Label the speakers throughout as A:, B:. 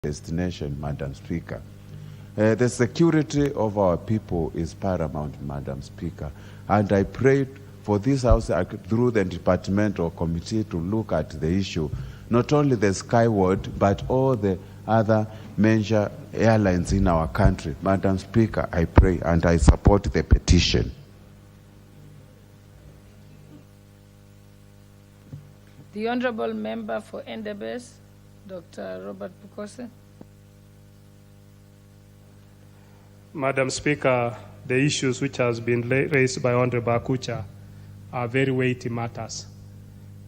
A: destination, Madam Speaker. The security of our people is paramount, Madam Speaker, and I prayed for this House through the departmental committee to look at the issue, not only the Skyward, but all the other major airlines in our country. Madam Speaker, I pray and I support the petition.
B: The Honourable Member for Endebess, Dr. Robert Bukose.
C: Madam Speaker, the issues which has been raised by Honorable Akucha are very weighty matters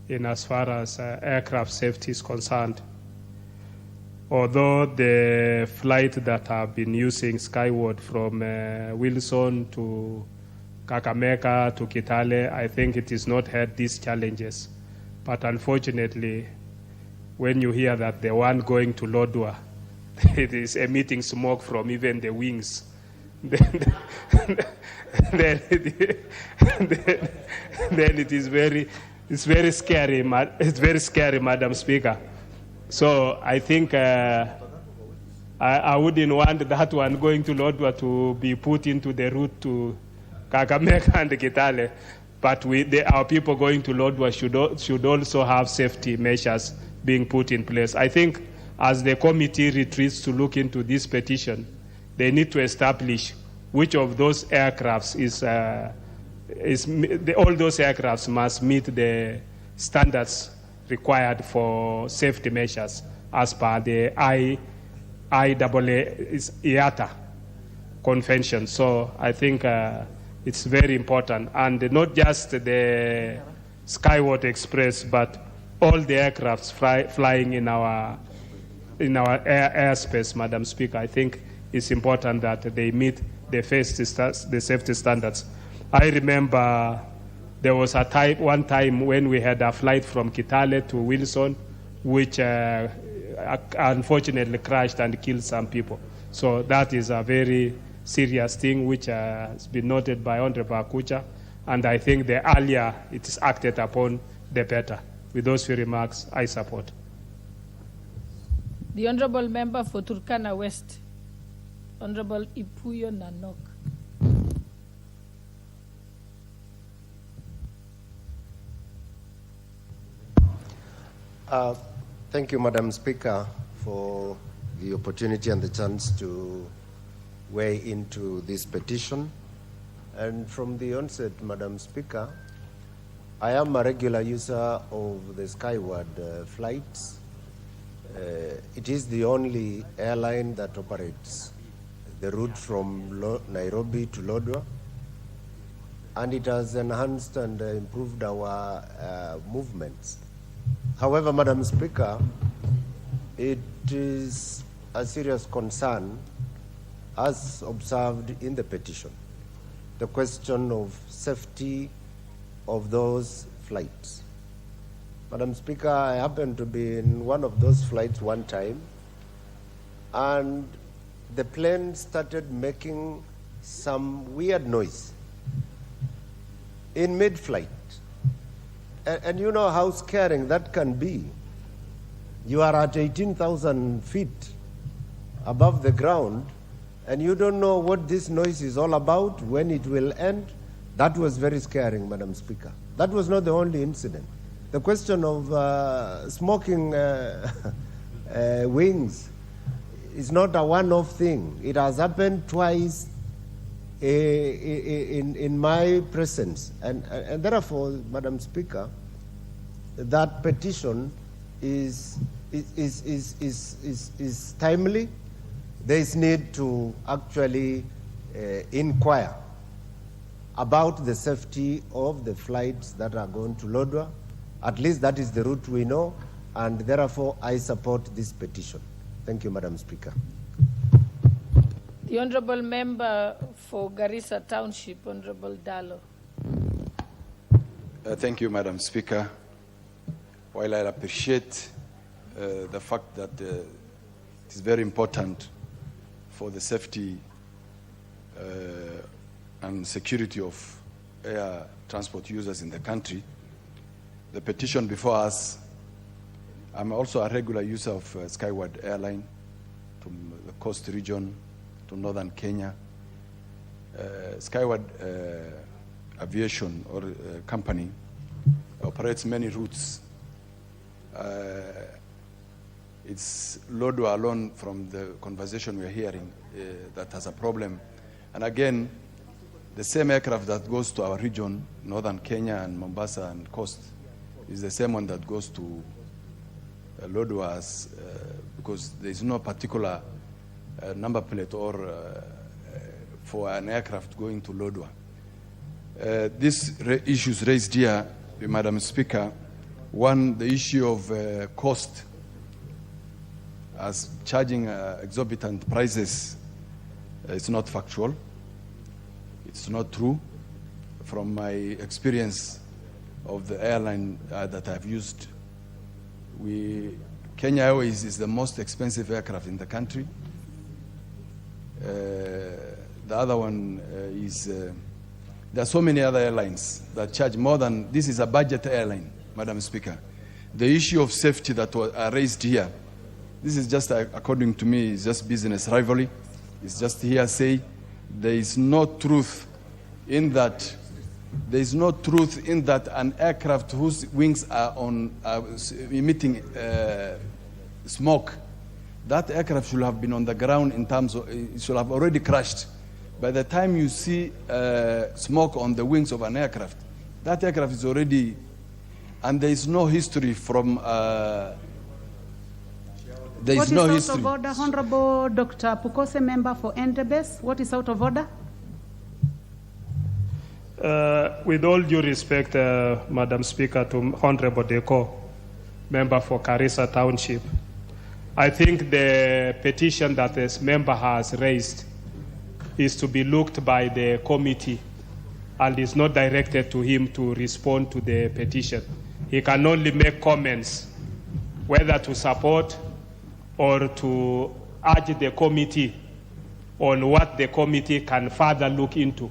C: in as far as aircraft safety is concerned. Although the flight that have been using Skyward from Wilson to Kakamega to Kitale, I think it is not had these challenges. But unfortunately, when you hear that the one going to Lodwar, it is emitting smoke from even the wings, then it is very scary. It's very scary, Madam Speaker. So I think I wouldn't want that one going to Lodwar to be put into the route to Kakamega and Kitale. But our people going to Lodwar should also have safety measures being put in place. I think as the committee retreats to look into this petition, they need to establish which of those aircrafts all those aircrafts must meet the standards required for safety measures as per the IATA convention. So I think it's very important, and not just the Skyward Express, but all the aircrafts flying in our airspace, Madam Speaker. I think it's important that they meet the safety standards. I remember there was one time when we had a flight from Kitale to Wilson, which unfortunately crashed and killed some people. So that is a very serious thing which has been noted by Honorable Akucha, and I think the earlier it is acted upon, the better. With those few remarks, I support.
B: The Honourable Member for Turkana West, Honourable Ipuyo Nanok.
D: Thank you, Madam Speaker, for the opportunity and the chance to weigh into this petition. And from the onset, Madam Speaker, I am a regular user of the Skyward flights. It is the only airline that operates the route from Nairobi to Lodwar, and it has enhanced and improved our movements. However, Madam Speaker, it is a serious concern, as observed in the petition, the question of safety of those flights. Madam Speaker, I happened to be in one of those flights one time, and the plane started making some weird noise in mid-flight. And you know how scaring that can be. You are at 18,000 feet above the ground, and you don't know what this noise is all about, when it will end. That was very scaring, Madam Speaker. That was not the only incident. The question of smoking wings is not a one-off thing. It has happened twice in my presence. And therefore, Madam Speaker, that petition is timely. There is need to actually inquire about the safety of the flights that are going to Lodwar. At least that is the route we know, and therefore I support this petition. Thank you, Madam Speaker.
B: The Honourable Member for Garissa Township, Honourable Dallo.
E: Thank you, Madam Speaker. While I appreciate the fact that it is very important for the safety and security of air transport users in the country, the petition before us, I'm also a regular user of Skyward Airline, to the coast region, to northern Kenya. Skyward Aviation or company operates many routes. It's Lodwar alone from the conversation we're hearing that has a problem. And again, the same aircraft that goes to our region, northern Kenya and Mombasa and coast, is the same one that goes to Lodwar's because there is no particular number plate or for an aircraft going to Lodwar. These issues raised here, Madam Speaker, one, the issue of cost, as charging exorbitant prices is not factual. It's not true. From my experience of the airline that I've used, Kenya Airways is the most expensive aircraft in the country. The other one is, there are so many other airlines that charge more than, this is a budget airline, Madam Speaker. The issue of safety that was raised here, this is just, according to me, is just business rivalry. It's just hearsay. There is no truth in that. There is no truth in that an aircraft whose wings are emitting smoke, that aircraft should have been on the ground in terms of, it should have already crashed. By the time you see smoke on the wings of an aircraft, that aircraft is already, and there is no history from, there is no history.
F: What is out of order, Honorable Dr. Pukose, member for Endebess? What is out of order?
C: With all due respect, Madam Speaker, to Honorable Deko, member for Garissa Township, I think the petition that this member has raised is to be looked by the committee and is not directed to him to respond to the petition. He can only make comments whether to support or to urge the committee on what the committee can further look into.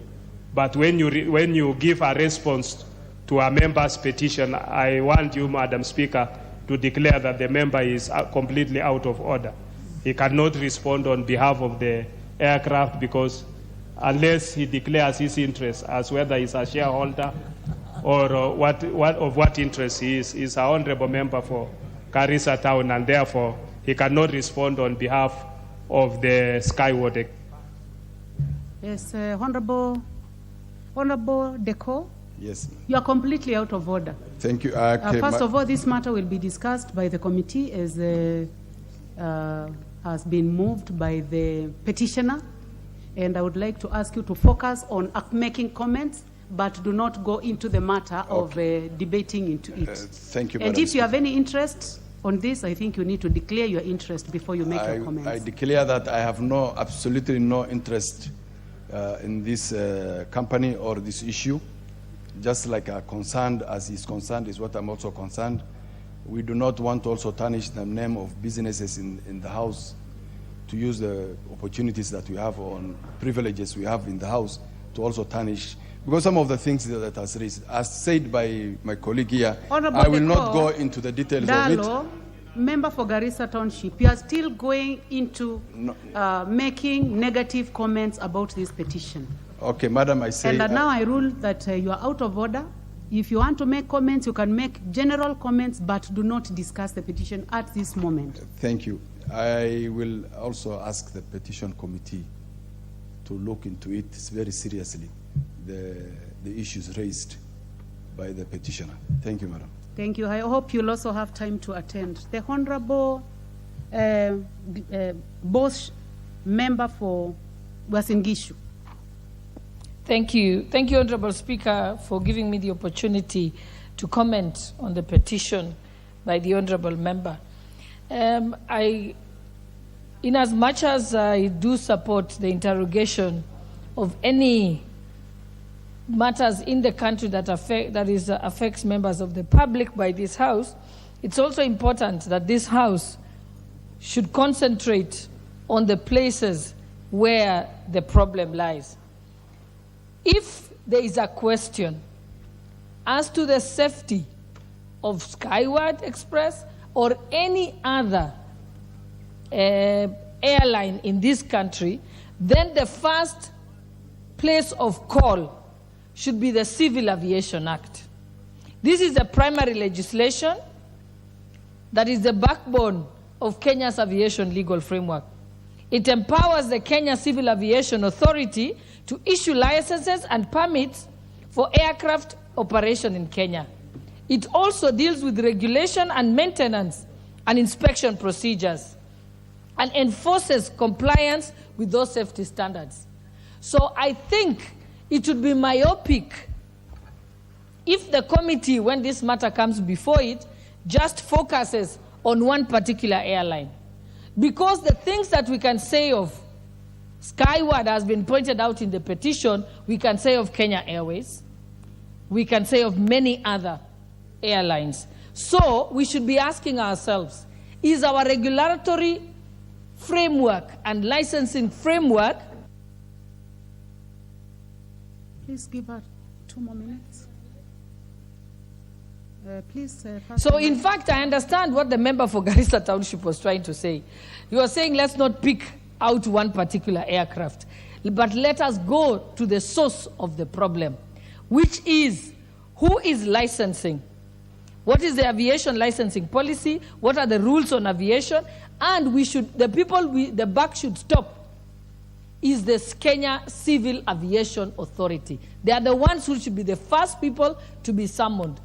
C: But when you give a response to a member's petition, I want you, Madam Speaker, to declare that the member is completely out of order. He cannot respond on behalf of the aircraft because unless he declares his interest as whether he's a shareholder or what interest he is, he's an honorable member for Garissa Town, and therefore he cannot respond on behalf of the Skyward.
F: Yes, Honorable Deko.
E: Yes.
F: You are completely out of order.
E: Thank you.
F: First of all, this matter will be discussed by the committee as has been moved by the petitioner. And I would like to ask you to focus on making comments, but do not go into the matter of debating into it.
E: Thank you,
F: And
E: Madam
F: if you have any interest on this, I think you need to declare your interest before you make your comments.
E: I declare that I have absolutely no interest in this company or this issue. Just like concerned as he's concerned is what I'm also concerned. We do not want to also tarnish the name of businesses in the house, to use the opportunities that we have on privileges we have in the house to also tarnish. Because some of the things that has raised, as said by my colleague here,
F: Honorable
E: I will not go into the details of it.
F: Member for Garissa Township, you are still going into making negative comments about this petition.
E: Okay, Madam, I say...
F: And now I rule that you are out of order. If you want to make comments, you can make general comments, but do not discuss the petition at this moment.
E: Thank you. I will also ask the petition committee to look into it very seriously, the issues raised by the petitioner. Thank you, Madam.
F: Thank you. I hope you'll also have time to attend. The Honorable Bosch, member for Uasin Gishu.
B: Thank you. Thank you, Honorable Speaker, for giving me the opportunity to comment on the petition by the Honorable Member. In as much as I do support the interrogation of any matters in the country that affects members of the public by this House, it's also important that this House should concentrate on the places where the problem lies. If there is a question as to the safety of Skyward Express or any other airline in this country, then the first place of call should be the Civil Aviation Act. This is the primary legislation that is the backbone of Kenya's aviation legal framework. It empowers the Kenya Civil Aviation Authority to issue licenses and permits for aircraft operation in Kenya. It also deals with regulation and maintenance and inspection procedures and enforces compliance with those safety standards. So I think it would be myopic if the committee, when this matter comes before it, just focuses on one particular airline. Because the things that we can say of Skyward has been pointed out in the petition, we can say of Kenya Airways, we can say of many other airlines. So we should be asking ourselves, is our regulatory framework and licensing framework?
F: Please give her 2 more minutes.
B: So in fact, I understand what the member for Garissa Township was trying to say. He was saying, let's not pick out one particular aircraft, but let us go to the source of the problem, which is who is licensing? What is the aviation licensing policy? What are the rules on aviation? And the buck should stop is the Kenya Civil Aviation Authority. They are the ones who should be the first people to be summoned.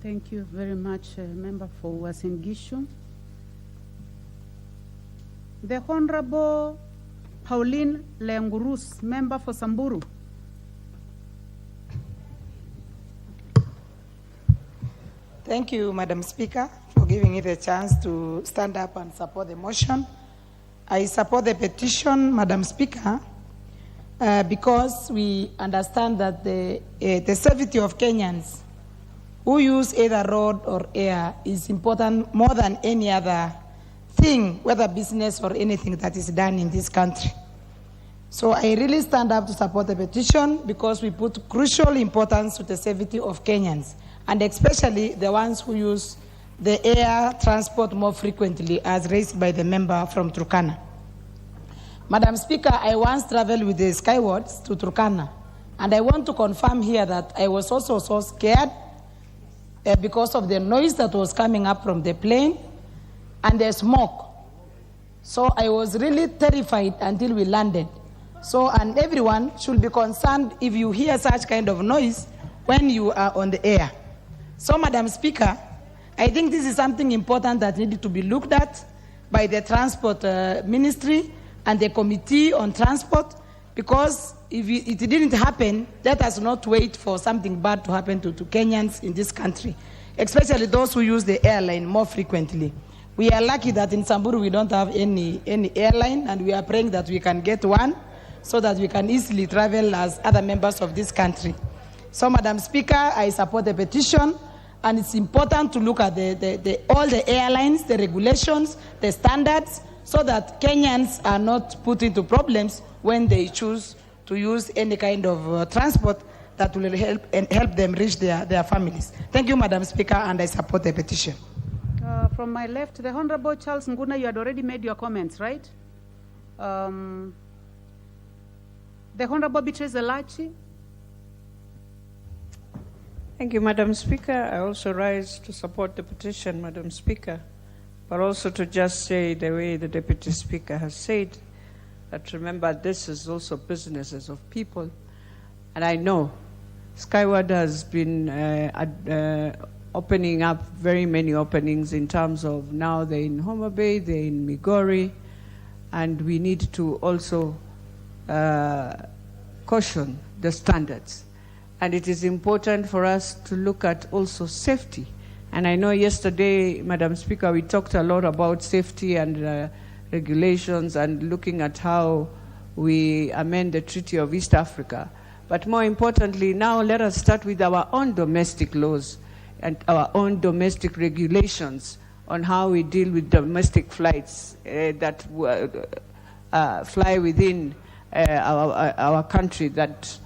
F: Thank you very much, Member for Uasin Gishu. The Honorable Pauline Leangurus, Member for Samburu.
G: Thank you, Madam Speaker, for giving me the chance to stand up and support the motion. I support the petition, Madam Speaker, because we understand that the safety of Kenyans who use either road or air is important more than any other thing, whether business or anything that is done in this country. So I really stand up to support the petition because we put crucial importance to the safety of Kenyans, and especially the ones who use the air transport more frequently, as raised by the member from Turkana. Madam Speaker, I once traveled with the Skywards to Turkana, and I want to confirm here that I was also so scared because of the noise that was coming up from the plane and the smoke. So I was really terrified until we landed. So, and everyone should be concerned if you hear such kind of noise when you are on the air. So, Madam Speaker, I think this is something important that needed to be looked at by the Transport Ministry and the Committee on Transport, because if it didn't happen, let us not wait for something bad to happen to Kenyans in this country, especially those who use the airline more frequently. We are lucky that in Samburu we don't have any airline, and we are praying that we can get one so that we can easily travel as other members of this country. So, Madam Speaker, I support the petition, and it's important to look at all the airlines, the regulations, the standards, so that Kenyans are not put into problems when they choose to use any kind of transport that will help them reach their families. Thank you, Madam Speaker, and I support the petition.
F: From my left, the Honorable Charles Nguna, you had already made your comments, right? The Honorable Beatrice Elachi.
H: Thank you, Madam Speaker. I also rise to support the petition, Madam Speaker, but also to just say the way the Deputy Speaker has said, that remember this is also businesses of people. And I know Skyward has been opening up very many openings in terms of now they're in Homa Bay, they're in Migori, and we need to also caution the standards. And it is important for us to look at also safety. And I know yesterday, Madam Speaker, we talked a lot about safety and regulations and looking at how we amend the Treaty of East Africa. But more importantly, now let us start with our own domestic laws and our own domestic regulations on how we deal with domestic flights that fly within our country that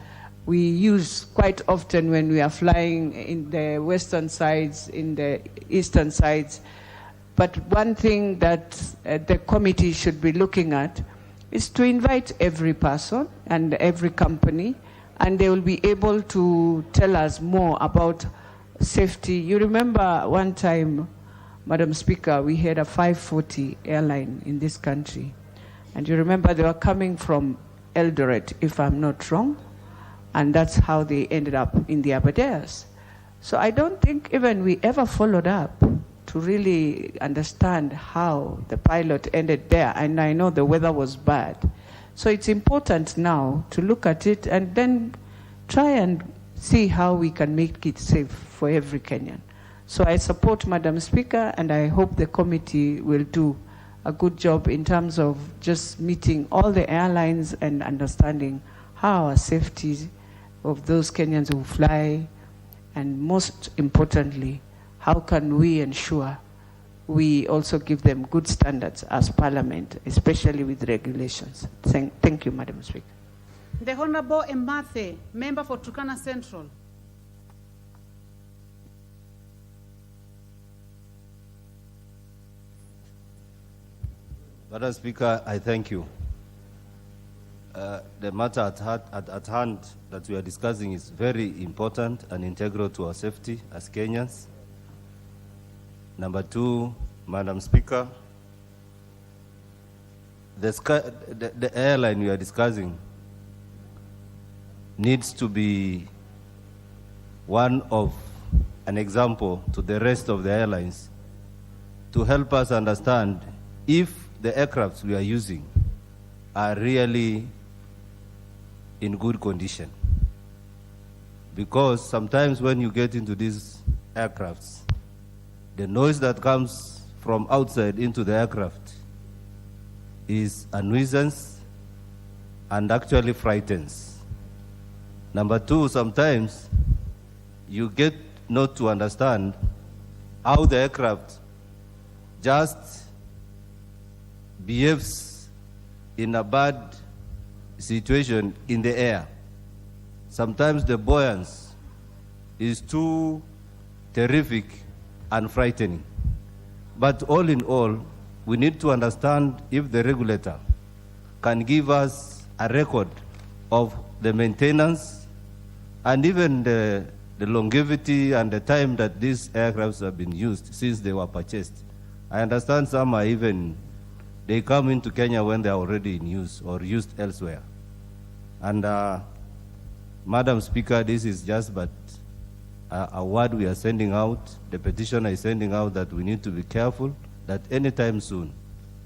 H: we use quite often when we are flying in the western sides, in the eastern sides. But one thing that the committee should be looking at is to invite every person and every company, and they will be able to tell us more about safety. You remember one time, Madam Speaker, we had a 540 airline in this country. And you remember they were coming from Eldoret, if I'm not wrong. And that's how they ended up in the Aberdares. So I don't think even we ever followed up to really understand how the pilot ended there. And I know the weather was bad. So it's important now to look at it and then try and see how we can make it safe for every Kenyan. So I support Madam Speaker, and I hope the committee will do a good job in terms of just meeting all the airlines and understanding how our safety of those Kenyans who fly, and most importantly, how can we ensure we also give them good standards as Parliament, especially with regulations. Thank you, Madam Speaker.
F: The Honorable Mbathe, member for Turkana Central.
I: Madam Speaker, I thank you. The matter at hand that we are discussing is very important and integral to our safety as Kenyans. Number two, Madam Speaker, the airline we are discussing needs to be one of an example to the rest of the airlines to help us understand if the aircrafts we are using are really in good condition. Because sometimes when you get into these aircrafts, the noise that comes from outside into the aircraft is a nuisance and actually frightens. Number two, sometimes you get not to understand how the aircraft just behaves in a bad situation in the air. Sometimes the buoyancy is too terrific and frightening. But all in all, we need to understand if the regulator can give us a record of the maintenance and even the longevity and the time that these aircrafts have been used since they were purchased. I understand some are even, they come into Kenya when they are already in use or used elsewhere. And Madam Speaker, this is just but a word we are sending out, the petitioner is sending out that we need to be careful that anytime soon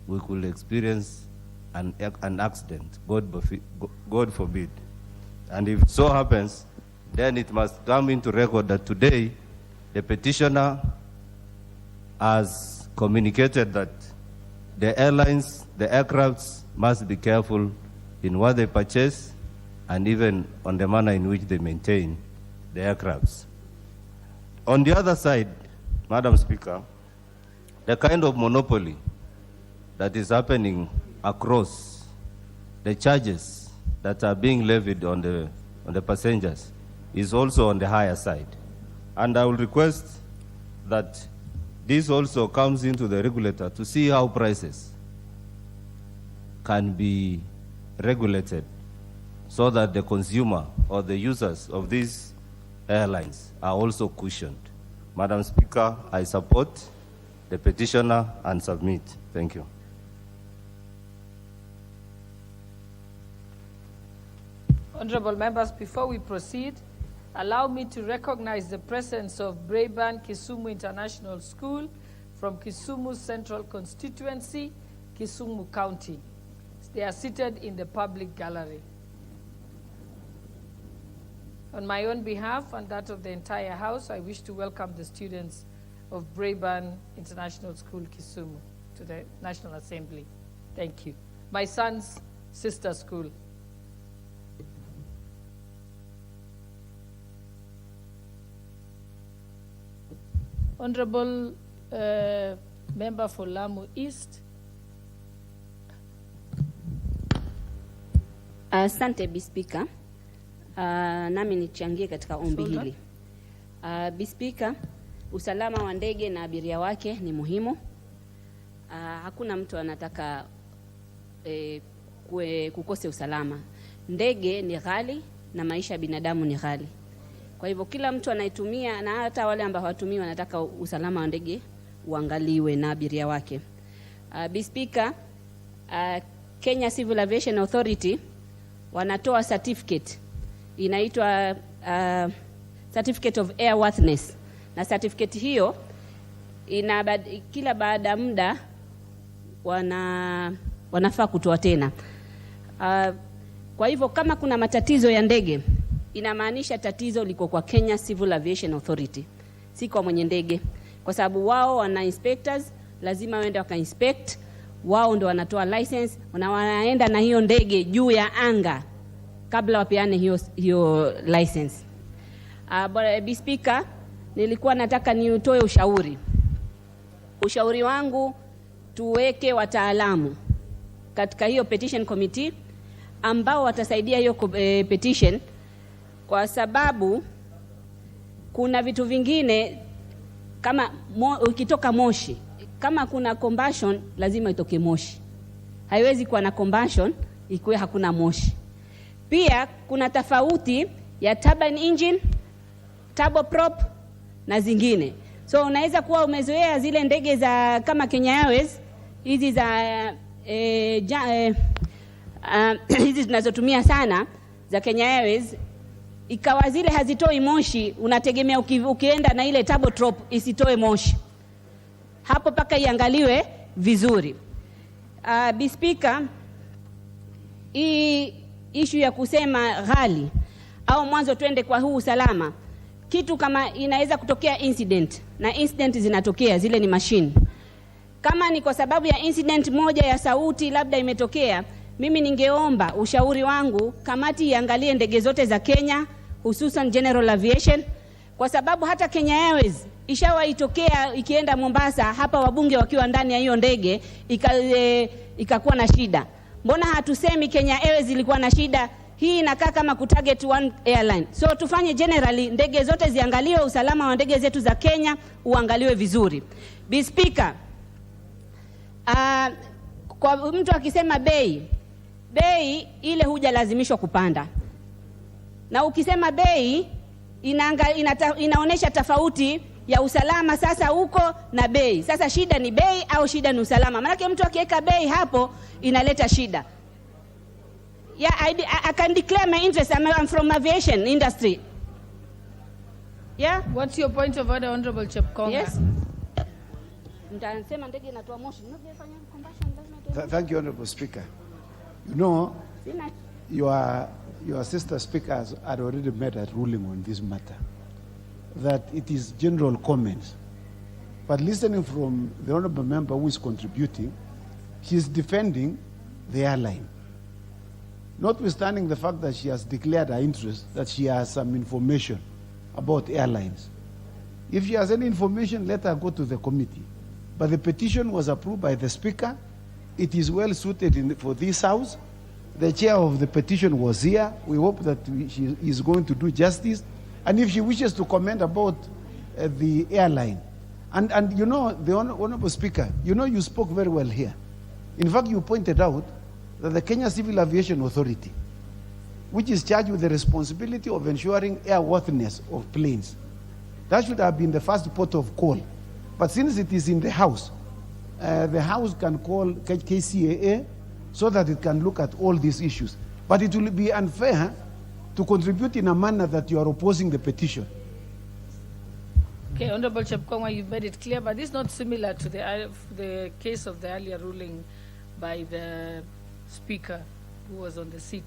I: we could experience an accident, God forbid. And if so happens, then it must come into record that today the petitioner has communicated that the airlines, the aircrafts must be careful in what they purchase and even on the manner in which they maintain the aircrafts. On the other side, Madam Speaker, the kind of monopoly that is happening across the charges that are being levied on the passengers is also on the higher side. And I will request that this also comes into the regulator to see how prices can be regulated so that the consumer or the users of these airlines are also cushioned. Madam Speaker, I support the petitioner and submit. Thank you.
B: Honorable members, before we proceed, allow me to recognize the presence of Braeburn Kisumu International School from Kisumu Central Constituency, Kisumu County. They are seated in the public gallery. On my own behalf and that of the entire House, I wish to welcome the students of Braeburn International School, Kisumu, to the National Assembly. Thank you. My son's sister school. Honorable Member for Lamu East.
J: Asante Bispika. Nami nichangie katika ombi hili. Bispika, usalama wa ndege na abiria wake ni muhimu. hakuna mtu anataka kukose usalama. Ndege ni ghali na maisha ya binadamu ni ghali. Kwa hivyo kila mtu anaitumia, na hata wale ambao hawatumii wanataka usalama wa ndege uangaliwe na abiria wake. Speaker, Kenya Civil Aviation Authority wanatoa certificate inaitwa Certificate of Airworthiness, na certificate hiyo kila baada muda wanafaa kutoa tena. Kwa hivyo kama kuna matatizo ya ndege, inamaanisha tatizo liko kwa Kenya Civil Aviation Authority, si kwa mwenye ndege, kwa sababu wao wana inspectors, lazima waende waka-inspect, wao ndio wanatoa license, wanaenda na hiyo ndege juu ya anga kabla wapeane hiyo license. Bwana Speaker, nilikuwa nataka niutoe ushauri. Ushauri wangu, tuweke wataalamu katika hiyo petition committee ambao watasaidia hiyo petition, kwa sababu kuna vitu vingine kama ukitoka moshi, kama kuna combustion lazima itoke moshi. Haiwezi kuwa na combustion ikiwa hakuna moshi. Pia kuna tofauti ya turbine engine, turboprop na zingine. So unaweza kuwa umezoea zile ndege za kama Kenya Airways, hizi za hizi tunazotumia sana za Kenya Airways, ikawa zile hazitoi moshi, unategemea ukienda na ile turboprop isitoe moshi. Hapo paka iangaliwe vizuri. Speaker, hii issue ya kusema ghali au mwanzo twende kwa huu usalama, kitu kama inaweza kutokea incident, na incident zinatokea, zile ni machine. Kama ni kwa sababu ya incident moja ya sauti labda imetokea, mimi ningeomba, ushauri wangu, kamati iangalie ndege zote za Kenya, hususan General Aviation, kwa sababu hata Kenya Airways ishawaitokea ikienda Mombasa, hapa wabunge wakiwa ndani ya hiyo ndege ikakuwa na shida. Mbona hatusemi Kenya Airways ilikuwa na shida? Hii inakaa kama kutarget one airline. So tufanye generally ndege zote ziangaliwe, usalama wa ndege zetu za Kenya uangaliwe vizuri. Speaker, kwa mtu akisema bei ile hujalazimishwa kupanda. Na ukisema bei inaonesha tofauti ya usalama sasa huko na bei. Sasa shida ni bei au shida ni usalama? Maana mtu akiweka bei hapo inaleta shida. Yeah, I can declare my interest. I'm from aviation industry. Yeah.
B: What's your point of order, Honorable Chepkonga?
J: Yes. Mtasema ndege inatoa moshi.
K: Thank you, Honorable Speaker. You know, your sister speakers had already made a ruling on this matter, that it is general comments. But listening from the honorable member who is contributing, she is defending the airline. Notwithstanding the fact that she has declared her interest, that she has some information about airlines. If she has any information, let her go to the committee. But the petition was approved by the Speaker. It is well suited for this House. The chair of the petition was here. We hope that she is going to do justice. And if she wishes to comment about the airline, and you know, the Honorable Speaker, you know, you spoke very well here. In fact, you pointed out that the Kenya Civil Aviation Authority, which is charged with the responsibility of ensuring airworthiness of planes, that should have been the first port of call. But since it is in the House can call KCAA so that it can look at all these issues. But it will be unfair to contribute in a manner that you are opposing the petition.
B: Okay, Honorable Chepkonga, you've made it clear, but this is not similar to the case of the earlier ruling by the Speaker who was on the seat.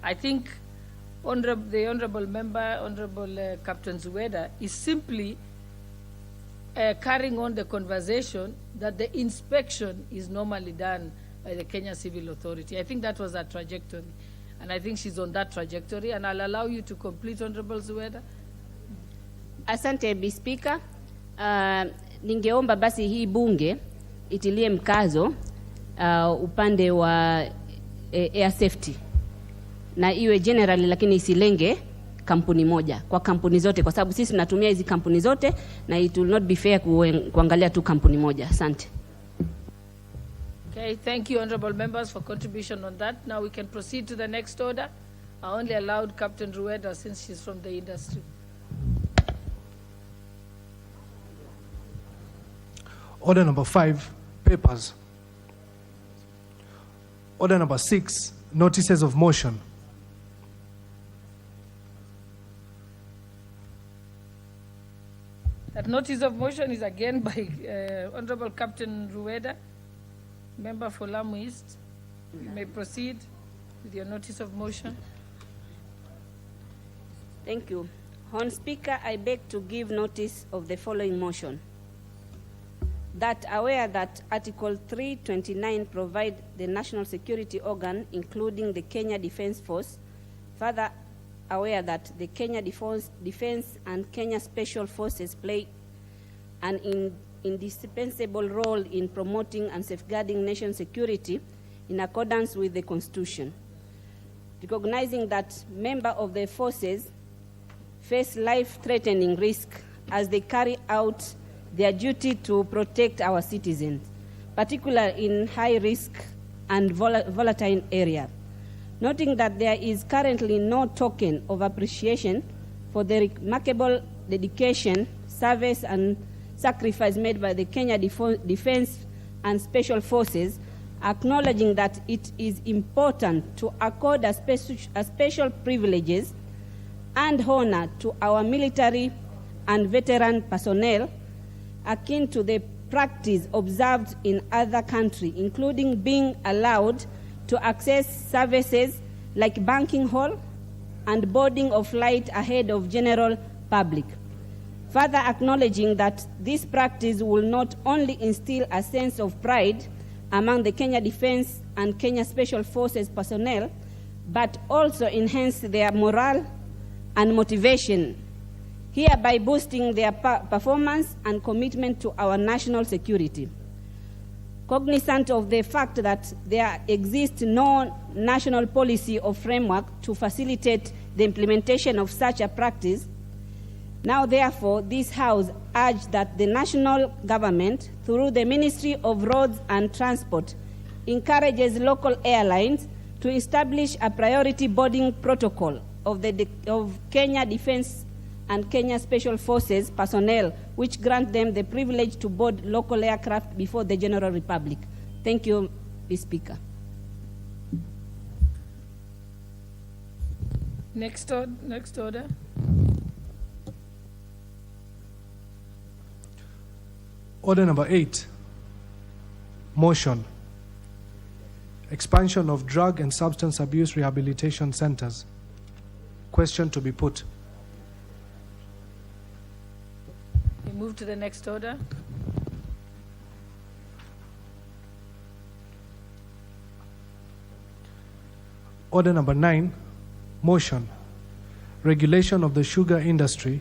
B: I think the Honorable Member, Honorable Captain Zuweda, is simply carrying on the conversation that the inspection is normally done by the Kenya Civil Authority. I think that was her trajectory. And I think she's on that trajectory. And I'll allow you to complete, Honorable Zuweda.
J: Asante, Speaker. Ningeomba basi hii bunge itilie mkazo upande wa air safety. Na iwe generally lakini isilenge kampuni moja, kwa kampuni zote, kwa sababu sisi tunatumia hizi kampuni zote na it will not be fair kuangalia tu kampuni moja. Asante.
B: Okay, thank you, honorable members, for contribution on that. Now we can proceed to the next order. I only allowed Captain Rueda since she's from the industry.
L: Order number 5, papers. Order number 6, notices of motion.
B: That notice of motion is again by Honorable Captain Rueda, member for Lamu East. You may proceed with your notice of motion.
J: Thank you. Hon Speaker, I beg to give notice of the following motion. That aware that Article 329 provide the national security organ, including the Kenya Defence Force, further aware that the Kenya Defence and Kenya Special Forces play an indispensable role in promoting and safeguarding nation security in accordance with the Constitution. Recognizing that members of the forces face life-threatening risk as they carry out their duty to protect our citizens, particularly in high-risk and volatile areas. Noting that there is currently no token of appreciation for the remarkable dedication, service, and sacrifice made by the Kenya Defence and Special Forces, acknowledging that it is important to accord a special privileges and honor to our military and veteran personnel, akin to the practice observed in other countries, including being allowed to access services like banking hall and boarding of flight ahead of general public. Further acknowledging that this practice will not only instill a sense of pride among the Kenya Defence and Kenya Special Forces personnel, but also enhance their morale and motivation, hereby boosting their performance and commitment to our national security. Cognizant of the fact that there exists no national policy or framework to facilitate the implementation of such a practice, now therefore this House urges that the national government, through the Ministry of Roads and Transport, encourages local airlines to establish a priority boarding protocol of Kenya Defence and Kenya Special Forces personnel, which grant them the privilege to board local aircraft before the General Republic. Thank you, Mr. Speaker.
B: Next order.
L: Order number 8, motion. Expansion of drug and substance abuse rehabilitation centers. Question to be put.
B: We move to the next order.
L: Order number 9, motion. Regulation of the sugar industry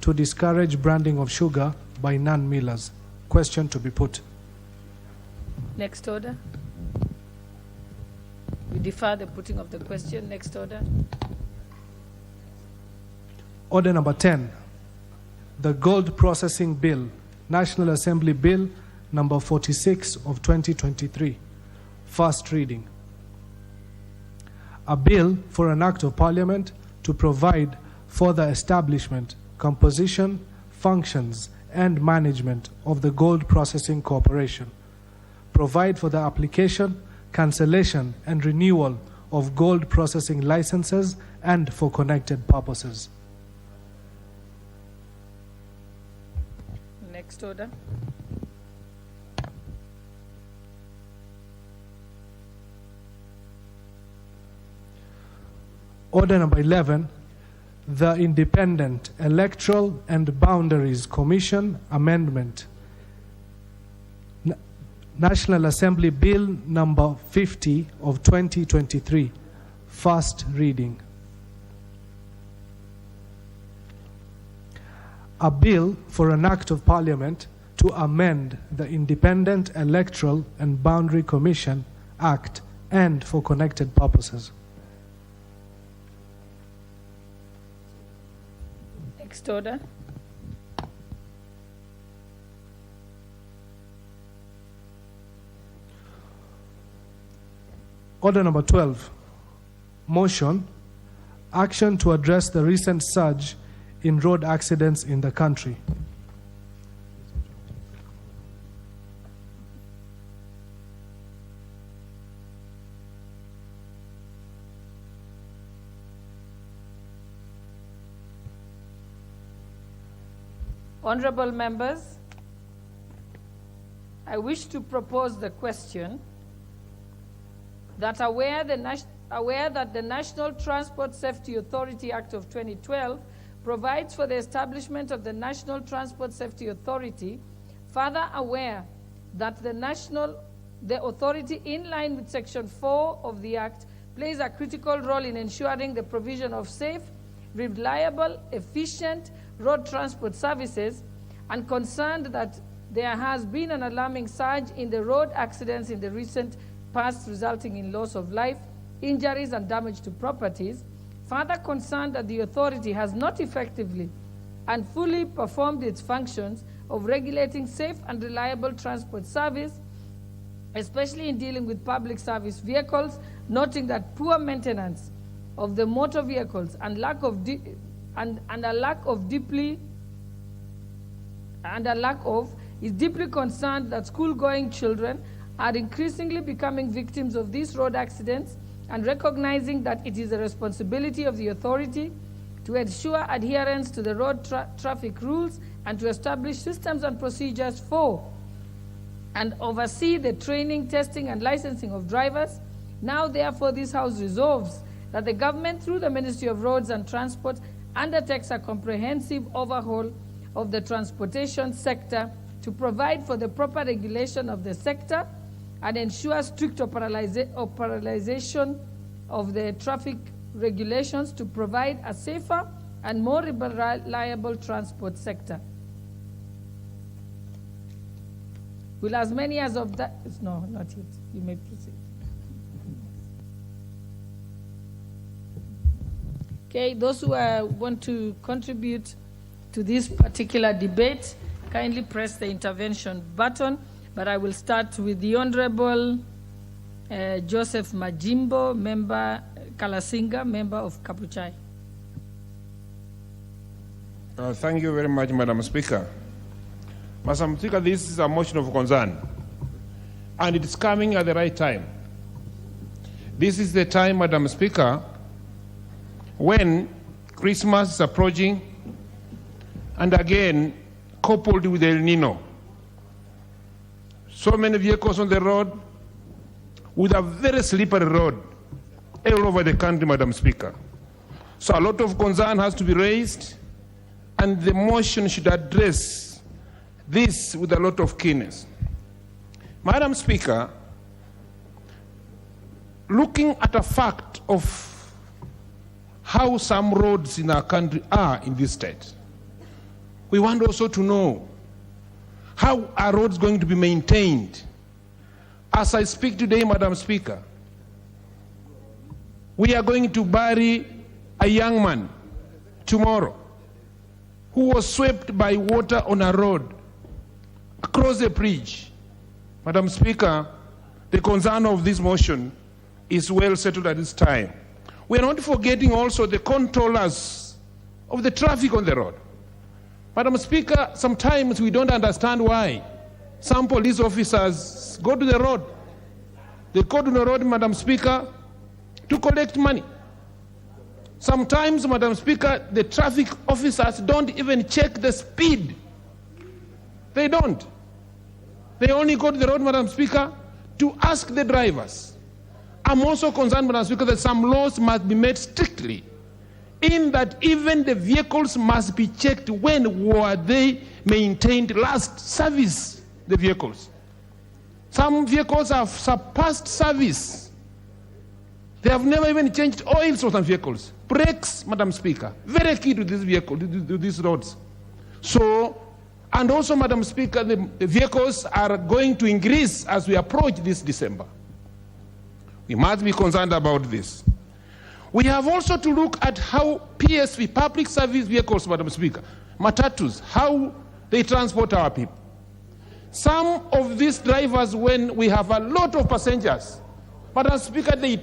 L: to discourage branding of sugar by non-millers. Question to be put.
B: Next order. We defer the putting of the question. Next order.
L: Order number 10, the Gold Processing Bill, National Assembly Bill number 46 of 2023. First reading. A bill for an act of parliament to provide for the establishment, composition, functions, and management of the Gold Processing Corporation. Provide for the application, cancellation, and renewal of gold processing licenses and for connected purposes.
B: Next order.
L: Order number 11, the Independent Electoral and Boundaries Commission Amendment. National Assembly Bill number 50 of 2023. First reading. A bill for an act of parliament to amend the Independent Electoral and Boundary Commission Act and for connected purposes.
B: Next order.
L: Order number 12. Motion. Action to address the recent surge in road accidents in the country.
B: Honorable members, I wish to propose the question that aware that the National Transport Safety Authority Act of 2012 provides for the establishment of the National Transport Safety Authority, further aware that the authority, in line with Section 4 of the Act, plays a critical role in ensuring the provision of safe, reliable, efficient road transport services, and concerned that there has been an alarming surge in the road accidents in the recent past, resulting in loss of life, injuries, and damage to properties, further concerned that the authority has not effectively and fully performed its functions of regulating safe and reliable transport service, especially in dealing with public service vehicles, noting that poor maintenance of the motor vehicles and a lack of is deeply concerned that school-going children are increasingly becoming victims of these road accidents, and recognizing that it is the responsibility of the authority to ensure adherence to the road traffic rules and to establish systems and procedures for and oversee the training, testing, and licensing of drivers. Now, therefore, this House resolves that the government, through the Ministry of Roads and Transport, undertakes a comprehensive overhaul of the transportation sector to provide for the proper regulation of the sector and ensure strict operationalization of the traffic regulations to provide a safer and more reliable transport sector. Will as many as of that... No, not yet. You may proceed. Okay, those who want to contribute to this particular debate, kindly press the intervention button. But I will start with the Honorable Joseph Majimbo, member Kalasinga, member of Kapuchai.
M: Thank you very much, Madam Speaker. Madam Speaker, this is a motion of concern, and it is coming at the right time. This is the time, Madam Speaker, when Christmas is approaching, and again, coupled with El Nino. So many vehicles on the road, with a very slippery road all over the country, Madam Speaker. So a lot of concern has to be raised, and the motion should address this with a lot of keenness. Madam Speaker, looking at a fact of how some roads in our country are in this state, we want also to know how are roads going to be maintained. As I speak today, Madam Speaker, we are going to bury a young man tomorrow who was swept by water on a road across a bridge. Madam Speaker, the concern of this motion is well settled at this time. We are not forgetting also the controllers of the traffic on the road. Madam Speaker, sometimes we don't understand why some police officers go to the road. They go to the road, Madam Speaker, to collect money. Sometimes, Madam Speaker, the traffic officers don't even check the speed. They don't. They only go to the road, Madam Speaker, to ask the drivers. I'm also concerned, Madam Speaker, that some laws must be made strictly, in that even the vehicles must be checked when were they maintained last service, the vehicles. Some vehicles have surpassed service. They have never even changed oils for some vehicles. Brakes, Madam Speaker, very key to this vehicle, to these roads. So, and also, Madam Speaker, the vehicles are going to increase as we approach this December. We must be concerned about this. We have also to look at how PSV, public service vehicles, Madam Speaker, matatus, how they transport our people. Some of these drivers, when we have a lot of passengers, Madam Speaker, they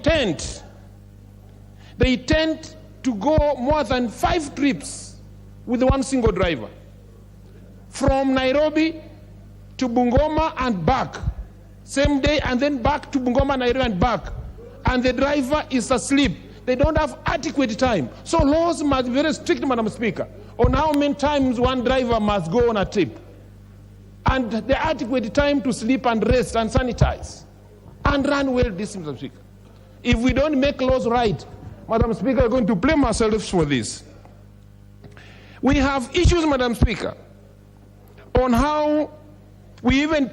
M: tend to go more than 5 trips with one single driver. From Nairobi to Bungoma and back, same day, and then back to Bungoma, Nairobi and back. And the driver is asleep. They don't have adequate time. So laws must be very strict, Madam Speaker, on how many times one driver must go on a trip. And the adequate time to sleep and rest and sanitize. And run well this, Madam Speaker. If we don't make laws right, Madam Speaker, we're going to blame ourselves for this. We have issues, Madam Speaker, on how we even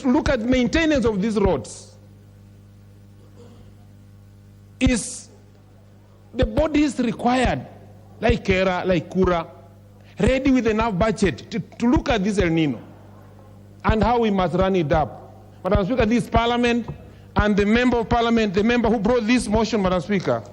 M: look at maintenance of these roads. Is the bodies required, like Kera, like Kura, ready with enough budget to look at this El Nino and how we must run it up? Madam Speaker, this Parliament and the Member of Parliament, the member who brought this motion, Madam Speaker,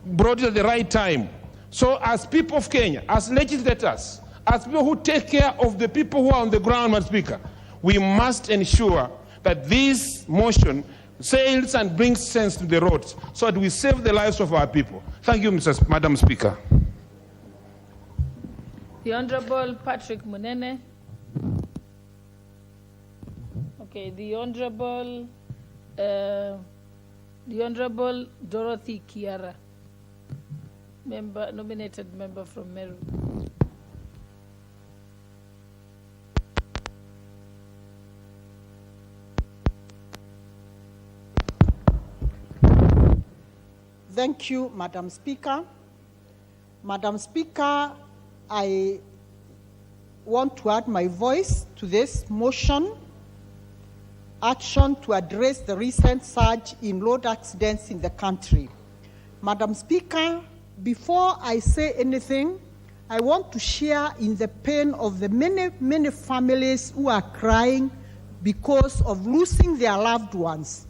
M: brought it at the right time. So as people of Kenya, as legislators, as people who take care of the people who are on the ground, Madam Speaker, we must ensure that this motion sails and brings sense to the roads so that we save the lives of our people. Thank you, Madam Speaker.
B: The Honorable Patrick Munene. Okay, the Honorable Dorothy Kiara, nominated member from Meru.
N: Thank you, Madam Speaker. Madam Speaker, I want to add my voice to this motion, action to address the recent surge in road accidents in the country. Madam Speaker, before I say anything, I want to share in the pain of the many families who are crying because of losing their loved ones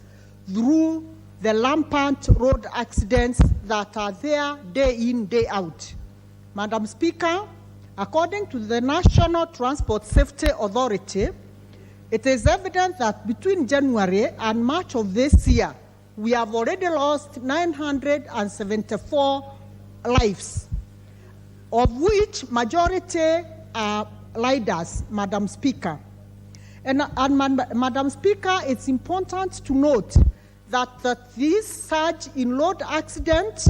N: through the rampant road accidents that are there day in, day out. Madam Speaker, according to the National Transport Safety Authority, it is evident that between January and March of this year, we have already lost 974 lives, of which majority are riders, Madam Speaker. And Madam Speaker, it's important to note that this surge in road accidents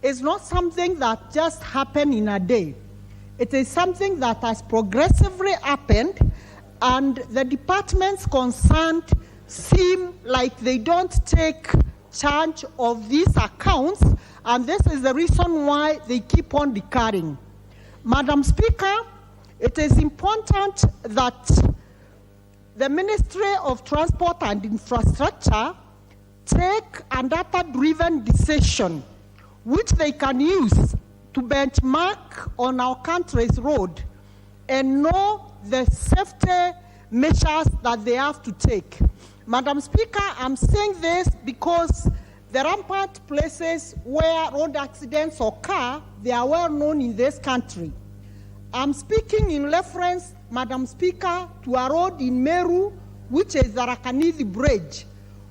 N: is not something that just happened in a day. It is something that has progressively happened, and the departments concerned seem like they don't take charge of these accounts, and this is the reason why they keep on recurring. Madam Speaker, it is important that the Ministry of Transport and Infrastructure take a data-driven decision which they can use to benchmark on our country's road and know the safety measures that they have to take. Madam Speaker, I'm saying this because the rampant places where road accidents occur, they are well known in this country. I'm speaking in reference, Madam Speaker, to a road in Meru, which is the Rakanithi Bridge,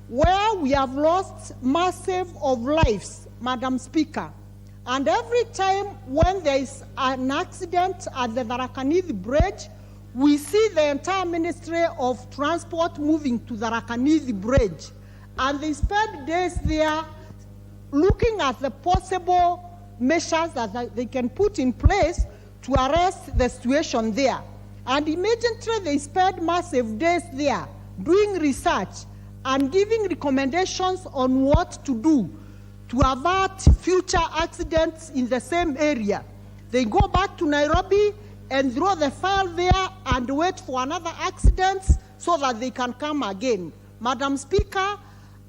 N: where we have lost massive of lives, Madam Speaker. And every time when there is an accident at the Rakanithi Bridge, we see the entire Ministry of Transport moving to the Rakanithi Bridge. And they spend days there looking at the possible measures that they can put in place to arrest the situation there. And immediately they spend massive days there doing research and giving recommendations on what to do to avert future accidents in the same area. They go back to Nairobi and throw the file there and wait for another accident so that they can come again. Madam Speaker,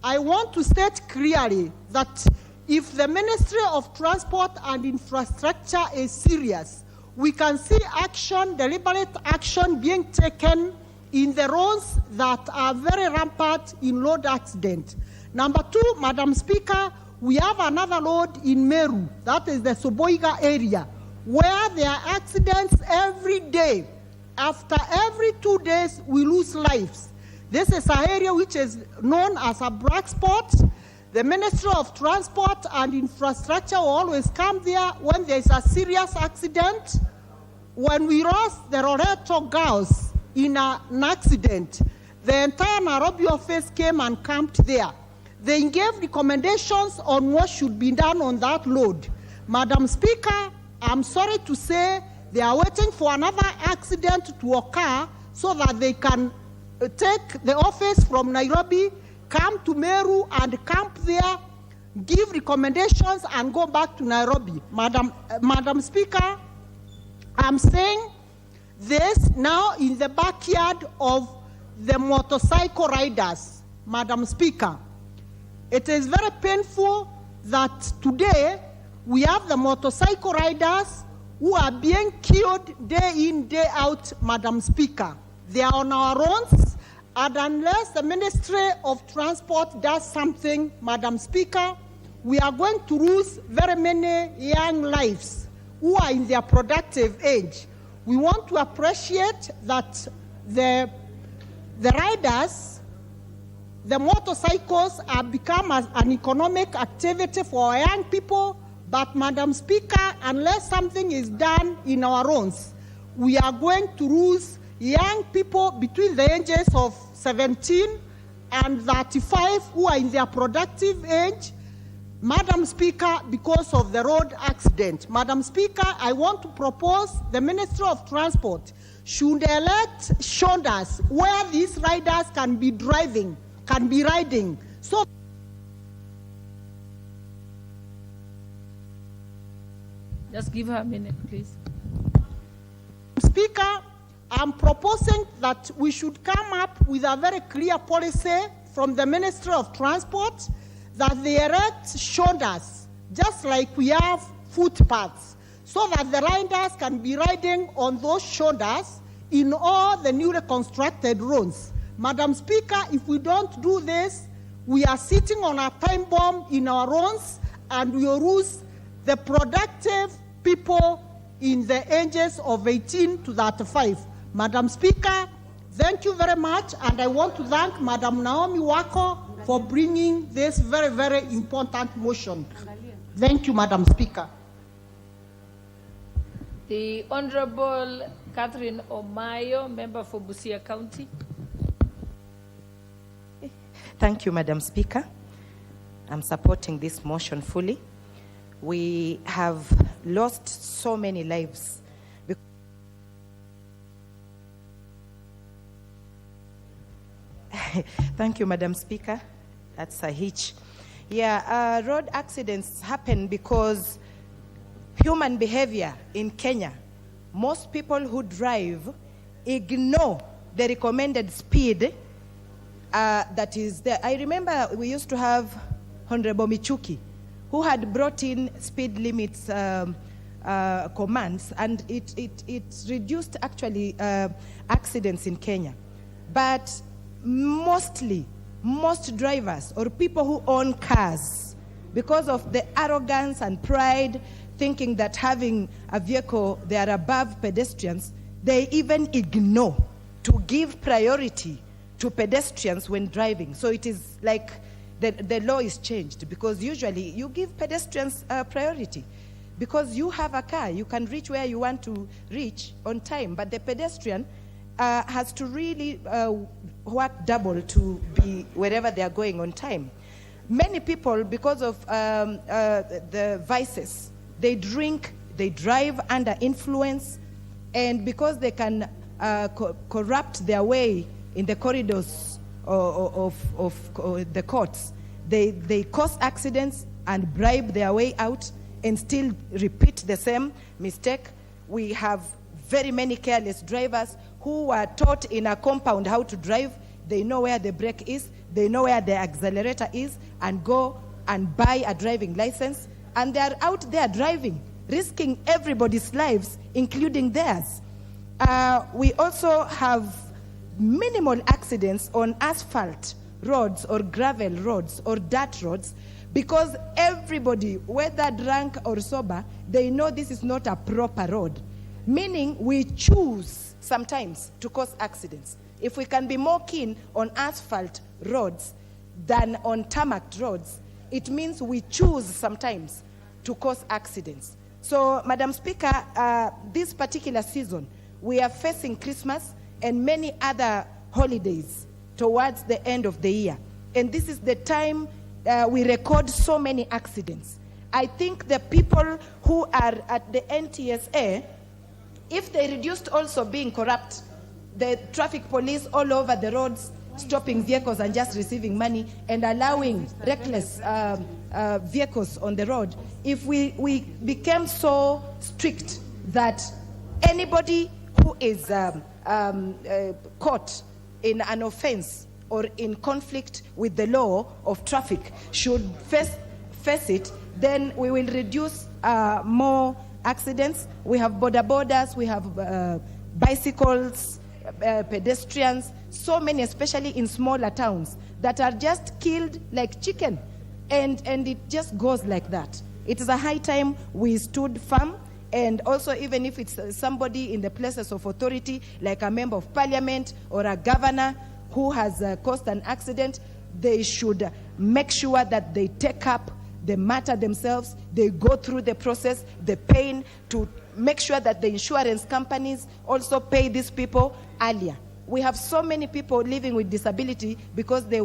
N: I want to state clearly that if the Ministry of Transport and Infrastructure is serious, we can see action, deliberate action being taken in the roads that are very rampant in road accident. Number two, Madam Speaker, we have another road in Meru, that is the Soboiga area, where there are accidents every day. After every 2 days, we lose lives. This is an area which is known as a black spot. The Ministry of Transport and Infrastructure will always come there when there is a serious accident. When we lost the Loreto girls in an accident, the entire Nairobi office came and camped there. They gave recommendations on what should be done on that load. Madam Speaker, I'm sorry to say they are waiting for another accident to occur so that they can take the office from Nairobi, come to Meru and camp there, give recommendations and go back to Nairobi. Madam Speaker, I'm saying this now in the backyard of the motorcycle riders. Madam Speaker, it is very painful that today we have the motorcycle riders who are being killed day in, day out, Madam Speaker. They are on our roads, and unless the Ministry of Transport does something, Madam Speaker, we are going to lose very many young lives who are in their productive age. We want to appreciate that the riders, the motorcycles have become an economic activity for our young people, but Madam Speaker, unless something is done in our roads, we are going to lose young people between the ages of 17 and 35 who are in their productive age, Madam Speaker, because of the road accident. Madam Speaker, I want to propose the Ministry of Transport should elect shoulders where these riders can be riding. So,
B: just give her a minute, please.
N: Speaker, I'm proposing that we should come up with a very clear policy from the Ministry of Transport that they erect shoulders, just like we have footpaths, so that the riders can be riding on those shoulders in all the newly constructed roads. Madam Speaker, if we don't do this, we are sitting on a time bomb in our roads and we will lose the productive people in the ages of 18 to 35. Madam Speaker, thank you very much, and I want to thank Madam Naomi Wako for bringing this very, very important motion. Thank you, Madam Speaker.
B: The Honorable Catherine Omayo, member for Busia County.
O: Thank you, Madam Speaker. I'm supporting this motion fully. We have lost so many lives. Thank you, Madam Speaker. That's a hitch. Yeah, road accidents happen because human behavior in Kenya. Most people who drive ignore the recommended speed that is there. I remember we used to have Honorable Michuki, who had brought in speed limits commands, and it reduced actually accidents in Kenya. But most drivers or people who own cars, because of the arrogance and pride, thinking that having a vehicle, they are above pedestrians, they even ignore to give priority to pedestrians when driving. So it is like the law is changed, because usually you give pedestrians priority. Because you have a car, you can reach where you want to reach on time, but the pedestrian has to really work double to be wherever they are going on time. Many people, because of the vices, they drink, they drive under influence, and because they can corrupt their way in the corridors of the courts, they cause accidents and bribe their way out and still repeat the same mistake. We have very many careless drivers who are taught in a compound how to drive. They know where the brake is, they know where the accelerator is, and go and buy a driving license, and they are out there driving, risking everybody's lives, including theirs. We also have minimal accidents on asphalt roads or gravel roads or dirt roads, because everybody, whether drunk or sober, they know this is not a proper road. Meaning we choose sometimes to cause accidents. If we can be more keen on asphalt roads than on tarmac roads, it means we choose sometimes to cause accidents. So, Madam Speaker, this particular season, we are facing Christmas and many other holidays towards the end of the year. And this is the time we record so many accidents. I think the people who are at the NTSA, if they reduced also being corrupt, the traffic police all over the roads, stopping vehicles and just receiving money and allowing reckless vehicles on the road, if we became so strict that anybody who is caught in an offense or in conflict with the law of traffic should face it, then we will reduce more accidents. We have border borders, we have bicycles, pedestrians, so many, especially in smaller towns, that are just killed like chicken. And it just goes like that. It is a high time we stood firm. And also, even if it's somebody in the places of authority, like a member of parliament or a governor who has caused an accident, they should make sure that they take up the matter themselves. They go through the process, the pain, to make sure that the insurance companies also pay these people earlier. We have so many people living with disability because they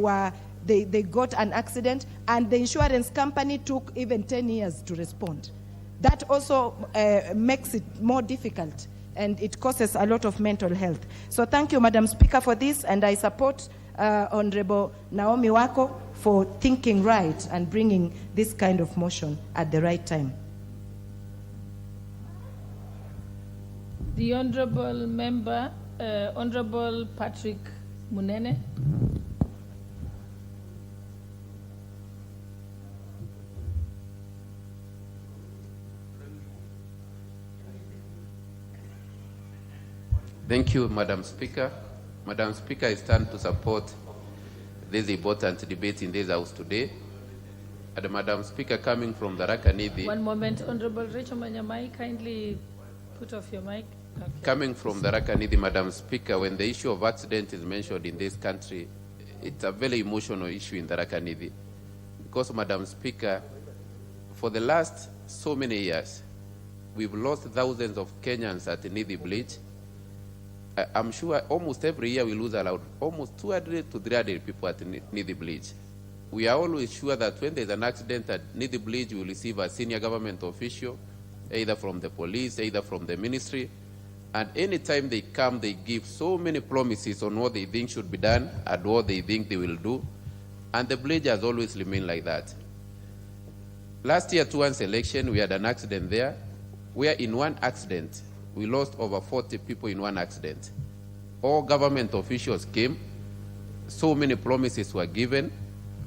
O: got an accident and the insurance company took even 10 years to respond. That also makes it more difficult and it causes a lot of mental health. So thank you, Madam Speaker, for this, and I support Honorable Naomi Wako for thinking right and bringing this kind of motion at the right time.
B: The Honorable Member, Honorable Patrick Munene.
P: Thank you, Madam Speaker. Madam Speaker, I stand to support this important debate in this House today. And Madam Speaker, coming from the Rakanidi.
B: One moment, Honorable Rachel Manyamai, kindly put off your mic. Okay.
P: Coming from the Rakanidi, Madam Speaker, when the issue of accident is mentioned in this country, it's a very emotional issue in the Rakanidi. Because, Madam Speaker, for the last so many years, we've lost thousands of Kenyans at Nidi Bridge. I'm sure almost every year we lose around almost 200 to 300 people at Nidi Bridge. We are always sure that when there's an accident at Nidi Bridge, we will receive a senior government official, either from the police, either from the ministry. And anytime they come, they give so many promises on what they think should be done and what they think they will do. And the bridge has always remained like that. Last year, towards election, we had an accident there, where in one accident, we lost over 40 people in one accident. All government officials came, so many promises were given,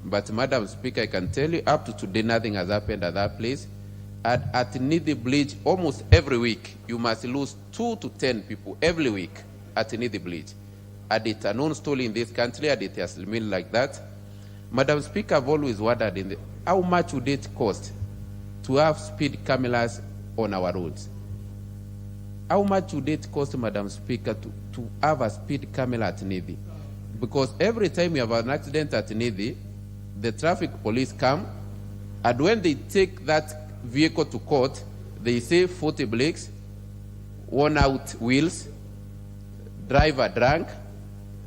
P: but Madam Speaker, I can tell you up to today, nothing has happened at that place. At Nidi Bridge, almost every week, you must lose 2 to 10 people every week at Nidi Bridge. And it's a known story in this country, and it has remained like that. Madam Speaker, I've always wondered how much would it cost to have speed cameras on our roads? How much would it cost, Madam Speaker, to have a speed camera at Nidi? Because every time we have an accident at Nidi, the traffic police come, and when they take that vehicle to court, they say 40 brakes, worn out wheels, driver drunk,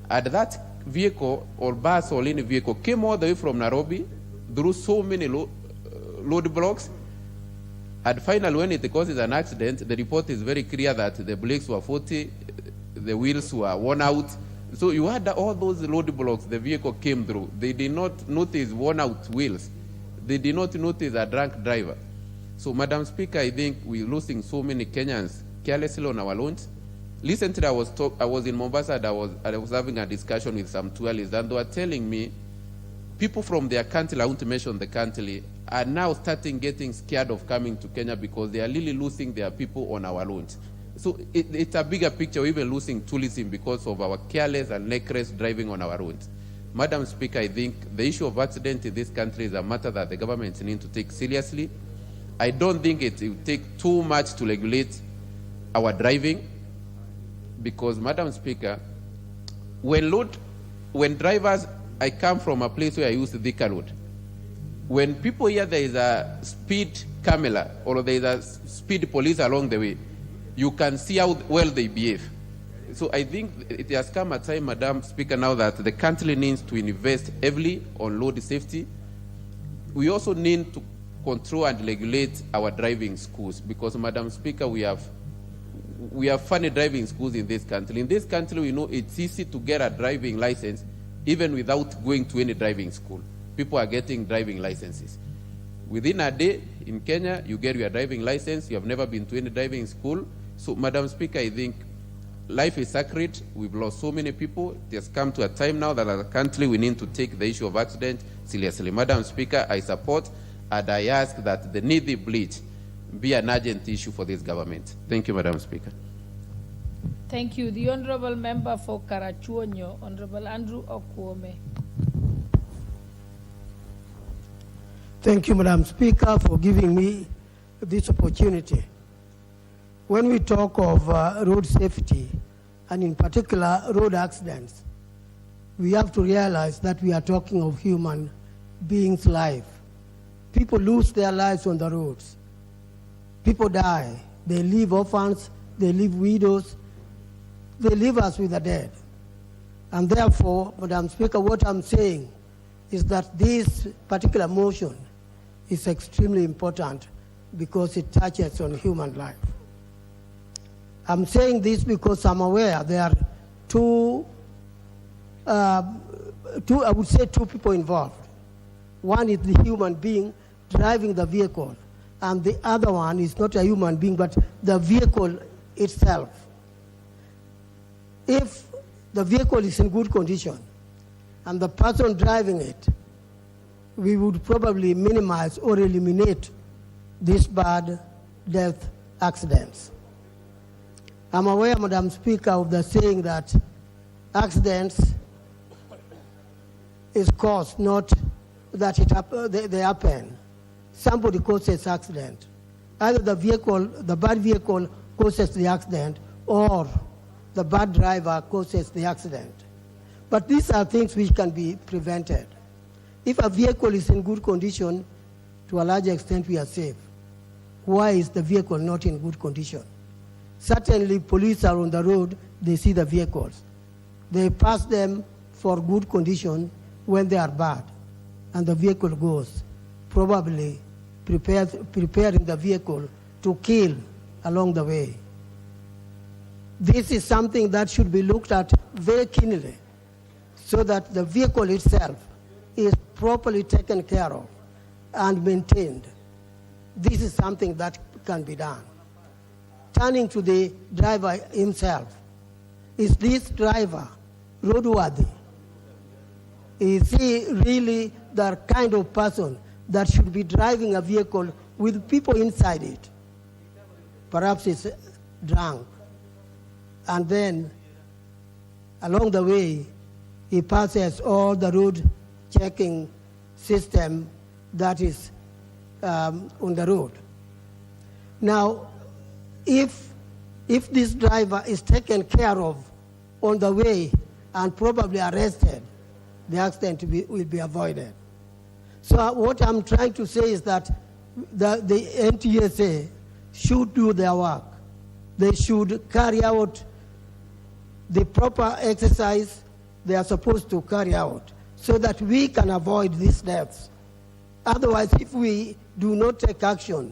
P: and that vehicle or bus or any vehicle came all the way from Nairobi through so many road blocks. And finally, when it causes an accident, the report is very clear that the brakes were 40, the wheels were worn out. So you had all those roadblocks the vehicle came through. They did not notice worn out wheels. They did not notice a drunk driver. So, Madam Speaker, I think we're losing so many Kenyans carelessly on our roads. Recently, I was in Mombasa and I was having a discussion with some tourists, and they were telling me people from their country, I want to mention the country, are now starting getting scared of coming to Kenya because they are really losing their people on our roads. So it's a bigger picture. We're even losing tourism because of our careless and reckless driving on our roads. Madam Speaker, I think the issue of accident in this country is a matter that the government needs to take seriously. I don't think it will take too much to regulate our driving because, Madam Speaker, when drivers, I come from a place where I use the car load. When people hear there is a speed camera or there is a speed police along the way, you can see how well they behave. So I think it has come a time, Madam Speaker, now that the country needs to invest heavily on road safety. We also need to control and regulate our driving schools because, Madam Speaker, we have funny driving schools in this country. In this country, we know it's easy to get a driving license even without going to any driving school. People are getting driving licenses. Within a day, in Kenya, you get your driving license. You have never been to any driving school. So, Madam Speaker, I think life is sacred. We've lost so many people. It has come to a time now that as a country we need to take the issue of accident seriously. Madam Speaker, I support and I ask that the Nithi bleach be an urgent issue for this government. Thank you, Madam Speaker.
B: Thank you. The Honourable Member for Karachuonyo, Honourable Andrew Okwome.
Q: Thank you, Madam Speaker, for giving me this opportunity. When we talk of road safety, and in particular road accidents, we have to realize that we are talking of human beings' life. People lose their lives on the roads. People die. They leave orphans, they leave widows, they leave us with the dead. And therefore, Madam Speaker, what I'm saying is that this particular motion is extremely important because it touches on human life. I'm saying this because I'm aware there are two people involved. One is the human being driving the vehicle, and the other one is not a human being, but the vehicle itself. If the vehicle is in good condition and the person driving it, we would probably minimize or eliminate these bad death accidents. I'm aware, Madam Speaker, of the saying that accidents is caused, not that they happen. Somebody causes accident. Either the bad vehicle causes the accident, or the bad driver causes the accident. But these are things which can be prevented. If a vehicle is in good condition, to a large extent we are safe. Why is the vehicle not in good condition? Certainly police are on the road, they see the vehicles. They pass them for good condition when they are bad, and the vehicle goes, probably preparing the vehicle to kill along the way. This is something that should be looked at very keenly so that the vehicle itself is properly taken care of and maintained. This is something that can be done. Turning to the driver himself, is this driver roadworthy? Is he really the kind of person that should be driving a vehicle with people inside it? Perhaps he's drunk. And then along the way, he passes all the road checking system that is on the road. Now, if this driver is taken care of on the way and probably arrested, the accident will be avoided. So what I'm trying to say is that the NTSA should do their work. They should carry out the proper exercise they are supposed to carry out so that we can avoid these deaths. Otherwise, if we do not take action,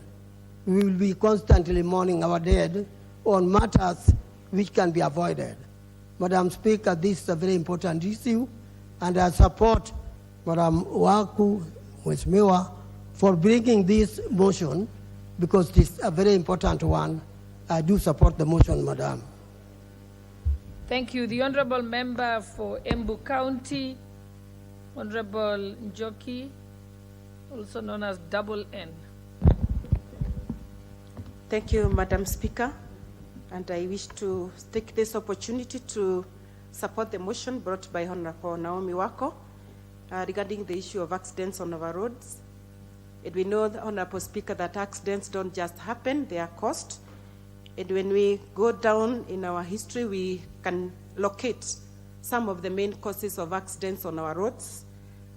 Q: we will be constantly mourning our dead on matters which can be avoided. Madam Speaker, this is a very important issue, and I support Madam Waku Mheshimiwa for bringing this motion because this is a very important one. I do support the motion, Madam.
B: Thank you. The Honourable Member for Embu County, Honourable Njoki, also known as Double N.
R: Thank you, Madam Speaker. And I wish to take this opportunity to support the motion brought by Honourable Naomi Wako regarding the issue of accidents on our roads. And we know, Honourable Speaker, that accidents don't just happen, they are caused. And when we go down in our history, we can locate some of the main causes of accidents on our roads.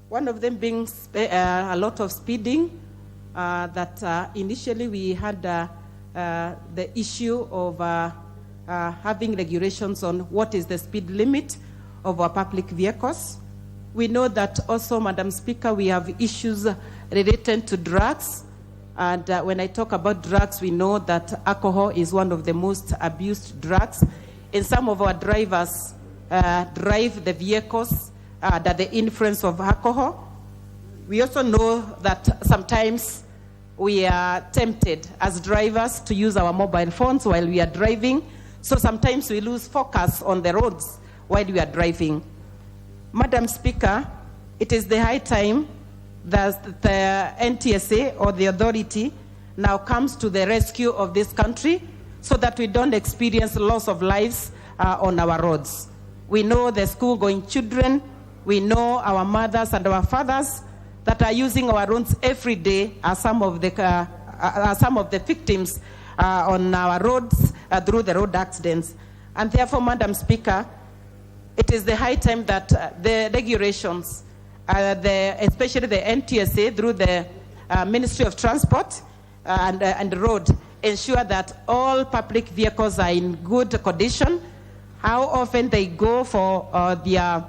R: One of them being a lot of speeding, that initially we had the issue of having regulations on what is the speed limit of our public vehicles. We know that also, Madam Speaker, we have issues related to drugs. And when I talk about drugs, we know that alcohol is one of the most abused drugs. And some of our drivers drive the vehicles under the influence of alcohol. We also know that sometimes we are tempted as drivers to use our mobile phones while we are driving. So sometimes we lose focus on the roads while we are driving. Madam Speaker, it is the high time that the NTSA or the authority now comes to the rescue of this country so that we don't experience loss of lives on our roads. We know the school-going children, we know our mothers and our fathers that are using our roads every day are some of the victims on our roads through the road accidents. And therefore, Madam Speaker, it is the high time that the regulations, especially the NTSA through the Ministry of Transport and Road, ensure that all public vehicles are in good condition, how often they go for their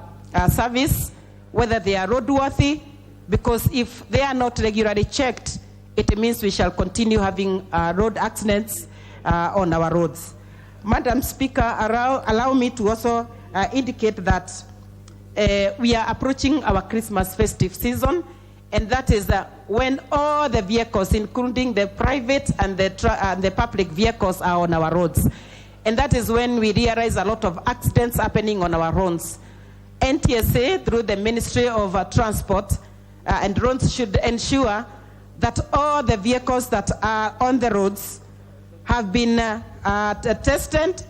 R: service, whether they are roadworthy, because if they are not regularly checked, it means we shall continue having road accidents on our roads. Madam Speaker, allow me to also indicate that we are approaching our Christmas festive season, and that is when all the vehicles, including the private and the public vehicles, are on our roads. And that is when we realize a lot of accidents happening on our roads. NTSA, through the Ministry of Transport and Roads, should ensure that all the vehicles that are on the roads have been tested.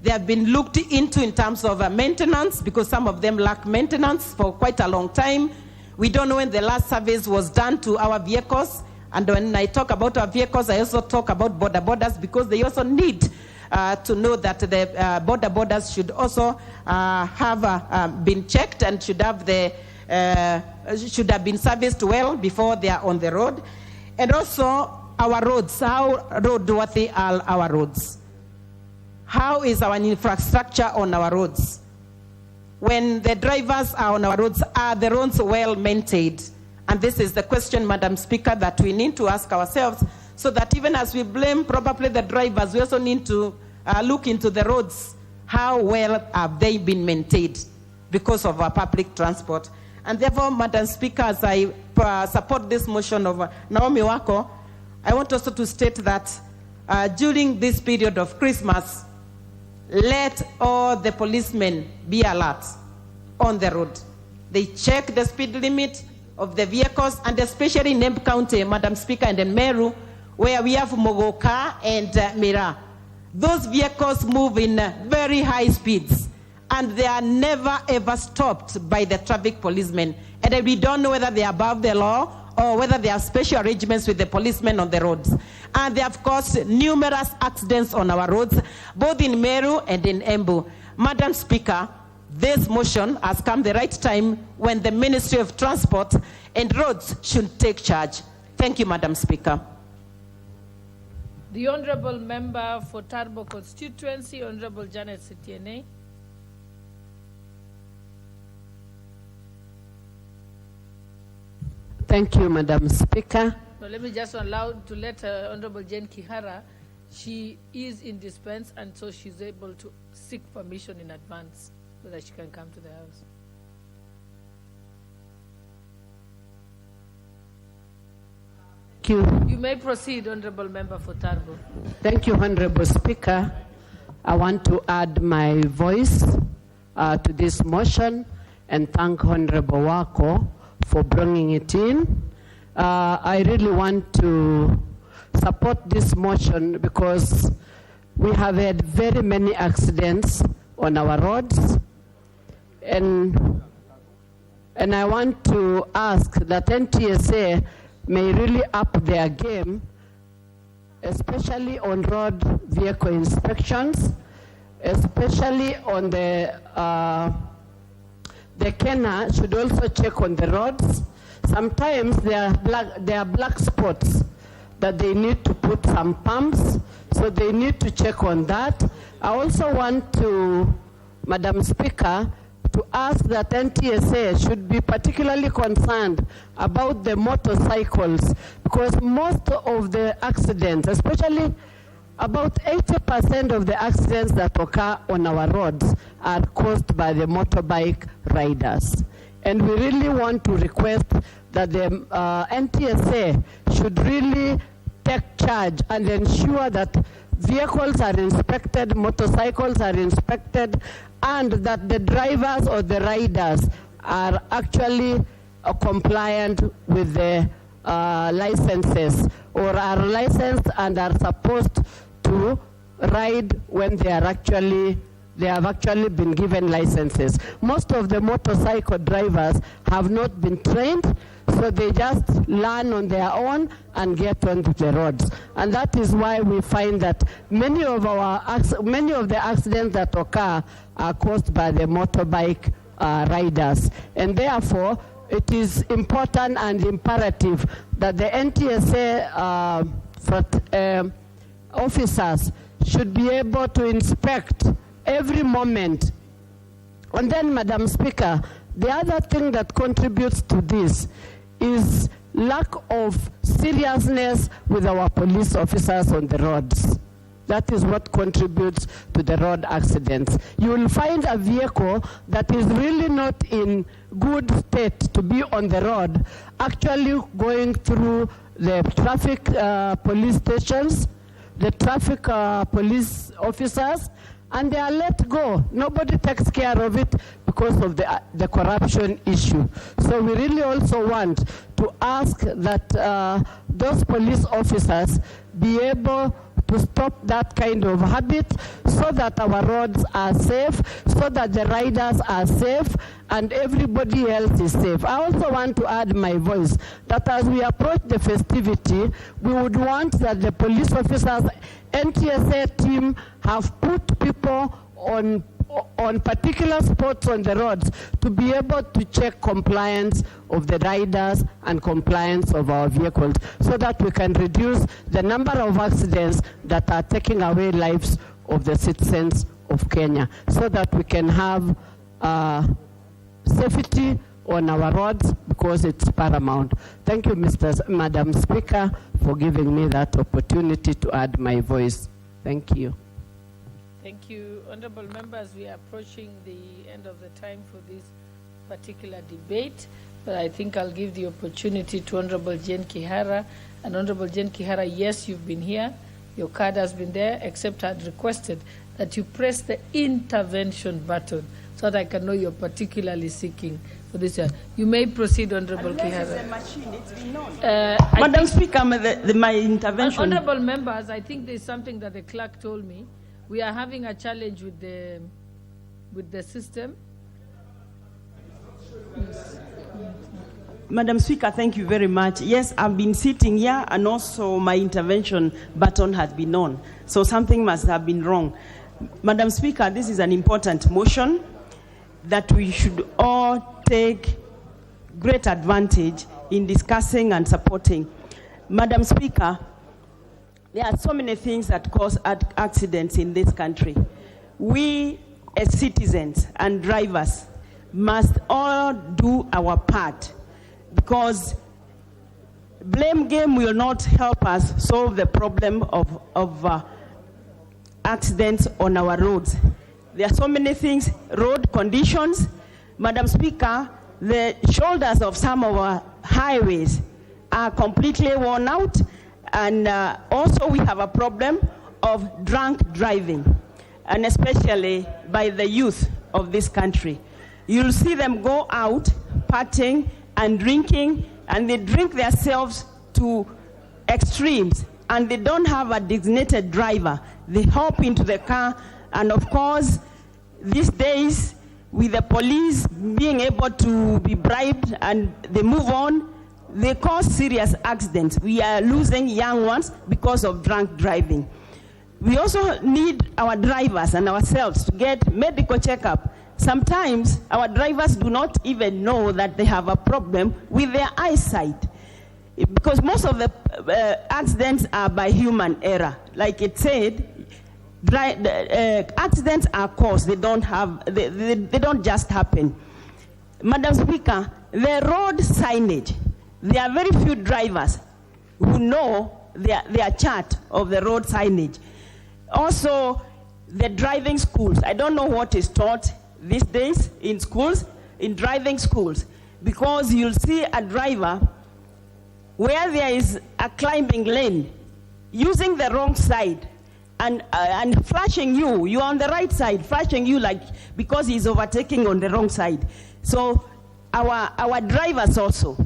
R: They have been looked into in terms of maintenance, because some of them lack maintenance for quite a long time. We don't know when the last service was done to our vehicles. And when I talk about our vehicles, I also talk about border borders, because they also need to know that the border borders should also have been checked and should have been serviced well before they are on the road. And also our roads, how roadworthy are our roads? How is our infrastructure on our roads? When the drivers are on our roads, are the roads well maintained? And this is the question, Madam Speaker, that we need to ask ourselves, so that even as we blame probably the drivers, we also need to look into the roads. How well have they been maintained because of our public transport? And therefore, Madam Speaker, as I support this motion of Naomi Wako, I want also to state that during this period of Christmas, let all the policemen be alert on the road. They check the speed limit of the vehicles, and especially in Embu County, Madam Speaker, and in Meru, where we have Mogoka and Mira. Those vehicles move in very high speeds, and they are never ever stopped by the traffic policemen. And we don't know whether they are above the law or whether they have special arrangements with the policemen on the roads. And they have caused numerous accidents on our roads, both in Meru and in Embu. Madam Speaker, this motion has come the right time when the Ministry of Transport and Roads should take charge. Thank you, Madam Speaker.
B: The Honourable Member for Tarbo Constituency, Honourable Janet Sitiene.
S: Thank you, Madam Speaker.
B: No, let me just allow to let Honourable Jane Kihara. She is in dispense, and so she's able to seek permission in advance so that she can come to the House.
S: Thank you.
B: You may proceed, Honourable Member for Tarbo.
S: Thank you, Honourable Speaker. I want to add my voice to this motion and thank Honourable Wako for bringing it in. I really want to support this motion because we have had very many accidents on our roads, and I want to ask that NTSA may really up their game, especially on road vehicle inspections, especially on the the Kenya should also check on the roads. Sometimes there are black spots that they need to put some pumps, so they need to check on that. I also want to, Madam Speaker, to ask that NTSA should be particularly concerned about the motorcycles, because most of the accidents, especially about 80% of the accidents that occur on our roads, are caused by the motorbike riders. And we really want to request that the NTSA should really take charge and ensure that vehicles are inspected, motorcycles are inspected, and that the drivers or the riders are actually compliant with the licenses, or are licensed and are supposed to ride when they have actually been given licenses. Most of the motorcycle drivers have not been trained, so they just learn on their own and get onto the roads. And that is why we find that many of the accidents that occur are caused by the motorbike riders. And therefore, it is important and imperative that the NTSA officers should be able to inspect every moment. And then, Madam Speaker, the other thing that contributes to this is lack of seriousness with our police officers on the roads. That is what contributes to the road accidents. You will find a vehicle that is really not in good state to be on the road, actually going through the traffic police stations, the traffic police officers, and they are let go. Nobody takes care of it because of the corruption issue. So we really also want to ask that those police officers be able to stop that kind of habit, so that our roads are safe, so that the riders are safe, and everybody else is safe. I also want to add my voice that as we approach the festivity, we would want that the police officers, NTSA team, have put people on particular spots on the roads to be able to check compliance of the riders and compliance of our vehicles, so that we can reduce the number of accidents that are taking away lives of the citizens of Kenya, so that we can have safety on our roads, because it's paramount. Thank you, Madam Speaker, for giving me that opportunity to add my voice. Thank you.
B: Thank you. Honorable members, we are approaching the end of the time for this particular debate, but I think I'll give the opportunity to Honorable Jane Kihara. And Honorable Jane Kihara, yes, you've been here. Your card has been there, except I'd requested that you press the intervention button so that I can know you're particularly seeking for this. You may proceed, Honorable Kihara.
T: It's a machine. It's been known. Madam Speaker, my intervention.
B: Honorable members, I think there's something that the clerk told me. We are having a challenge with the system. Yes.
T: Madam Speaker, thank you very much. Yes, I've been sitting here, and also my intervention button has been on. So something must have been wrong. Madam Speaker, this is an important motion that we should all take great advantage in discussing and supporting. Madam Speaker, there are so many things that cause accidents in this country. We, as citizens and drivers, must all do our part, because blame game will not help us solve the problem of accidents on our roads. There are so many things, road conditions. Madam Speaker, the shoulders of some of our highways are completely worn out, and also we have a problem of drunk driving, and especially by the youth of this country. You'll see them go out partying and drinking, and they drink themselves to extremes, and they don't have a designated driver. They hop into the car, and of course, these days, with the police being able to be bribed and they move on, they cause serious accidents. We are losing young ones because of drunk driving. We also need our drivers and ourselves to get medical checkup sometimes our drivers do not even know that they have a problem with their eyesight, because most of the accidents are by human error. Like it said, accidents are caused. They don't just happen. Madam Speaker, the road signage, there are very few drivers who know their chart of the road signage. Also, the driving schools. I don't know what is taught these days in schools, in driving schools, because you'll see a driver where there is a climbing lane using the wrong side and flashing you. You're on the right side, flashing you like because he's overtaking on the wrong side. So our drivers also,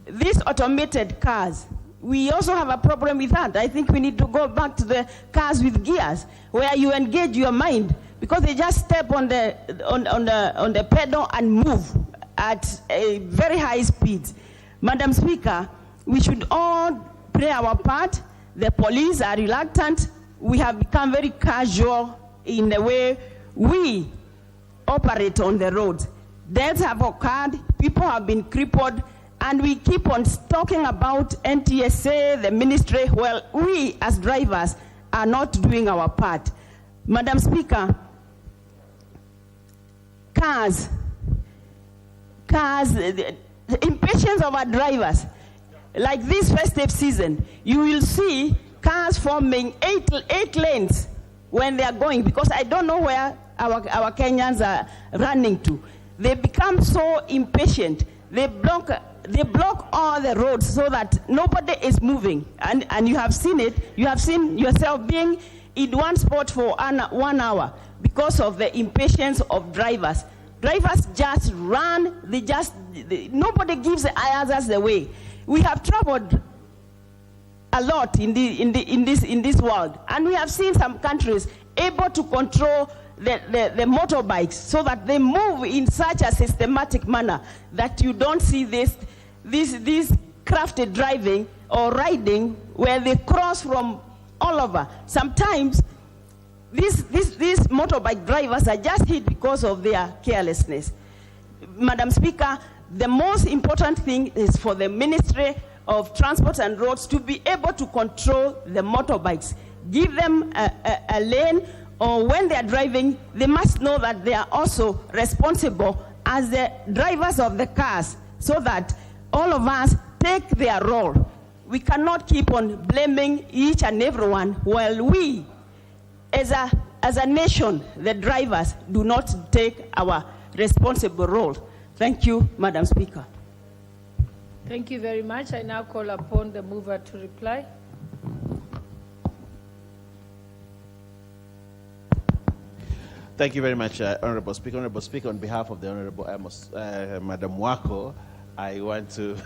T: these automated cars, we also have a problem with that. I think we need to go back to the cars with gears, where you engage your mind, because they just step on the pedal and move at a very high speed. Madam Speaker, we should all play our part. The police are reluctant. We have become very casual in the way we operate on the roads. Deaths have occurred, people have been crippled, and we keep on talking about NTSA, the ministry. Well, we as drivers are not doing our part. Madam Speaker, cars, the impatience of our drivers. Like this festive season, you will see cars forming eight lanes when they are going, because I don't know where our Kenyans are running to. They become so impatient. They block all the roads so that nobody is moving. And you have seen it. You have seen yourself being in one spot for 1 hour because of the impatience of drivers. Drivers just run. Nobody gives others the way. We have traveled a lot in this world, and we have seen some countries able to control the motorbikes so that they move in such a systematic manner that you don't see this crafted driving or riding where they cross from all over. Sometimes these motorbike drivers are just hit because of their carelessness. Madam Speaker, the most important thing is for the Ministry of Transport and Roads to be able to control the motorbikes. Give them a lane, or when they are driving, they must know that they are also responsible as the drivers of the cars, so that all of us take their role. We cannot keep on blaming each and everyone while we, as a nation, the drivers, do not take our responsible role. Thank you, Madam Speaker.
B: Thank you very much. I now call upon the mover to reply.
U: Thank you very much, Honorable Speaker. Honorable Speaker, on behalf of the Honorable Madam Wako, I want to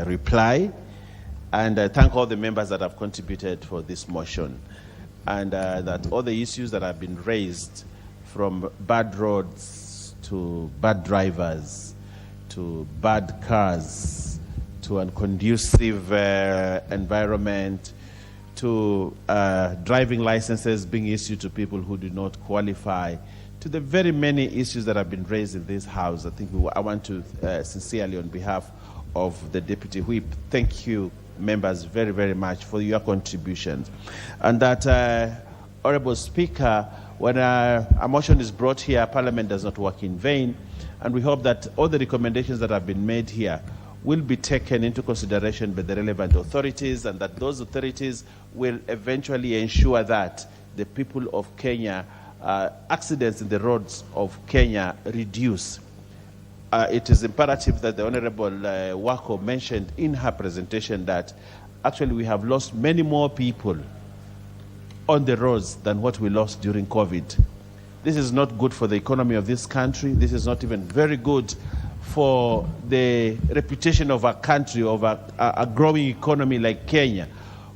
U: reply and thank all the members that have contributed for this motion, and that all the issues that have been raised, from bad roads to bad drivers to bad cars to unconducive environment to driving licenses being issued to people who do not qualify, to the very many issues that have been raised in this House. I think I want to sincerely, on behalf of the Deputy Whip, thank you, members, very, very much for your contributions. And that, Honorable Speaker, when a motion is brought here, Parliament does not work in vain, and we hope that all the recommendations that have been made here will be taken into consideration by the relevant authorities, and that those authorities will eventually ensure that the people of Kenya, accidents in the roads of Kenya reduce. It is imperative that the Honorable Wako mentioned in her presentation that actually we have lost many more people on the roads than what we lost during COVID. This is not good for the economy of this country. This is not even very good for the reputation of our country, of a growing economy like Kenya,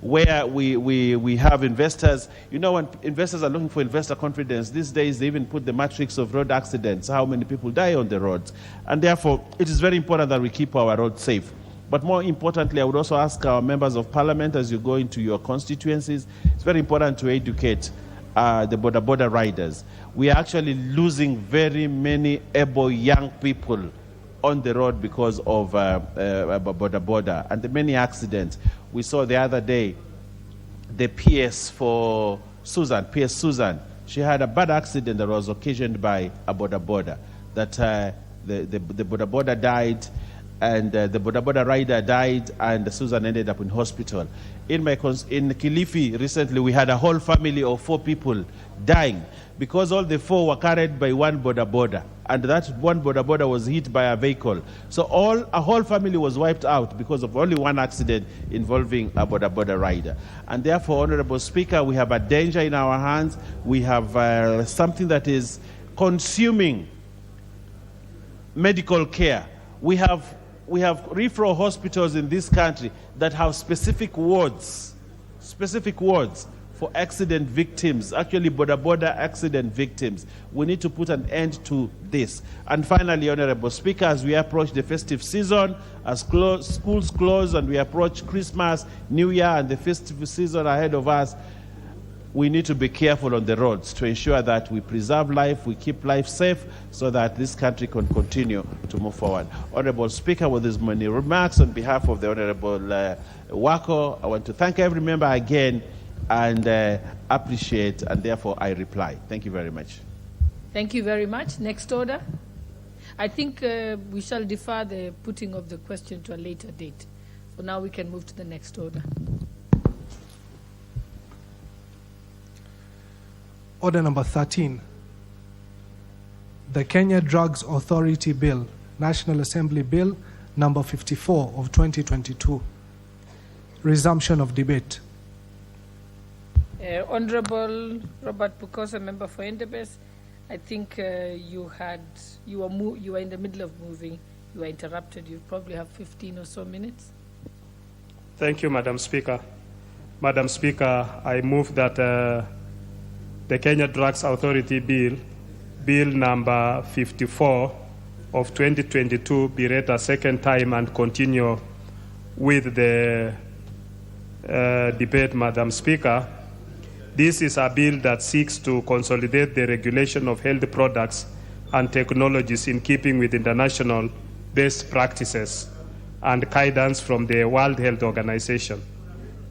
U: where we have investors. You know, when investors are looking for investor confidence, these days they even put the matrix of road accidents, how many people die on the roads. And therefore, it is very important that we keep our roads safe. But more importantly, I would also ask our members of Parliament, as you go into your constituencies, it's very important to educate the border riders. We are actually losing very many able young people on the road because of border and the many accidents. We saw the other day the PS for Susan, PS Susan. She had a bad accident that was occasioned by a border that the border died, and the border rider died, and Susan ended up in hospital. In Kilifi recently, we had a whole family of 4 people dying because all the 4 were carried by one border, and that one border was hit by a vehicle. So a whole family was wiped out because of only one accident involving a border rider. And therefore, Honorable Speaker, we have a danger in our hands. We have something that is consuming medical care. We have referral hospitals in this country that have specific wards for accident victims, actually border accident victims. We need to put an end to this. And finally, Honorable Speaker, as we approach the festive season, as schools close and we approach Christmas, New Year, and the festive season ahead of us, we need to be careful on the roads to ensure that we preserve life, we keep life safe, so that this country can continue to move forward. Honorable Speaker, with these many remarks, on behalf of the Honorable Wako, I want to thank every member again and appreciate, and therefore I reply. Thank you very much.
B: Thank you very much. Next order. I think we shall defer the putting of the question to a later date. For now, we can move to the next order.
L: Order number 13. The Kenya Drugs Authority Bill, National Assembly Bill number 54 of 2022. Resumption of debate.
B: Honorable Robert Pukose, member for Endebess, I think you were in the middle of moving. You were interrupted. You probably have 15 or so minutes.
C: Thank you, Madam Speaker. Madam Speaker, I move that the Kenya Drugs Authority Bill, Bill number 54 of 2022, be read a second time and continue with the debate, Madam Speaker. This is a bill that seeks to consolidate the regulation of health products and technologies in keeping with international best practices and guidance from the World Health Organization.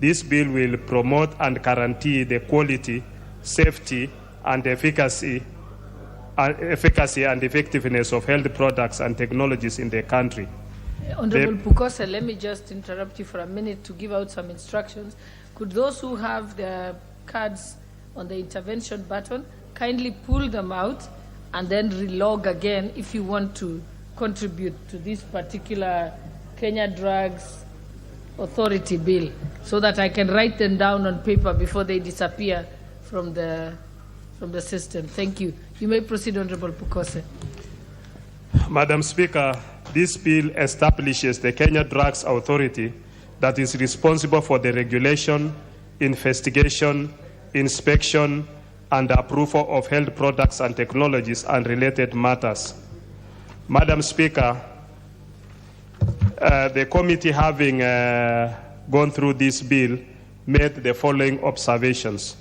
C: This bill will promote and guarantee the quality, safety, and efficacy and effectiveness of health products and technologies in the country.
B: Honorable Pukose, let me just interrupt you for a minute to give out some instructions. Could those who have their cards on the intervention button kindly pull them out and then relog again if you want to contribute to this particular Kenya Drugs Authority Bill, so that I can write them down on paper before they disappear from the system. Thank you. You may proceed, Honorable Pukose.
C: Madam Speaker, this bill establishes the Kenya Drugs Authority that is responsible for the regulation, investigation, inspection, and approval of health products and technologies and related matters. Madam Speaker, the committee, having gone through this bill, made the following observations: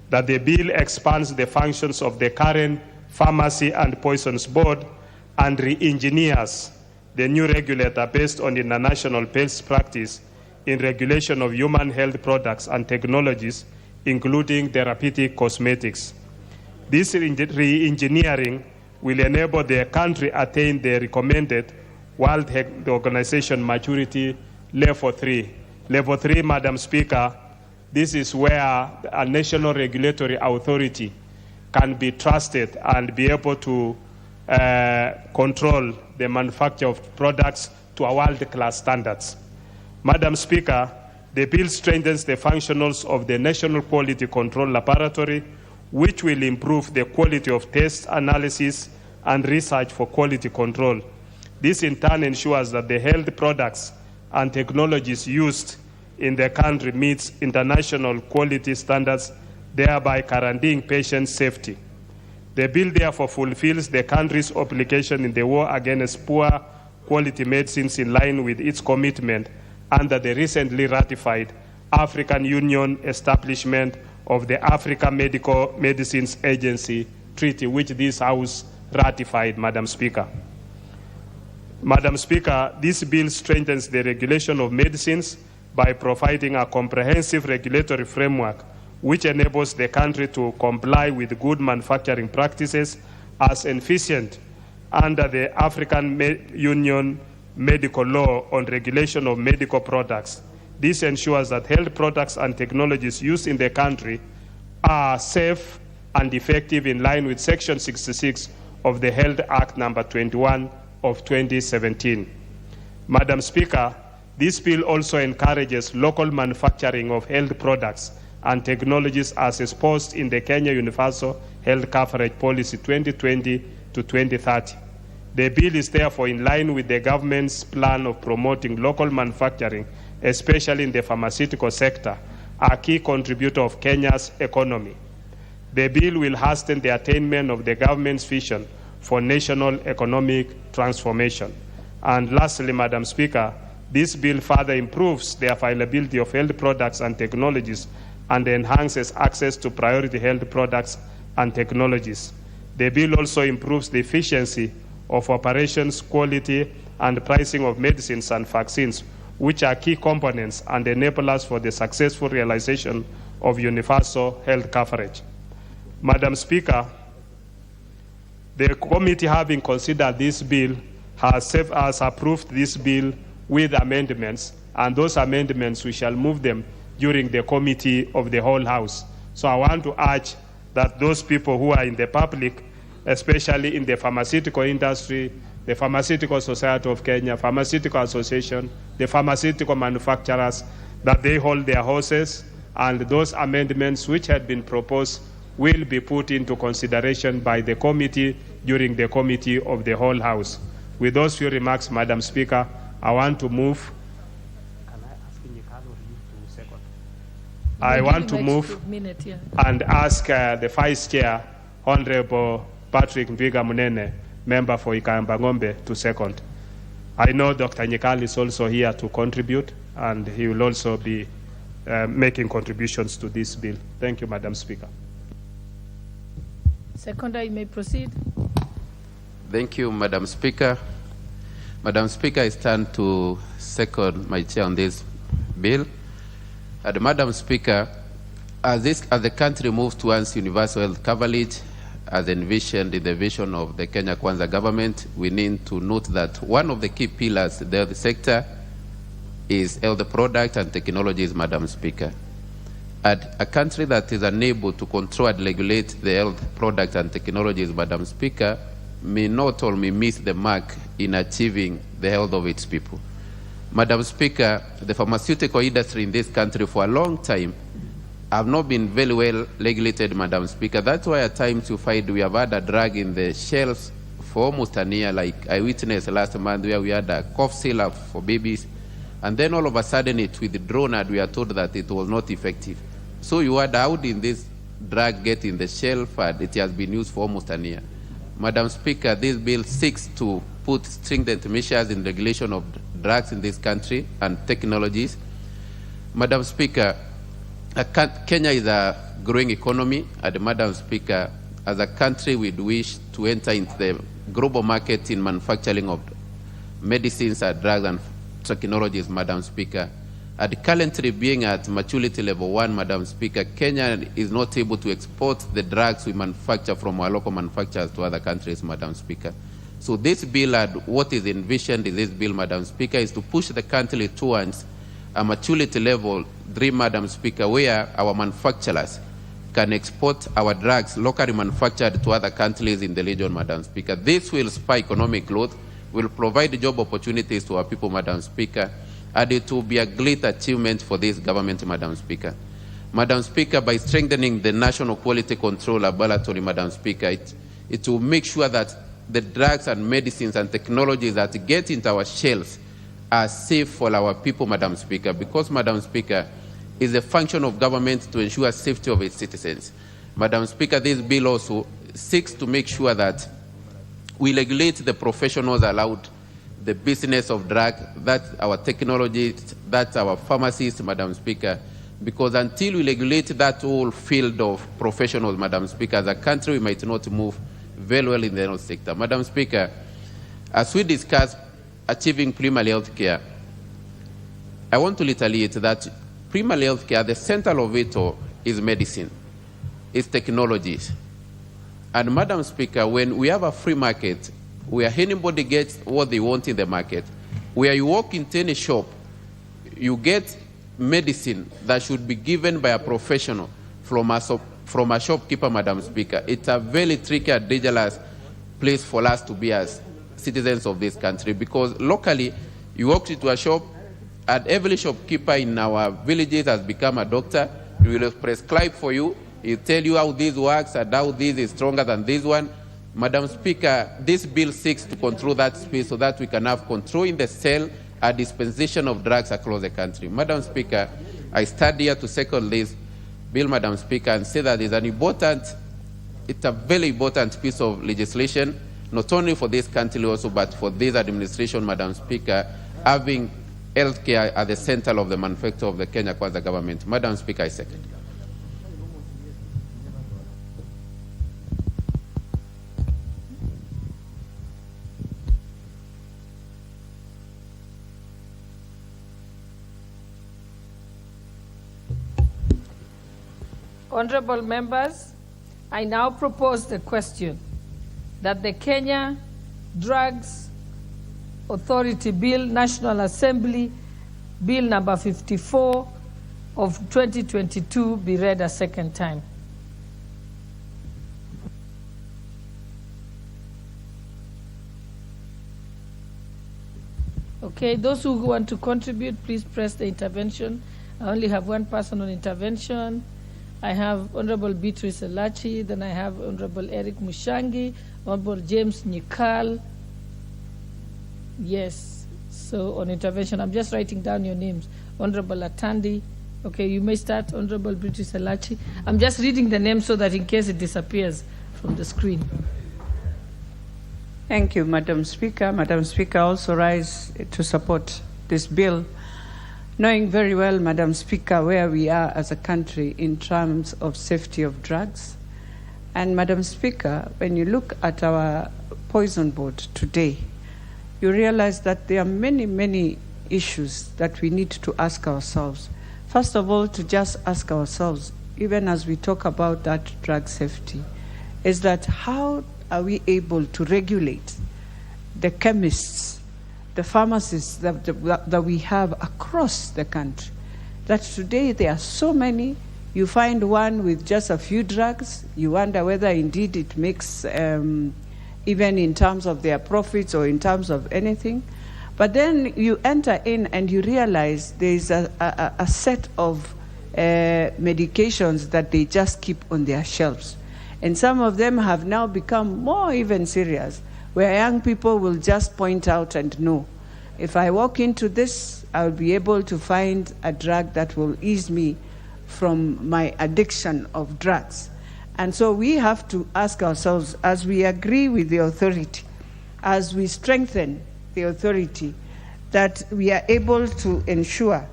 C: that the bill expands the functions of the current Pharmacy and Poisons Board and re-engineers the new regulator based on international best practice in regulation of human health products and technologies, including therapeutic cosmetics. This re-engineering will enable the country attain the recommended World Health Organization maturity level 3. Level 3, Madam Speaker, this is where a national regulatory authority can be trusted and be able to control the manufacture of products to a world-class standards. Madam Speaker, the bill strengthens the functions of the National Quality Control Laboratory, which will improve the quality of test analysis and research for quality control. This in turn ensures that the health products and technologies used in the country meets international quality standards, thereby guaranteeing patient safety. The bill therefore fulfills the country's obligation in the war against poor quality medicines in line with its commitment under the recently ratified African Union establishment of the African Medical Medicines Agency Treaty, which this House ratified, Madam Speaker. Madam Speaker, this bill strengthens the regulation of medicines by providing a comprehensive regulatory framework which enables the country to comply with good manufacturing practices as efficient under the African Union Medical Law on Regulation of Medical Products. This ensures that health products and technologies used in the country are safe and effective in line with Section 66 of the Health Act number 21 of 2017. Madam Speaker, this bill also encourages local manufacturing of health products and technologies as exposed in the Kenya Universal Health Coverage Policy 2020 to 2030. The bill is therefore in line with the government's plan of promoting local manufacturing, especially in the pharmaceutical sector, a key contributor of Kenya's economy. The bill will hasten the attainment of the government's vision for national economic transformation. And lastly, Madam Speaker, this bill further improves the availability of health products and technologies and enhances access to priority health products and technologies. The bill also improves the efficiency of operations, quality, and pricing of medicines and vaccines, which are key components and enablers for the successful realization of universal health coverage. Madam Speaker, the committee, having considered this bill, has approved this bill with amendments, and those amendments we shall move them during the committee of the whole House. So I want to urge that those people who are in the public, especially in the pharmaceutical industry, the Pharmaceutical Society of Kenya, Pharmaceutical Association, the pharmaceutical manufacturers, that they hold their horses, and those amendments which had been proposed will be put into consideration by the committee during the committee of the whole House. With those few remarks, Madam Speaker, I want to move. I want to move and ask the Vice Chair, Honorable Patrick Mbiga Munene, member for Ikamba-Ng'ombe, to second. I know Dr. Nyikal is also here to contribute, and he will also be making contributions to this bill. Thank you, Madam Speaker.
B: Seconder, you may proceed.
P: Thank you, Madam Speaker. Madam Speaker, I stand to second my chair on this bill. And Madam Speaker, as the country moves towards universal health coverage, as envisioned in the vision of the Kenya Kwanza government, we need to note that one of the key pillars of the health sector is health product and technologies, Madam Speaker. And a country that is unable to control and regulate the health product and technologies, Madam Speaker, may not or may miss the mark in achieving the health of its people. Madam Speaker, the pharmaceutical industry in this country for a long time have not been very well regulated, Madam Speaker. That's why at times you find we have had a drug in the shelves for almost a year, like I witnessed last month where we had a cough syrup for babies, and then all of a sudden it withdrawn and we are told that it was not effective. So you had, how did this drug get in the shelf and it has been used for almost a year? Madam Speaker, this bill seeks to put stringent measures in regulation of drugs in this country and technologies. Madam Speaker, Kenya is a growing economy, and Madam Speaker, as a country we wish to enter into the global market in manufacturing of medicines and drugs and technologies, Madam Speaker. And currently being at maturity level 1, Madam Speaker, Kenya is not able to export the drugs we manufacture from our local manufacturers to other countries, Madam Speaker. So this bill and what is envisioned in this bill, Madam Speaker, is to push the country towards a maturity level 3, Madam Speaker, where our manufacturers can export our drugs locally manufactured to other countries in the region, Madam Speaker. This will spur economic growth, will provide job opportunities to our people, Madam Speaker, and it will be a great achievement for this government, Madam Speaker. Madam Speaker, by strengthening the National Quality Control Laboratory, Madam Speaker, it will make sure that the drugs and medicines and technologies that get into our shelves are safe for our people, Madam Speaker, because, Madam Speaker, it's a function of government to ensure safety of its citizens. Madam Speaker, this bill also seeks to make sure that we regulate the professionals allowed, the business of drug, that our technology, that our pharmacists, Madam Speaker, Because until we regulate that whole field of professionals, Madam Speaker, as a country, we might not move very well in the health sector. Madam Speaker, as we discuss achieving primary health care, I want to reiterate that primary health care, the center of it all is medicine, is technologies. And Madam Speaker, when we have a free market, where anybody gets what they want in the market, where you walk into any shop, you get medicine that should be given by a professional from a shopkeeper, Madam Speaker. It's a very tricky and dangerous place for us to be as citizens of this country, because locally, you walk into a shop, and every shopkeeper in our villages has become a doctor. He will prescribe for you. He'll tell you how this works and how this is stronger than this one. Madam Speaker, this bill seeks to control that space so that we can have control in the sale and dispensation of drugs across the country. Madam Speaker, I stand here to second this bill, Madam Speaker, and say that it's a very important piece of legislation, not only for this country also, but for this administration, Madam Speaker, having healthcare at the center of the manifesto of the Kenya Kwanza government. Madam Speaker, I second.
B: Honorable members, I now propose the question that the Kenya Drugs Authority Bill, National Assembly, Bill number 54 of 2022 be read a second time. Okay, those who want to contribute, please press the intervention. I only have one person on intervention. I have Honorable Beatrice Elachi, then I have Honorable Eric Mushangi, Honorable James Nyikal. Yes, so on intervention, I'm just writing down your names. Honorable Atandi. Okay, you may start, Honorable Beatrice Elachi. I'm just reading the name so that in case it disappears from the screen.
H: Thank you, Madam Speaker. Madam Speaker, also rise to support this bill, knowing very well, Madam Speaker, where we are as a country in terms of safety of drugs. And Madam Speaker, when you look at our poison board today, you realize that there are many, many issues that we need to ask ourselves. First of all, to just ask ourselves, even as we talk about that drug safety, is that how are we able to regulate the chemists, the pharmacists that we have across the country? That today there are so many, you find one with just a few drugs, you wonder whether indeed it makes, even in terms of their profits or in terms of anything. But then you enter in and you realize there's a set of medications that they just keep on their shelves. And some of them have now become more even serious, where young people will just point out and know, if I walk into this, I'll be able to find a drug that will ease me from my addiction of drugs. And so we have to ask ourselves, as we agree with the authority, as we strengthen the authority, that we are able to ensure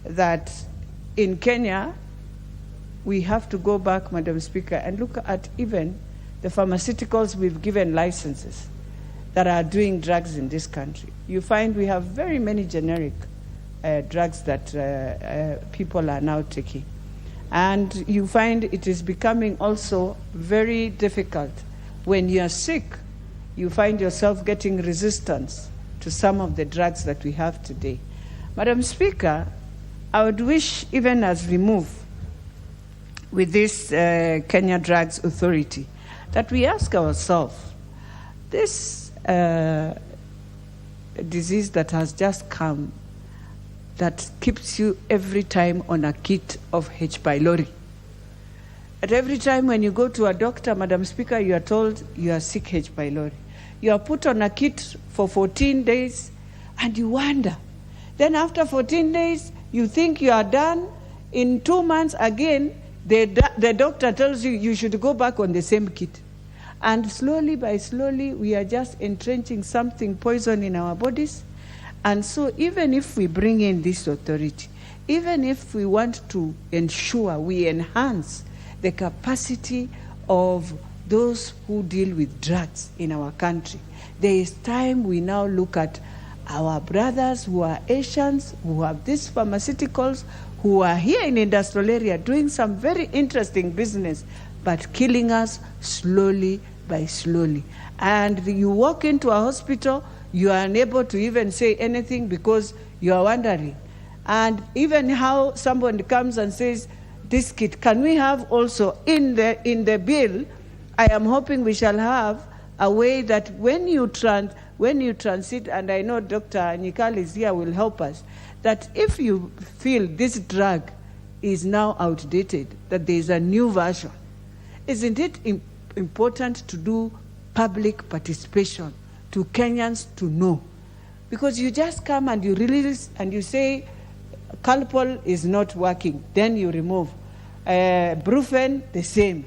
H: that in Kenya, we have to go back, Madam Speaker, and look at even the pharmaceuticals we've given licenses that are doing drugs in this country. You find we have very many generic drugs that people are now taking. And you find it is becoming also very difficult. When you are sick, you find yourself getting resistance to some of the drugs that we have today. Madam Speaker, I would wish, even as we move with this Kenya Drugs Authority, that we ask ourselves, this disease that has just come, that keeps you every time on a kit of H. pylori. At every time when you go to a doctor, Madam Speaker, you are told you are sick H. pylori. You are put on a kit for 14 days and you wonder. Then after 14 days, you think you are done. In 2 months again, the doctor tells you you should go back on the same kit. And slowly by slowly, we are just entrenching something poison in our bodies. And so even if we bring in this authority, even if we want to ensure we enhance the capacity of those who deal with drugs in our country, there is time we now look at our brothers who are Asians, who have these pharmaceuticals, who are here in industrial area doing some very interesting business, but killing us slowly by slowly. And you walk into a hospital, you are unable to even say anything because you are wondering. And even how someone comes and says, this kit, can we have also in the bill, I am hoping we shall have a way that when you transit, and I know Dr. Nyikal is here, will help us, that if you feel this drug is now outdated, that there is a new version, isn't it important to do public participation to Kenyans to know? Because you just come and you release and you say, Calpol is not working, then you remove. Brufen, the same.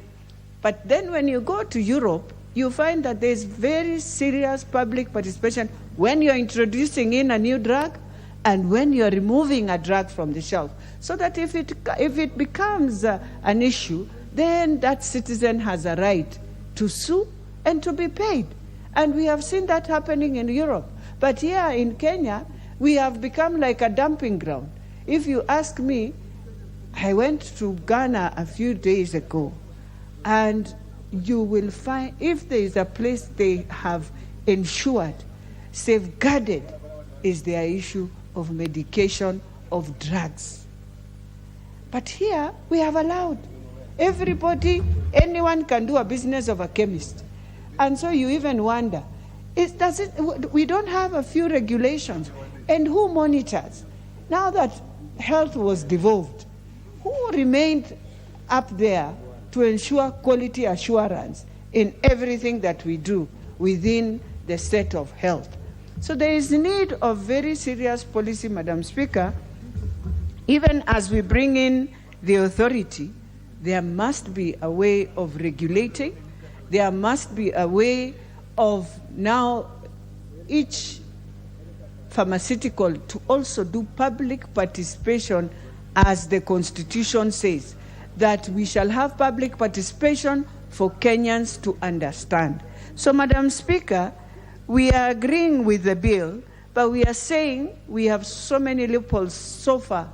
H: But then when you go to Europe, you find that there's very serious public participation when you're introducing in a new drug and when you're removing a drug from the shelf. So that if it becomes an issue, then that citizen has a right to sue and to be paid. And we have seen that happening in Europe. But here in Kenya, we have become like a dumping ground. If you ask me, I went to Ghana a few days ago, and you will find, if there is a place they have ensured, safeguarded, is their issue of medication, of drugs. But here, we have allowed everybody, anyone can do a business of a chemist. And so you even wonder, we don't have a few regulations. And who monitors? Now that health was devolved, who remained up there to ensure quality assurance in everything that we do within the set of health? So there is need of very serious policy, Madam Speaker. Even as we bring in the authority, there must be a way of regulating. There must be a way of now each pharmaceutical to also do public participation, as the Constitution says, that we shall have public participation for Kenyans to understand. So, Madam Speaker, we are agreeing with the bill, but we are saying we have so many loopholes so far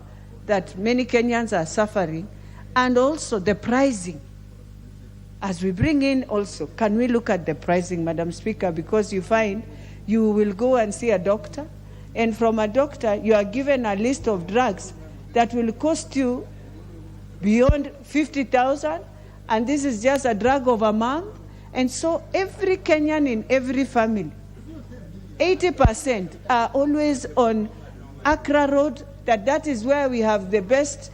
H: that many Kenyans are suffering, and also the pricing. As we bring in also, can we look at the pricing, Madam Speaker, because you find you will go and see a doctor, and from a doctor you are given a list of drugs that will cost you beyond 50,000, and this is just a drug of a month. And so every Kenyan in every family, 80% are always on Accra Road, that is where we have the best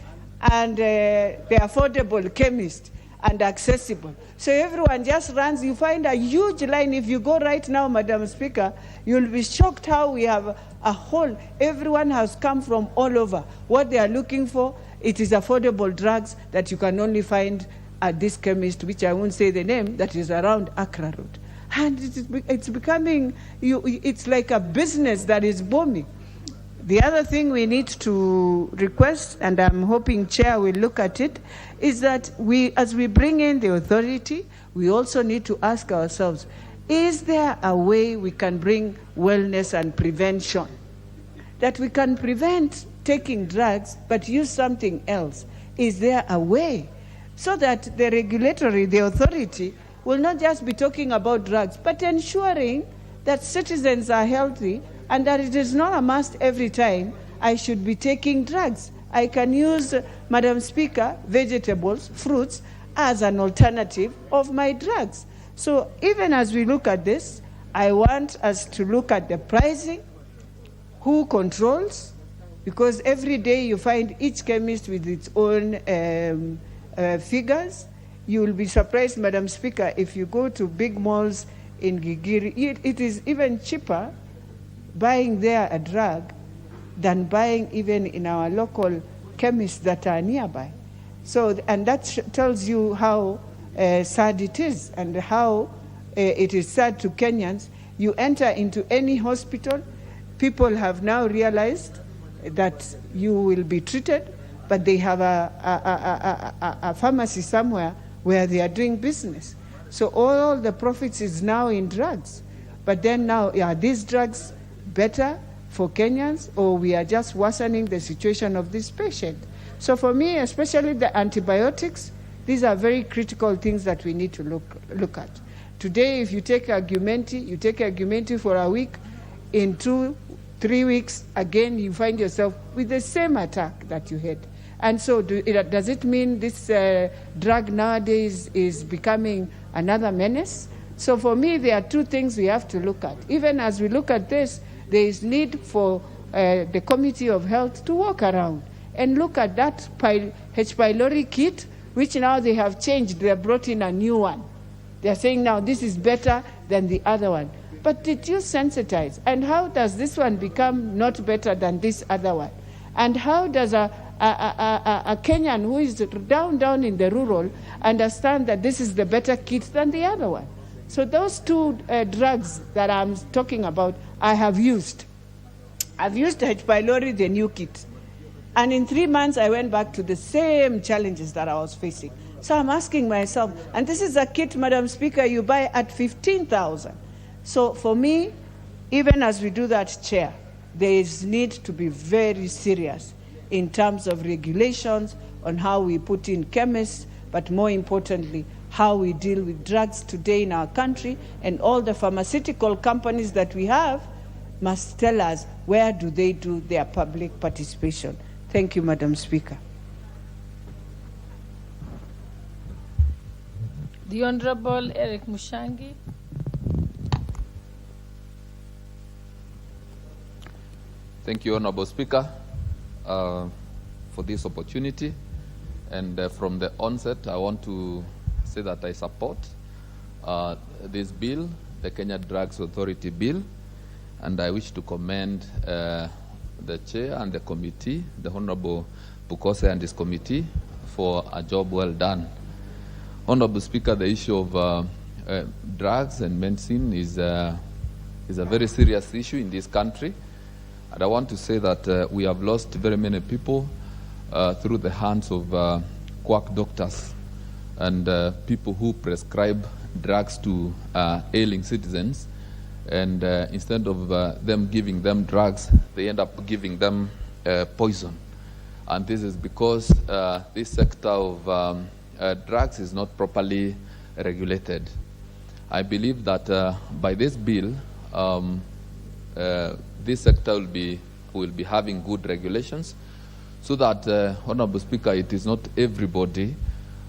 H: and the affordable chemist and accessible. So everyone just runs. You find a huge line. If you go right now, Madam Speaker, you'll be shocked how we have a whole, everyone has come from all over. What they are looking for, it is affordable drugs that you can only find at this chemist, which I won't say the name, that is around Accra Road. And it's becoming, it's like a business that is booming. The other thing we need to request, and I'm hoping Chair will look at it, is that as we bring in the authority, we also need to ask ourselves, is there a way we can bring wellness and prevention? That we can prevent taking drugs, but use something else. Is there a way? So that the authority, will not just be talking about drugs, but ensuring that citizens are healthy, and that it is not a must every time I should be taking drugs. I can use, Madam Speaker, vegetables, fruits, as an alternative of my drugs. So even as we look at this, I want us to look at the pricing, who controls, because every day you find each chemist with its own figures. You will be surprised, Madam Speaker, if you go to big malls in Gigiri, it is even cheaper buying there a drug than buying even in our local chemists that are nearby. So, and that tells you how sad it is, and how it is sad to Kenyans. You enter into any hospital, people have now realized that you will be treated, but they have a pharmacy somewhere where they are doing business. So all the profits is now in drugs. But then now, are these drugs better for Kenyans, or we are just worsening the situation of this patient? So for me, especially the antibiotics, these are very critical things that we need to look at. Today, if you take Argumenti for a week, in 2-3 weeks, again, you find yourself with the same attack that you had. And so does it mean this drug nowadays is becoming another menace? So for me, there are two things we have to look at. Even as we look at this, there is need for the Committee of Health to walk around and look at that H. pylori kit, which now they have changed. They have brought in a new one. They are saying now this is better than the other one. But did you sensitize? And how does this one become not better than this other one? And how does a Kenyan who is down in the rural understand that this is the better kit than the other one? So those two drugs that I'm talking about, I have used. I've used H. pylori, the new kit. And in 3 months, I went back to the same challenges that I was facing. So I'm asking myself, and this is a kit, Madam Speaker, you buy at 15,000. So for me, even as we do that, Chair, there is need to be very serious in terms of regulations on how we put in chemists, but more importantly, how we deal with drugs today in our country, and all the pharmaceutical companies that we have must tell us where do they do their public participation. Thank you, Madam Speaker.
B: The Honorable Eric Mushangi.
A: Thank you, Honorable Speaker, for this opportunity. And from the onset, I want to say that I support this bill, the Kenya Drugs Authority bill, and I wish to commend the chair and the committee, the Honorable Bukose and his committee, for a job well done. Honorable Speaker, the issue of drugs and medicine is a very serious issue in this country. And I want to say that we have lost very many people through the hands of quack doctors and people who prescribe drugs to ailing citizens. And instead of them giving them drugs, they end up giving them poison. And this is because this sector of drugs is not properly regulated. I believe that by this bill, this sector will be having good regulations, so that, Honorable Speaker, it is not everybody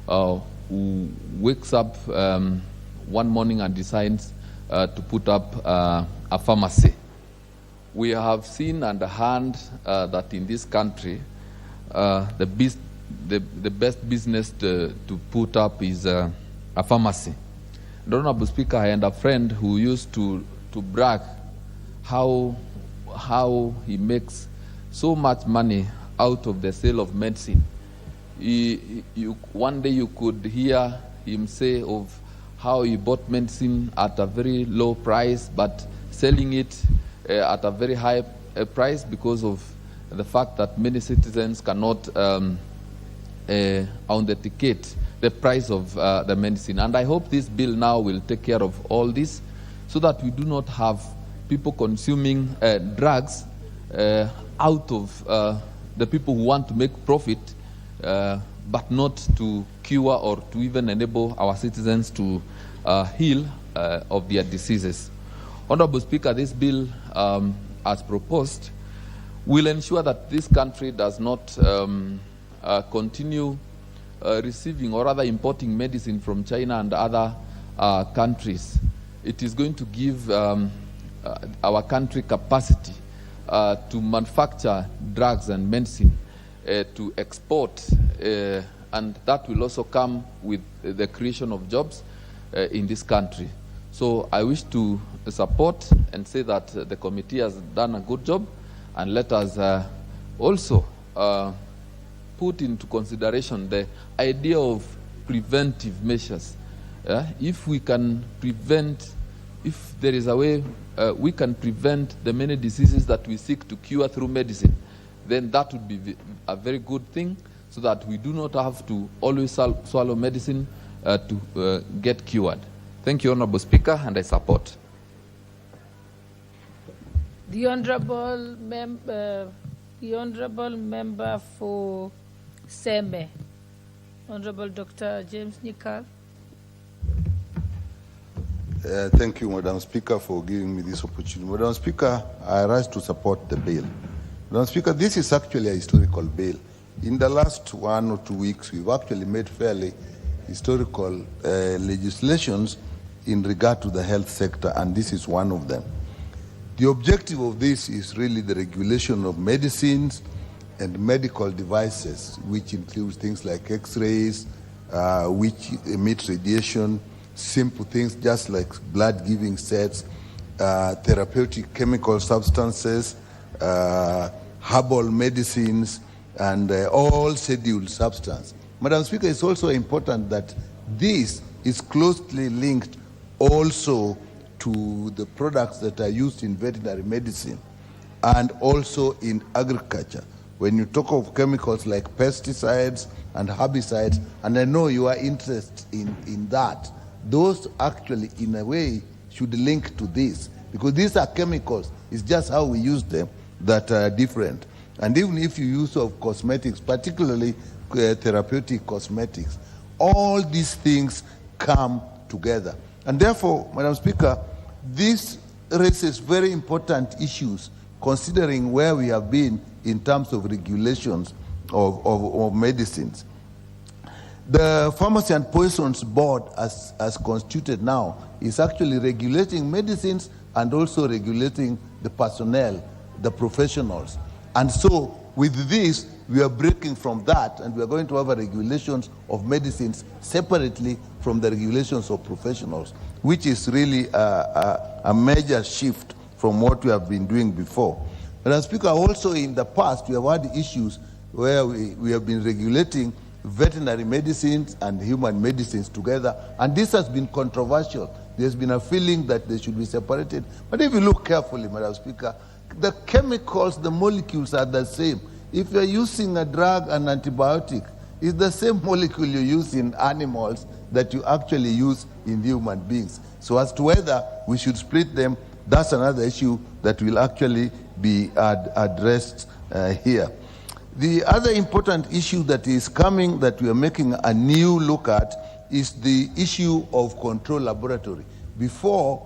A: who wakes up one morning and decides to put up a pharmacy. We have seen and heard that in this country, the best business to put up is a pharmacy. And Honorable Speaker, I had a friend who used to brag how he makes so much money out of the sale of medicine. One day you could hear him say of how he bought medicine at a very low price, but selling it at a very high price because of the fact that many citizens cannot authenticate the price of the medicine. And I hope this bill now will take care of all this, so that we do not have people consuming drugs out of the people who want to make profit, but not to cure or to even enable our citizens to heal of their diseases. Honorable Speaker, this bill, as proposed, will ensure that this country does not continue receiving or rather importing medicine from China and other countries. It is going to give our country capacity to manufacture drugs and medicine, to export, and that will also come with the creation of jobs in this country. So I wish to support and say that the committee has done a good job, and let us also put into consideration the idea of preventive measures. If we can prevent, if there is a way we can prevent the many diseases that we seek to cure through medicine, then that would be a very good thing, so that we do not have to always swallow medicine to get cured. Thank you, Honorable Speaker, and I support.
B: The honourable member for Seme, Honourable Dr. James Nikal.
D: Thank you, Madam Speaker, for giving me this opportunity. Madam Speaker, I rise to support the bill. Madam Speaker, this is actually a historical bill. In the last 1 or 2 weeks, we've actually made fairly historical legislations in regard to the health sector, and this is one of them. The objective of this is really the regulation of medicines and medical devices, which includes things like x-rays, which emit radiation, simple things just like blood-giving sets, therapeutic chemical substances, herbal medicines, and all scheduled substances. Madam Speaker, it's also important that this is closely linked also to the products that are used in veterinary medicine and also in agriculture. When you talk of chemicals like pesticides and herbicides, and I know you are interested in that, those actually, in a way, should link to this, because these are chemicals. It's just how we use them that are different. And even if you use of cosmetics, particularly therapeutic cosmetics, all these things come together. And therefore, Madam Speaker, this raises very important issues considering where we have been in terms of regulations of medicines. The Pharmacy and Poisons Board, as constituted now, is actually regulating medicines and also regulating the personnel, the professionals. And so with this, we are breaking from that, and we are going to have a regulations of medicines separately from the regulations of professionals, which is really a major shift from what we have been doing before. Madam Speaker, also in the past, we have had issues where we have been regulating veterinary medicines and human medicines together, and this has been controversial. There's been a feeling that they should be separated. But if you look carefully, Madam Speaker, the chemicals, the molecules are the same. If you're using a drug, an antibiotic, it's the same molecule you use in animals that you actually use in human beings. So as to whether we should split them, that's another issue that will actually be addressed here. The other important issue that is coming that we are making a new look at is the issue of control laboratory. Before,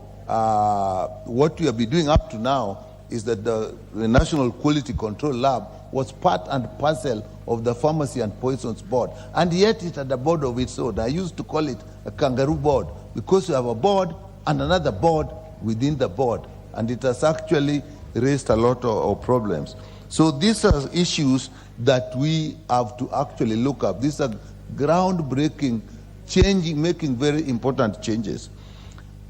D: what we have been doing up to now is that the National Quality Control Lab was part and parcel of the Pharmacy and Poisons Board, and yet it had a board of its own. I used to call it a kangaroo board, because you have a board and another board within the board, and it has actually raised a lot of problems. So these are issues that we have to actually look up. These are groundbreaking, making very important changes.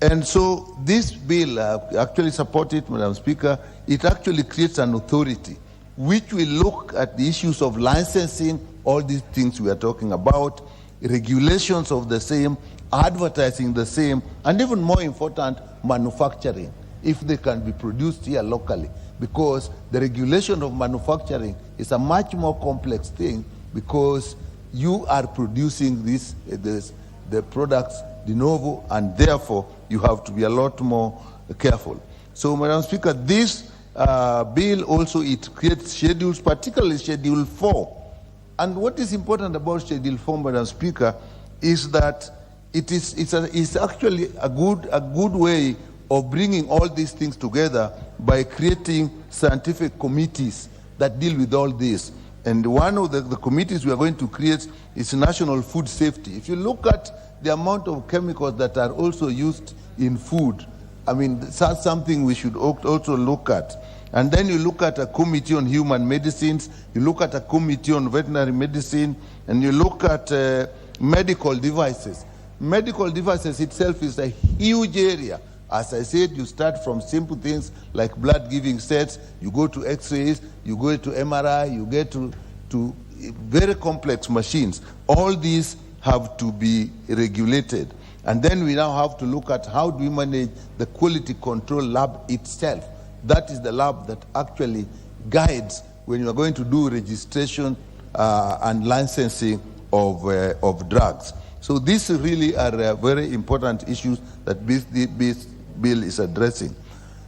D: And so this bill, actually support it, Madam Speaker, it actually creates an authority which will look at the issues of licensing, all these things we are talking about, regulations of the same, advertising the same, and even more important, manufacturing, if they can be produced here locally. Because the regulation of manufacturing is a much more complex thing, because you are producing the products de novo, and therefore you have to be a lot more careful. So, Madam Speaker, this bill also, it creates schedules, particularly Schedule 4. And what is important about Schedule 4, Madam Speaker, is that it's actually a good way of bringing all these things together by creating scientific committees that deal with all this. And one of the committees we are going to create is National Food Safety. If you look at the amount of chemicals that are also used in food, I mean, that's something we should also look at. And then you look at a committee on human medicines, you look at a committee on veterinary medicine, and you look at medical devices. Medical devices itself is a huge area. As I said, you start from simple things like blood-giving sets, you go to x-rays, you go to MRI, you get to very complex machines. All these have to be regulated. And then we now have to look at how do we manage the quality control lab itself. That is the lab that actually guides when you are going to do registration and licensing of drugs. So these really are very important issues that this bill is addressing.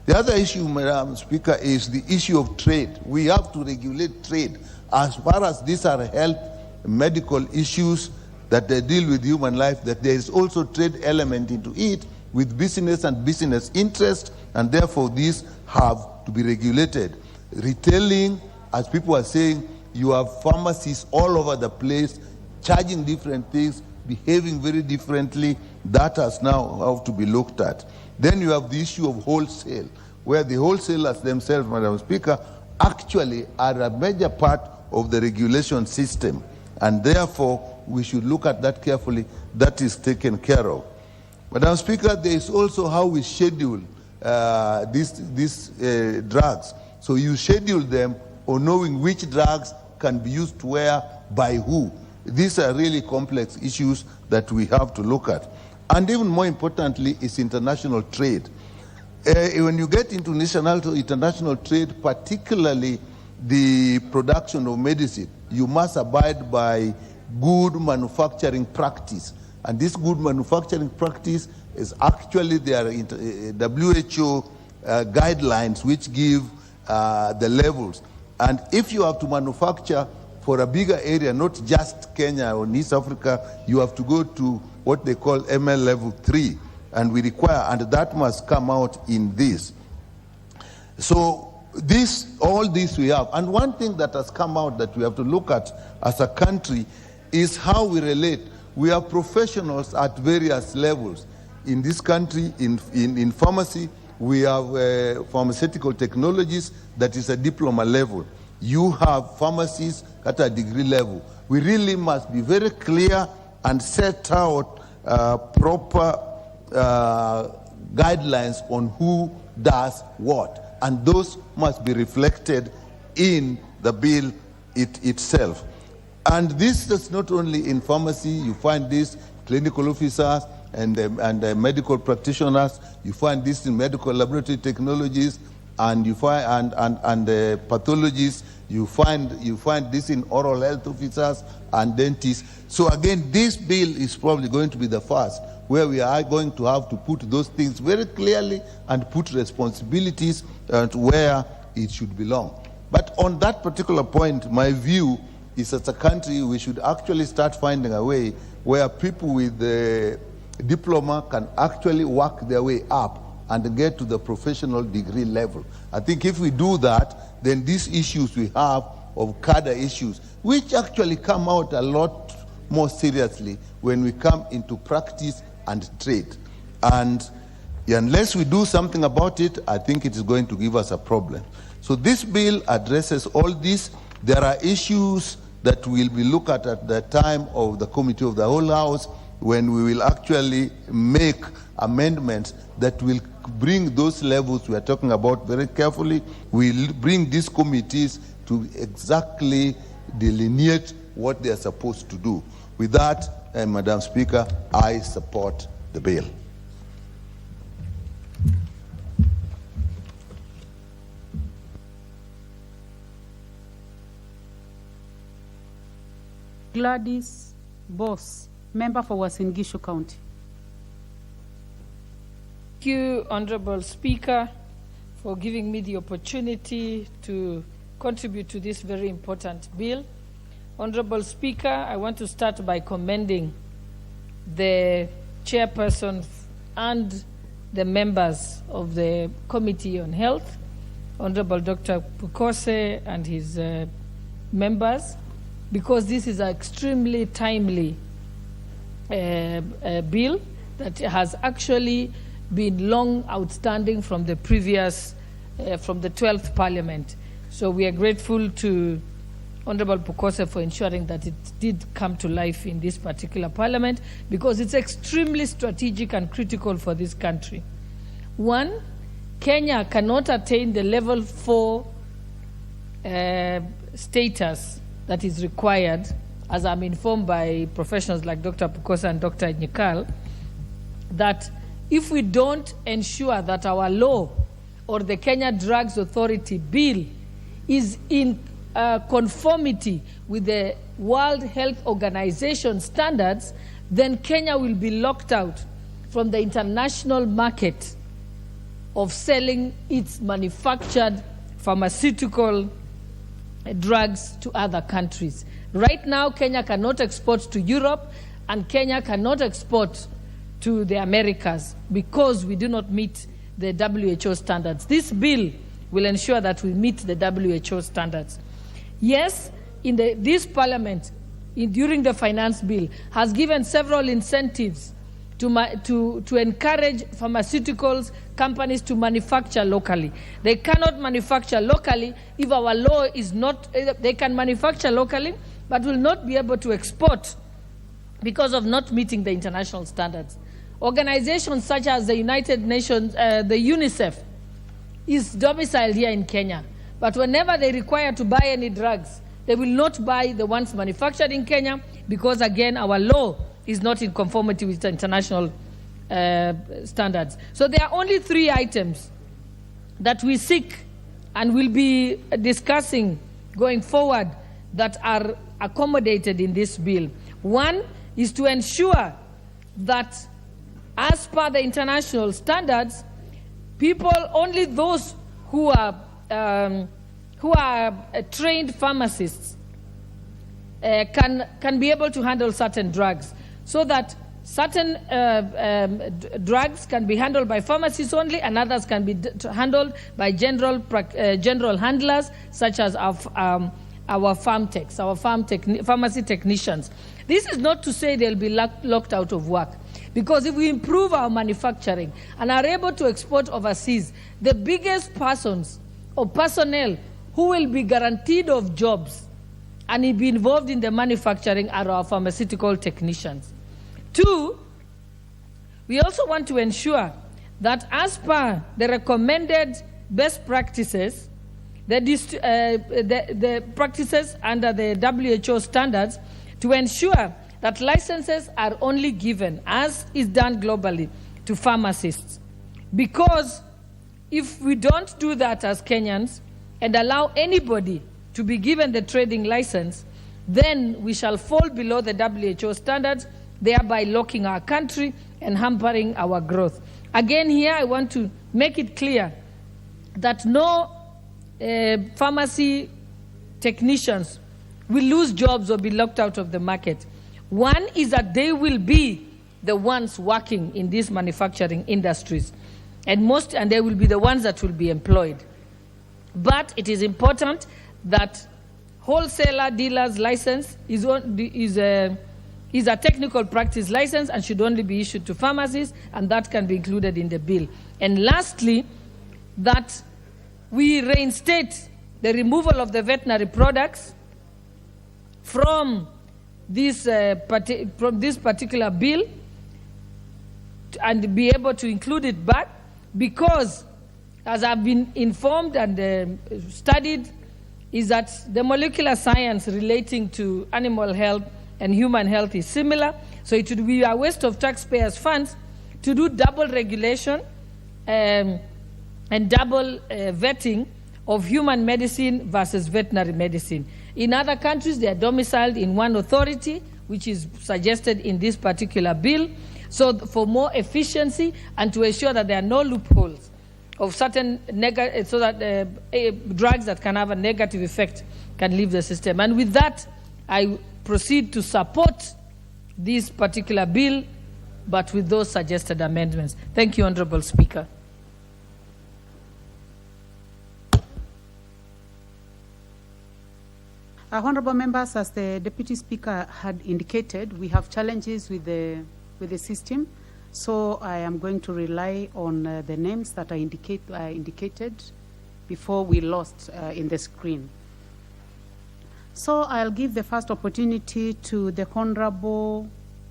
D: The other issue, Madam Speaker, is the issue of trade. We have to regulate trade. As far as these are health, medical issues that they deal with human life, that there is also trade element into it with business and business interest, and therefore these have to be regulated. Retailing, as people are saying, you have pharmacies all over the place, charging different things, behaving very differently. That has now have to be looked at. Then you have the issue of wholesale, where the wholesalers themselves, Madam Speaker, actually are a major part of the regulation system, and therefore we should look at that carefully. That is taken care of. Madam Speaker, there is also how we schedule these drugs. So you schedule them on knowing which drugs can be used where, by who. These are really complex issues that we have to look at. And even more importantly is international trade. When you get into international trade, particularly the production of medicine, you must abide by good manufacturing practice. And this good manufacturing practice is actually their WHO guidelines which give the levels. And if you have to manufacture for a bigger area, not just Kenya or East Africa, you have to go to what they call ML level 3, and we require, and that must come out in this. So all this we have. And one thing that has come out that we have to look at as a country is how we relate. We have professionals at various levels. In this country, in pharmacy, we have pharmaceutical technologies that is a diploma level. You have pharmacies at a degree level. We really must be very clear and set out proper guidelines on who does what. And those must be reflected in the bill itself. And this is not only in pharmacy. You find this clinical officers and medical practitioners. You find this in medical laboratory technologies, and you find pathologists. You find this in oral health officers and dentists. So again, this bill is probably going to be the first where we are going to have to put those things very clearly and put responsibilities to where it should belong. But on that particular point, my view is as a country, we should actually start finding a way where people with the diploma can actually work their way up and get to the professional degree level. I think if we do that, then these issues we have of cadre issues, which actually come out a lot more seriously when we come into practice and trade. And unless we do something about it, I think it is going to give us a problem. So this bill addresses all this. There are issues that will be looked at the time of the Committee of the Whole House, when we will actually make amendments that will bring those levels we are talking about very carefully. We'll bring these committees to exactly delineate what they are supposed to do. With that, Madam Speaker, I support the bill.
F: Gladys Boss, member for Uasin Gishu County.
B: Thank you, Honorable Speaker, for giving me the opportunity to contribute to this very important bill. Honorable Speaker, I want to start by commending the chairperson and the members of the Committee on Health, Honorable Dr. Pukose and his members, because this is an extremely timely bill that has actually been long outstanding from the previous, from the 12th Parliament. So we are grateful to Honorable Pukose for ensuring that it did come to life in this particular Parliament, because it's extremely strategic and critical for this country. One, Kenya cannot attain the level 4 status that is required, as I'm informed by professionals like Dr. Pukose and Dr. Nyikal, that if we don't ensure that our law or the Kenya Drugs Authority bill is in conformity with the World Health Organization standards, then Kenya will be locked out from the international market of selling its manufactured pharmaceutical drugs to other countries. Right now, Kenya cannot export to Europe, and Kenya cannot export to the Americas because we do not meet the WHO standards. This bill will ensure that we meet the WHO standards. Yes, this parliament, during the finance bill, has given several incentives to encourage pharmaceuticals companies to manufacture locally. They cannot manufacture locally if our law is not, they can manufacture locally, but will not be able to export because of not meeting the international standards. Organizations such as the United Nations, the UNICEF, is domiciled here in Kenya. But whenever they require to buy any drugs, they will not buy the ones manufactured in Kenya because, again, our law is not in conformity with the international standards. So there are only 3 items that we seek and will be discussing going forward that are accommodated in this bill. One is to ensure that, as per the international standards, people, only those who are trained pharmacists can be able to handle certain drugs, so that certain drugs can be handled by pharmacists only, and others can be handled by general handlers, such as our pharmacy technicians. This is not to say they'll be locked out of work, because if we improve our manufacturing and are able to export overseas, the biggest persons or personnel who will be guaranteed of jobs and be involved in the manufacturing are our pharmaceutical technicians. 2, we also want to ensure that, as per the recommended best practices, the practices under the WHO standards, to ensure that licenses are only given, as is done globally, to pharmacists. Because if we don't do that as Kenyans and allow anybody to be given the trading license, then we shall fall below the WHO standards, thereby locking our country and hampering our growth. Again, here I want to make it clear that no pharmacy technicians will lose jobs or be locked out of the market. One is that they will be the ones working in these manufacturing industries, and they will be the ones that will be employed. But it is important that wholesaler dealers license is a technical practice license and should only be issued to pharmacies, and that can be included in the bill. And lastly, that we reinstate the removal of the veterinary products from this particular bill and be able to include it back, because, as I've been informed and studied, is that the molecular science relating to animal health and human health is similar. So it would be a waste of taxpayers' funds to do double regulation and double vetting of human medicine versus veterinary medicine. In other countries, they are domiciled in one authority, which is suggested in this particular bill. So for more efficiency and to ensure that there are no loopholes of certain so that drugs that can have a negative effect can leave the system. And with that, I proceed to support this particular bill, but with those suggested amendments. Thank you, Honorable Speaker.
F: Honorable members, as the Deputy Speaker had indicated, we have challenges with the system. So I am going to rely on the names that I indicated before we lost in the screen. So I'll give the first opportunity to the Honorable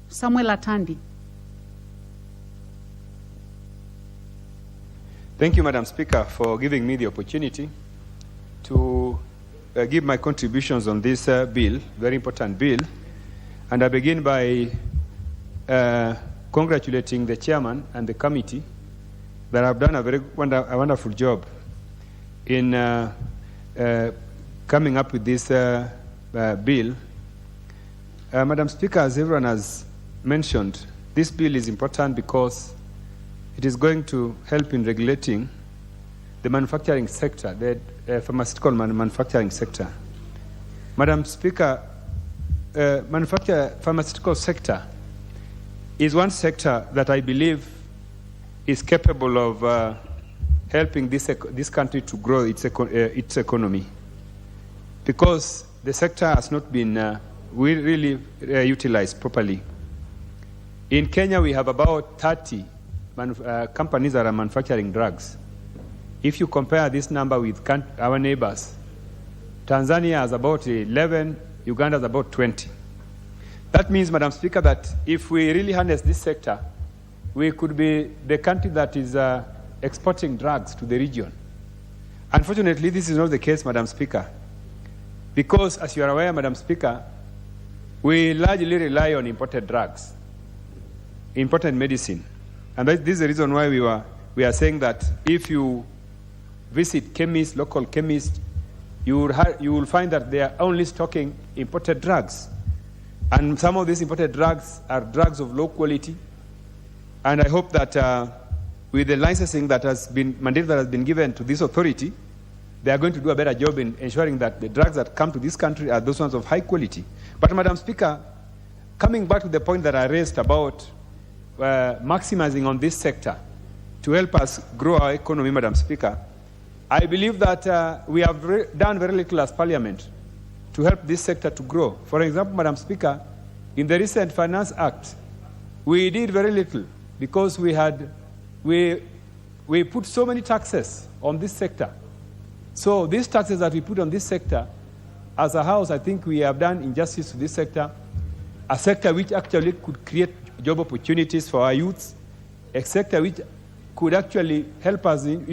F: Samuel Atandi.
E: Thank you, Madam Speaker, for giving me the opportunity to give my contributions on this bill, very important bill. And I begin by congratulating the chairman and the committee that have done a very wonderful job in coming up with this bill. Madam Speaker, as everyone has mentioned, this bill is important because it is going to help in regulating the manufacturing sector, the pharmaceutical manufacturing sector. Madam Speaker, pharmaceutical sector is one sector that I believe is capable of helping this country to grow its economy, because the sector has not been really utilized properly. In Kenya, we have about 30 companies that are manufacturing drugs. If you compare this number with our neighbors, Tanzania has about 11, Uganda has about 20. That means, Madam Speaker, that if we really harness this sector, we could be the country that is exporting drugs to the region. Unfortunately, this is not the case, Madam Speaker, because, as you are aware, Madam Speaker, we largely rely on imported drugs, imported medicine. And this is the reason why we are saying that if you visit chemists, local chemists, you will find that they are only stocking imported drugs. And some of these imported drugs are drugs of low quality. And I hope that with the licensing mandate that has been given to this authority, they are going to do a better job in ensuring that the drugs that come to this country are those ones of high quality. But, Madam Speaker, coming back to the point that I raised about maximizing on this sector to help us grow our economy, Madam Speaker, I believe that we have done very little as Parliament to help this sector to grow. For example, Madam Speaker, in the recent Finance Act, we did very little because we put so many taxes on this sector. So these taxes that we put on this sector, as a House, I think we have done injustice to this sector, a sector which actually could create job opportunities for our youths, a sector which could actually help us in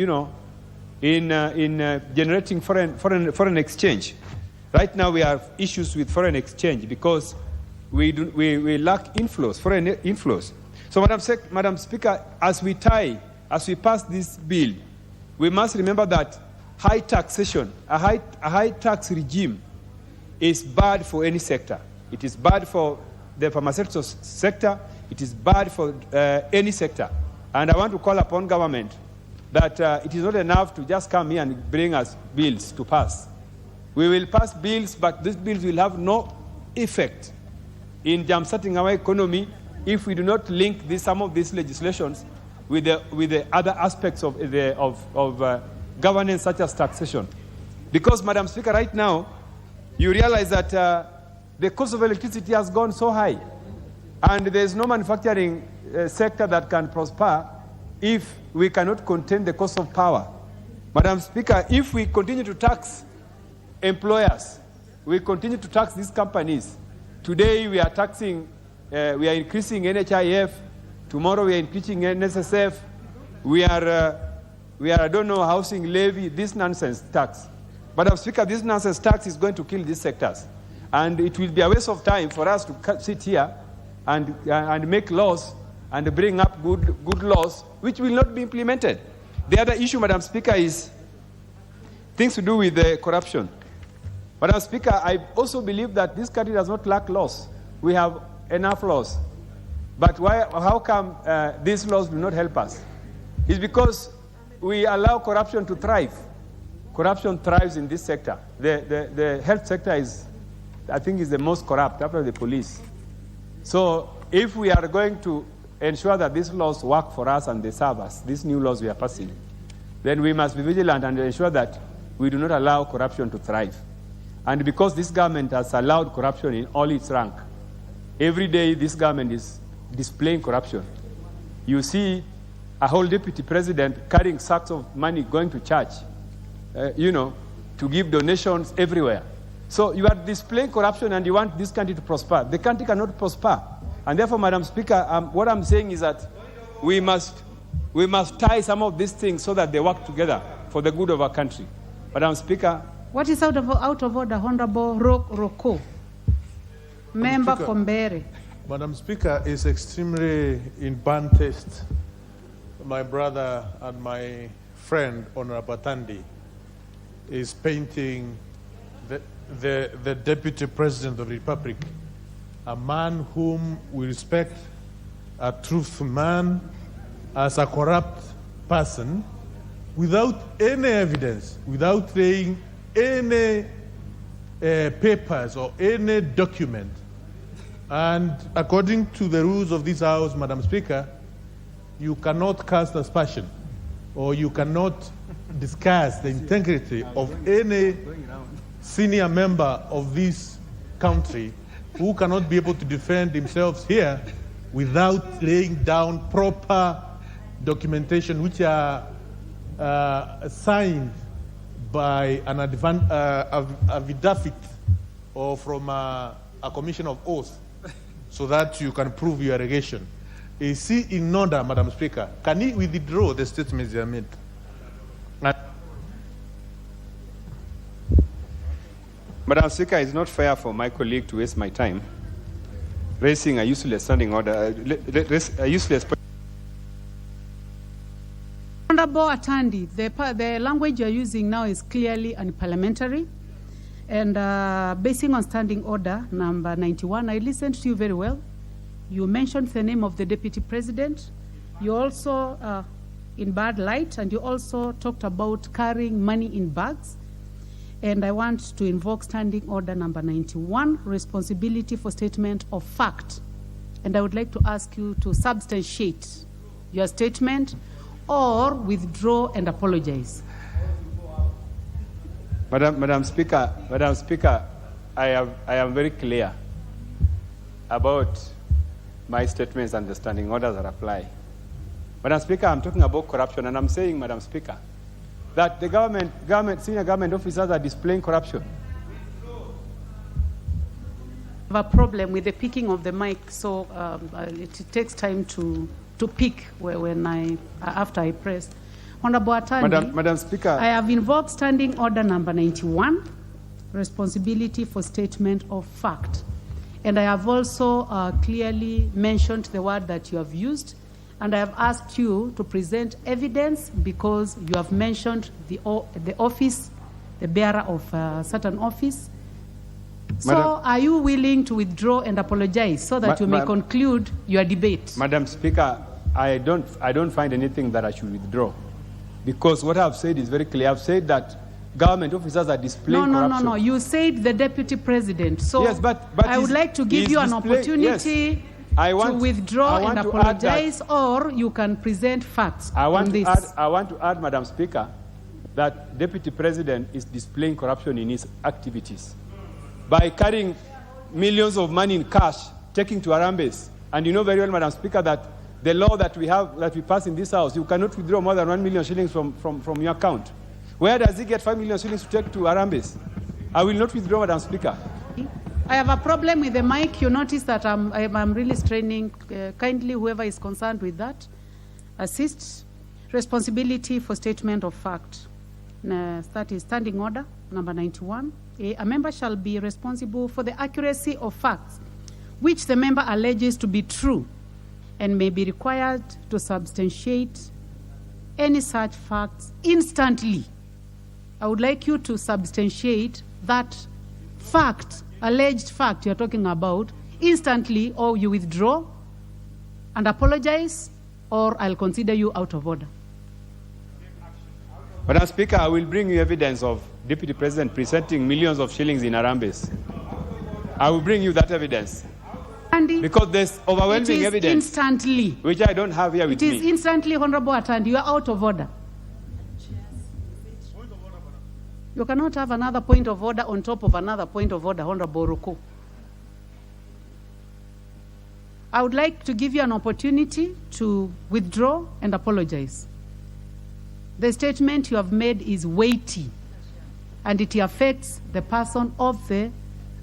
E: generating foreign exchange. Right now we have issues with foreign exchange because we lack inflows, foreign inflows. So, Madam Speaker, as we pass this bill, we must remember that high taxation, a high tax regime is bad for any sector. It is bad for the pharmaceutical sector. It is bad for any sector. And I want to call upon government that it is not enough to just come here and bring us bills to pass. We will pass bills, but these bills will have no effect in jump-starting our economy if we do not link some of these legislations with the other aspects of governance, such as taxation. Because, Madam Speaker, right now, you realize that the cost of electricity has gone so high, and there's no manufacturing sector that can prosper if we cannot contain the cost of power. Madam Speaker, if we continue to tax employers, we continue to tax these companies. Today we are taxing, we are increasing NHIF. Tomorrow we are increasing NSSF. We are, I don't know, housing levy, this nonsense tax. Madam Speaker, this nonsense tax is going to kill these sectors. And it will be a waste of time for us to sit here and make laws and bring up good laws which will not be implemented. The other issue, Madam Speaker, is things to do with corruption. Madam Speaker, I also believe that this country does not lack laws. We have enough laws. But how come these laws do not help us? It's because we allow corruption to thrive. Corruption thrives in this sector. The health sector I think, is the most corrupt after the police. So if we are going to ensure that these laws work for us and they serve us, these new laws we are passing, then we must be vigilant and ensure that we do not allow corruption to thrive. And because this government has allowed corruption in all its rank, every day this government is displaying corruption. You see a whole deputy president carrying sacks of money going to church, to give donations everywhere. So you are displaying corruption and you want this country to prosper. The country cannot prosper. And therefore, Madam Speaker, what I'm saying is that we must tie some of these things so that they work together for the good of our country. Madam Speaker.
F: What is out of order, Honorable Roko? Member for Mbere.
G: Madam Speaker, it's extremely in bad taste. My brother and my friend, Honorable Tandi, is painting the Deputy President of the Republic, a man whom we respect, a truthful man, as a corrupt person, without any evidence, without laying any papers or any document. And according to the rules of this House, Madam Speaker, you cannot cast aspersion or you cannot discuss the integrity of any senior member of this country who cannot be able to defend themselves here without laying down proper documentation which are signed by an affidavit or from a commission of oath, so that you can prove your allegation. Is he in order, Madam Speaker? Can he withdraw the statements he made?
E: Madam Speaker, it's not fair for my colleague to waste my time raising a useless standing order, a useless.
F: Honorable Atandi, the language you're using now is clearly unparliamentary. And basing on standing order number 91, I listened to you very well. You mentioned the name of the Deputy President. You also, in bad light, and you also talked about carrying money in bags. And I want to invoke standing order number 91, responsibility for statement of fact. And I would like to ask you to substantiate your statement or withdraw and apologize.
E: Madam Speaker, I am very clear about my statements and the standing orders that apply. Madam Speaker, I'm talking about corruption, and I'm saying, Madam Speaker, that the senior government officers are displaying corruption.
F: I have a problem with the picking of the mic, so it takes time to pick after I press. Honorable Attorney,
E: Madam Speaker,
F: I have invoked standing order number 91, responsibility for statement of fact. And I have also clearly mentioned the word that you have used, and I have asked you to present evidence because you have mentioned the office, the bearer of a certain office. So are you willing to withdraw and apologize so that you may conclude your debate?
E: Madam Speaker, I don't find anything that I should withdraw, because what I've said is very clear. I've said that government officers are displaying corruption.
F: No. You said the Deputy President. So
E: yes, but
F: I would like to give you an opportunity to withdraw and apologize, or you can present facts on this.
E: I want to add, Madam Speaker, that Deputy President is displaying corruption in his activities by carrying millions of money in cash, taking to Arambes. And you know very well, Madam Speaker, that the law that we pass in this House, you cannot withdraw more than 1 million shillings from your account. Where does he get 5 million shillings to take to Arambes? I will not withdraw, Madam Speaker.
F: I have a problem with the mic. You notice that I'm really straining. Kindly, whoever is concerned with that, assist. Responsibility for statement of fact. That is standing order number 91. A member shall be responsible for the accuracy of facts which the member alleges to be true and may be required to substantiate any such facts instantly. I would like you to substantiate that fact, alleged fact you're talking about, instantly, or you withdraw and apologize, or I'll consider you out of order.
E: Madam Speaker, I will bring you evidence of Deputy President presenting millions of shillings in Arambes. I will bring you that evidence.
F: Andy,
E: because there's overwhelming evidence.
F: Instantly.
E: Which I don't have here with me.
F: It is instantly, Honorable Atandi. You are out of order. You cannot have another point of order on top of another point of order, Honorable Ruku. I would like to give you an opportunity to withdraw and apologize. The statement you have made is weighty, and it affects the person of the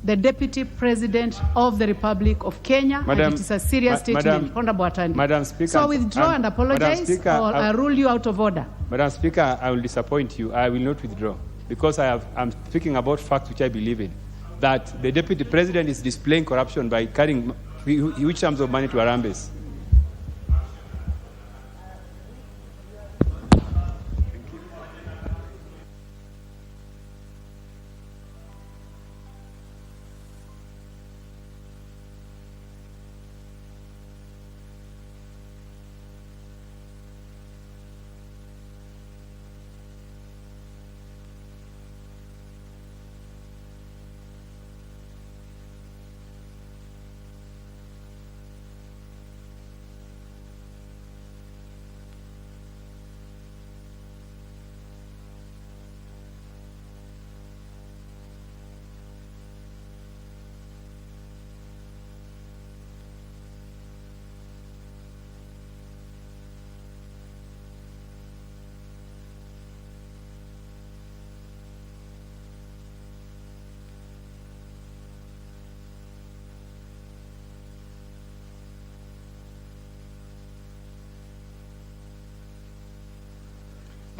F: Deputy President of the Republic of Kenya, and it is a serious statement, Honorable Attorney.
E: Madam Speaker,
F: so withdraw and apologize,
E: Speaker,
F: or I rule you out of order.
E: Madam Speaker, I will disappoint you. I will not withdraw, because I'm speaking about facts which I believe in. That the Deputy President is displaying corruption by carrying huge sums of money to Arambes.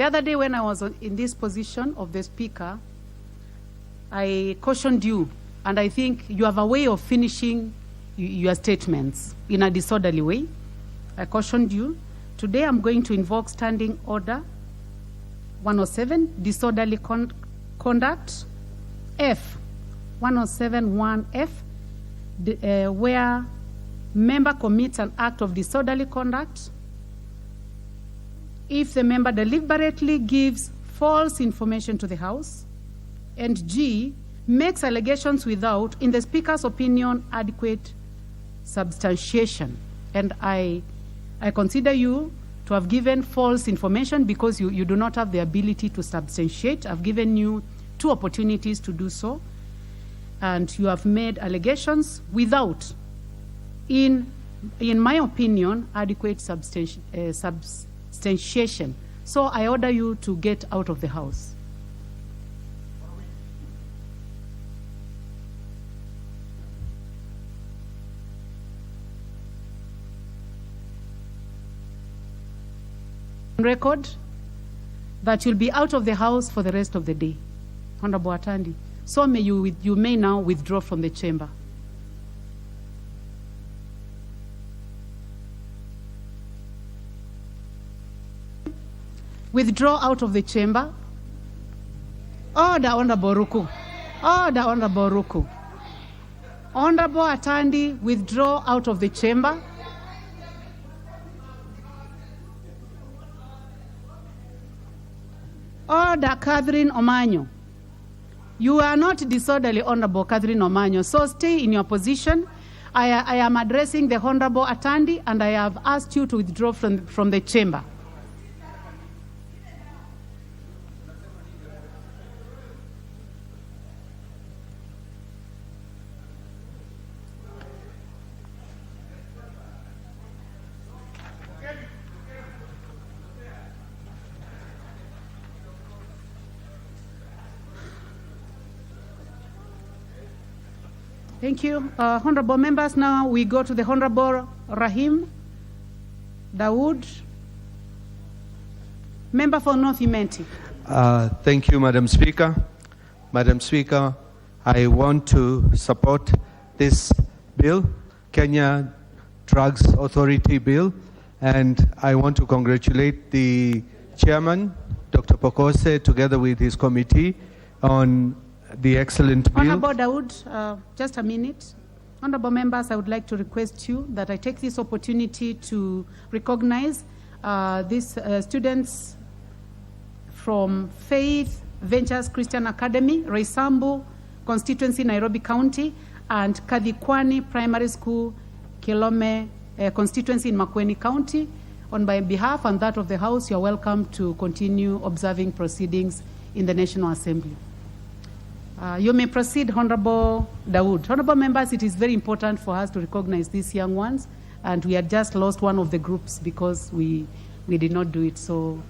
F: The other day when I was in this position of the Speaker, I cautioned you, and I think you have a way of finishing your statements in a disorderly way. I cautioned you. Today I'm going to invoke Standing Order 107, disorderly conduct, F, 107(1)F, where member commits an act of disorderly conduct if the member deliberately gives false information to the House, and G, makes allegations without, in the Speaker's opinion, adequate substantiation. And I consider you to have given false information because you do not have the ability to substantiate. I've given you 2 opportunities to do so, and you have made allegations without, in my opinion, adequate substantiation. So I order you to get out of the House. Record that you'll be out of the House for the rest of the day. Honorable Atandi. So you may now withdraw from the chamber. Withdraw out of the chamber. Order, Honorable Ruku. Order, Honorable Ruku. Honorable Atandi, withdraw out of the chamber. Order, Catherine Omanyo. You are not disorderly, Honorable Catherine Omanyo, so stay in your position. I am addressing the Honorable Atandi, and I have asked you to withdraw from the chamber. Thank you. Honorable members, now we go to the Honorable Rahim Dawood, member for North Imenti.
I: Thank you, Madam Speaker. Madam Speaker, I want to support this bill, Kenya Drugs Authority bill, and I want to congratulate the chairman, Dr. Pokose, together with his committee on the excellent bill.
F: Honorable Dawood, just a minute. Honorable members, I would like to request you that I take this opportunity to recognize these students from Faith Ventures Christian Academy, Reisambu constituency, Nairobi County, and Kadhikwani Primary School, Kilome constituency in Makueni County. On my behalf and that of the House, you are welcome to continue observing proceedings in the National Assembly. You may proceed, Honorable Dawood. Honorable members, it is very important for us to recognize these young ones, and we had just lost one of the groups because we did not do it. So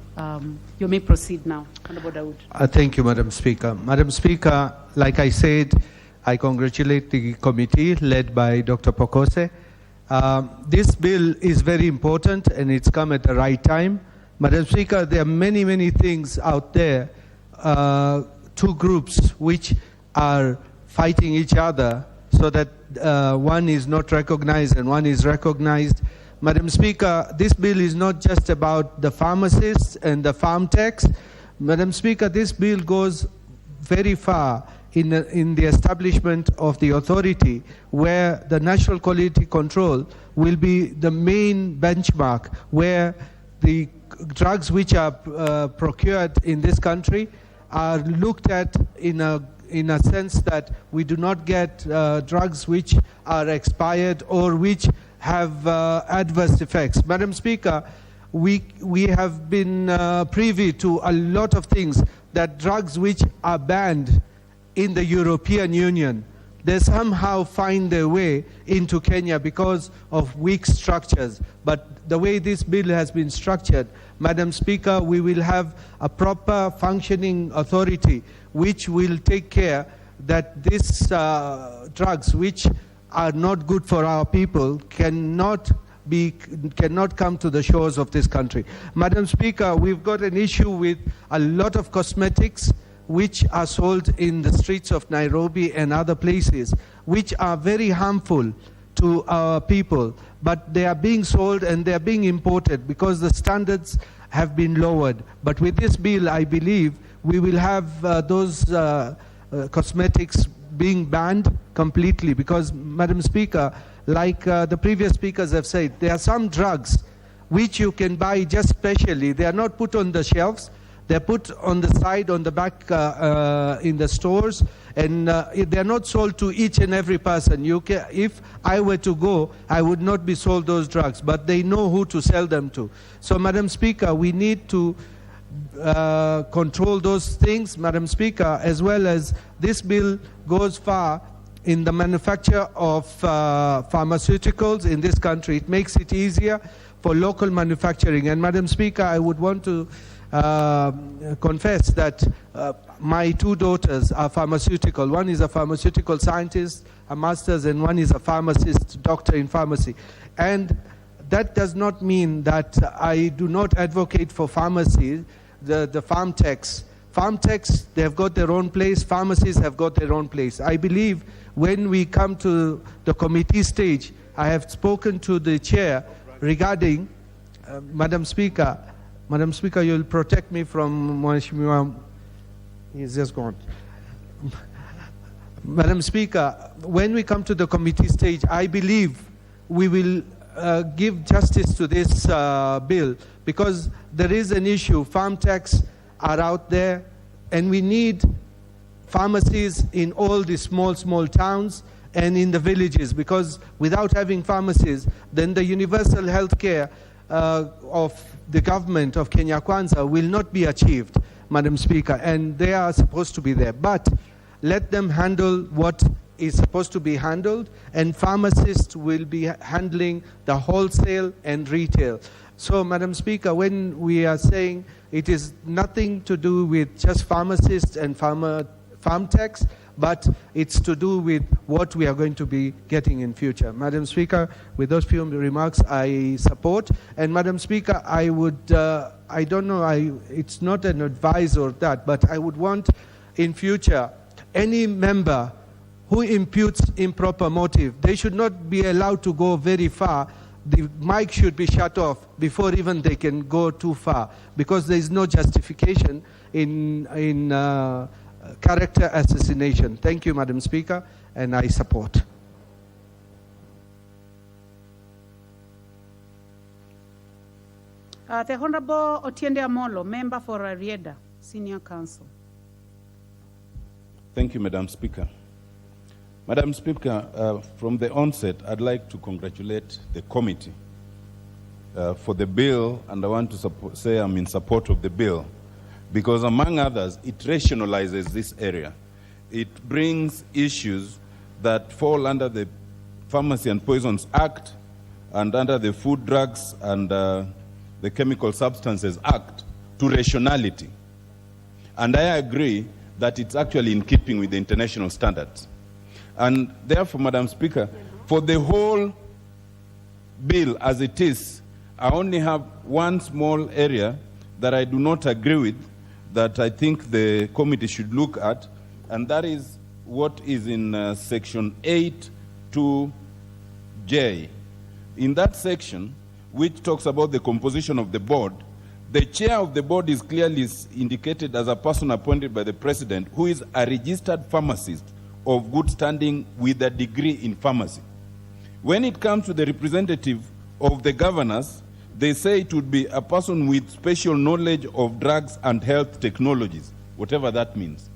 F: you may proceed now, Honorable Dawood.
I: Thank you, Madam Speaker. Madam Speaker, like I said, I congratulate the committee led by Dr. Pokose. This bill is very important, and it's come at the right time. Madam Speaker, there are many, many things out there, 2 groups which are fighting each other so that one is not recognized and one is recognized. Madam Speaker, this bill is not just about the pharmacists and the farm tax. Madam Speaker, this bill goes very far in the establishment of the authority where the national quality control will be the main benchmark where the drugs which are procured in this country are looked at in a sense that we do not get drugs which are expired or which have adverse effects. Madam Speaker, we have been privy to a lot of things that drugs which are banned in the European Union, they somehow find their way into Kenya because of weak structures. But the way this bill has been structured, Madam Speaker, we will have a proper functioning authority which will take care that these drugs which are not good for our people cannot cannot come to the shores of this country. Madam Speaker, we've got an issue with a lot of cosmetics which are sold in the streets of Nairobi and other places, which are very harmful to our people, but they are being sold and they are being imported because the standards have been lowered. But with this bill, I believe we will have those cosmetics being banned completely because, Madam Speaker, like the previous speakers have said, there are some drugs which you can buy just specially. They are not put on the shelves. They're put on the side, on the back in the stores, and they're not sold to each and every person. If I were to go, I would not be sold those drugs, but they know who to sell them to. So, Madam Speaker, we need to control those things, Madam Speaker, as well as this bill goes far in the manufacture of pharmaceuticals in this country. It makes it easier for local manufacturing. And Madam Speaker, I would want to confess that my two daughters are pharmaceutical. One is a pharmaceutical scientist, a master's, and one is a pharmacist, doctor in pharmacy. And that does not mean that I do not advocate for pharmacy, the farm techs. Farm techs, they have got their own place. Pharmacies have got their own place. I believe when we come to the committee stage, I have spoken to the chair regarding, Madam Speaker, you'll protect me from Mheshimiwa. He's just gone. Madam Speaker, when we come to the committee stage, I believe we will give justice to this bill because there is an issue. Farm techs are out there, and we need pharmacies in all the small towns and in the villages, because without having pharmacies, then the universal health care of the government of Kenya Kwanza will not be achieved, Madam Speaker, and they are supposed to be there. But let them handle what is supposed to be handled, and pharmacists will be handling the wholesale and retail. So, Madam Speaker, when we are saying it is nothing to do with just pharmacists and farm techs, but it's to do with what we are going to be getting in future. Madam Speaker, with those few remarks, I support. And Madam Speaker, I would, I don't know, it's not an advice or that, but I would want in future any member who imputes improper motive, they should not be allowed to go very far. The mic should be shut off before even they can go too far, because there is no justification in character assassination. Thank you, Madam Speaker, and I support.
F: The Honorable Otiende Amolo, member for Rieda, Senior Counsel.
K: Thank you, Madam Speaker. Madam Speaker, from the onset, I'd like to congratulate the committee for the bill, and I want to say I'm in support of the bill because, among others, it rationalizes this area. It brings issues that fall under the Pharmacy and Poisons Act and under the Food, Drugs, and the Chemical Substances Act to rationality. And I agree that it's actually in keeping with the international standards. And therefore, Madam Speaker, for the whole bill as it is, I only have one small area that I do not agree with, that I think the committee should look at, and that is what is in section 8(2)(j). In that section, which talks about the composition of the board, the chair of the board is clearly indicated as a person appointed by the president who is a registered pharmacist of good standing with a degree in pharmacy. When it comes to the representative of the governors, they say it would be a person with special knowledge of drugs and health technologies, whatever that means.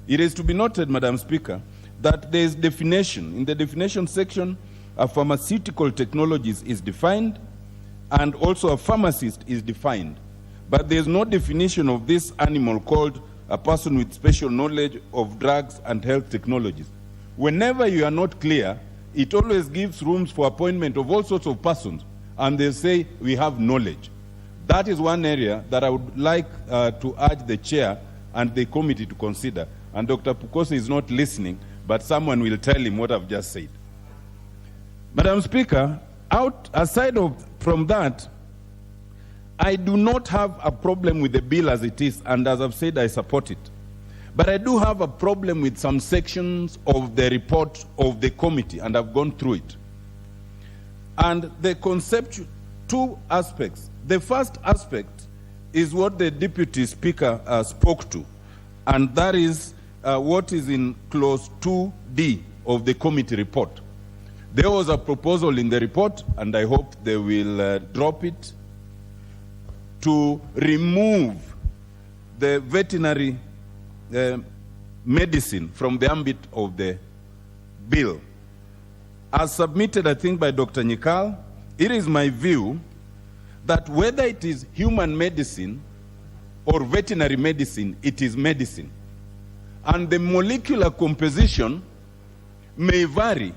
K: It is to be noted, Madam Speaker, that there is definition. In the definition section, a pharmaceutical technologies is defined, and also a pharmacist is defined. But there is no definition of this animal called a person with special knowledge of drugs and health technologies. Whenever you are not clear, it always gives rooms for appointment of all sorts of persons, and they say we have knowledge. That is one area that I would like to urge the chair and the committee to consider. And Dr. Pukose is not listening, but someone will tell him what I've just said. Madam Speaker, Aside from that, I do not have a problem with the bill as it is, and as I've said, I support it. But I do have a problem with some sections of the report of the committee, and I've gone through it. And the conceptual, two aspects. The first aspect is what the Deputy Speaker spoke to, and that is what is in clause 2D of the committee report. There was a proposal in the report, and I hope they will drop it, to remove the veterinary medicine from the ambit of the bill. As submitted, I think, by Dr. Nyikal, it is my view that whether it is human medicine or veterinary medicine, it is medicine. And the molecular composition may vary,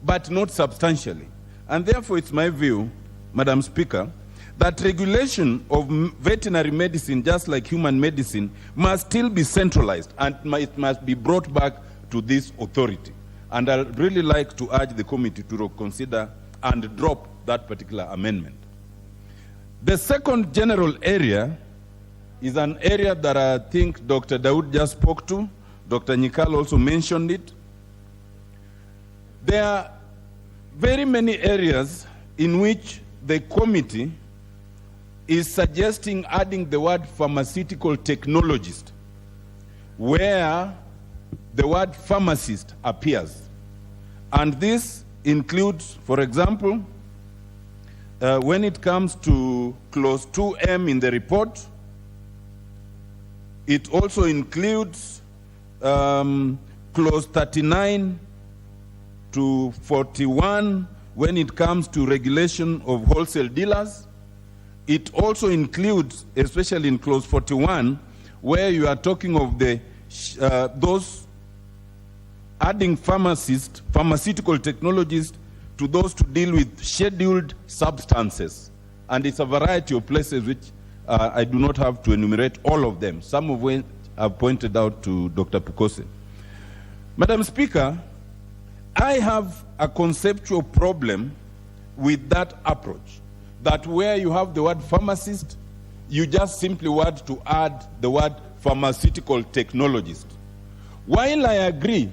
K: but not substantially. And therefore, it's my view, Madam Speaker, that regulation of veterinary medicine, just like human medicine, must still be centralized, and it must be brought back to this authority. And I'd really like to urge the committee to consider and drop that particular amendment. The second general area is an area that I think Dr. Dawood just spoke to. Dr. Nyikal also mentioned it. There are very many areas in which the committee is suggesting adding the word pharmaceutical technologist, where the word pharmacist appears. And this includes, for example, when it comes to clause 2M in the report, it also includes clause 39 to 41 when it comes to regulation of wholesale dealers. It also includes, especially in clause 41, where you are talking of the those adding pharmaceutical technologists to those to deal with scheduled substances. And it's a variety of places which I do not have to enumerate all of them, some of which I've pointed out to Dr. Pukose. Madam Speaker, I have a conceptual problem with that approach, that where you have the word pharmacist, you just simply want to add the word pharmaceutical technologist. While I agree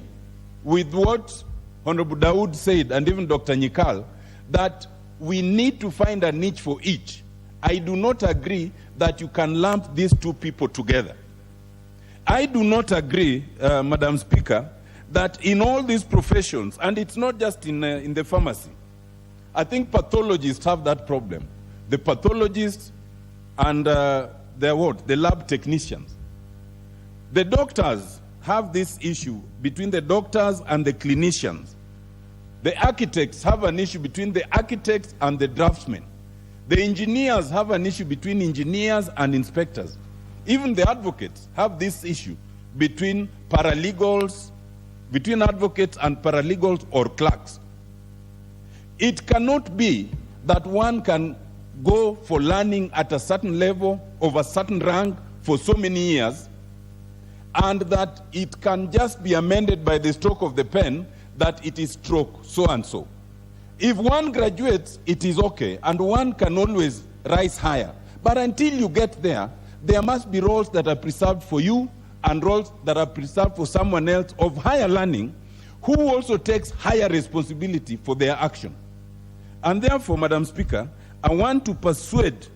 K: with what Honorable Dawood said, and even Dr. Nyikal, that we need to find a niche for each, I do not agree that you can lump these two people together. I do not agree, Madam Speaker, that in all these professions, and it's not just in the pharmacy, I think pathologists have that problem. The pathologists and the lab technicians. The doctors have this issue between the doctors and the clinicians. The architects have an issue between the architects and the draftsmen. The engineers have an issue between engineers and inspectors. Even the advocates have this issue between paralegals, between advocates and paralegals or clerks. It cannot be that one can go for learning at a certain level of a certain rank for so many years, and that it can just be amended by the stroke of the pen that it is stroke so and so. If one graduates, it is okay, and one can always rise higher. But until you get there, there must be roles that are preserved for you and roles that are preserved for someone else of higher learning who also takes higher responsibility for their action. And therefore, Madam Speaker, I want to persuade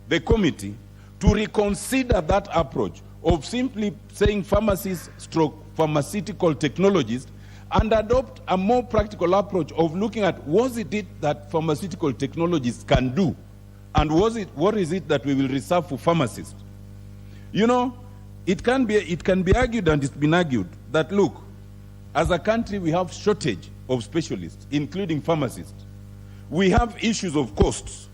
K: the committee to reconsider that approach of simply saying pharmacist stroke pharmaceutical technologist and adopt a more practical approach of looking at what is it that pharmaceutical technologists can do, and what is it that we will reserve for pharmacists. You know, it can be argued, and it's been argued, that look, as a country we have shortage of specialists, including pharmacists. We have issues of costs.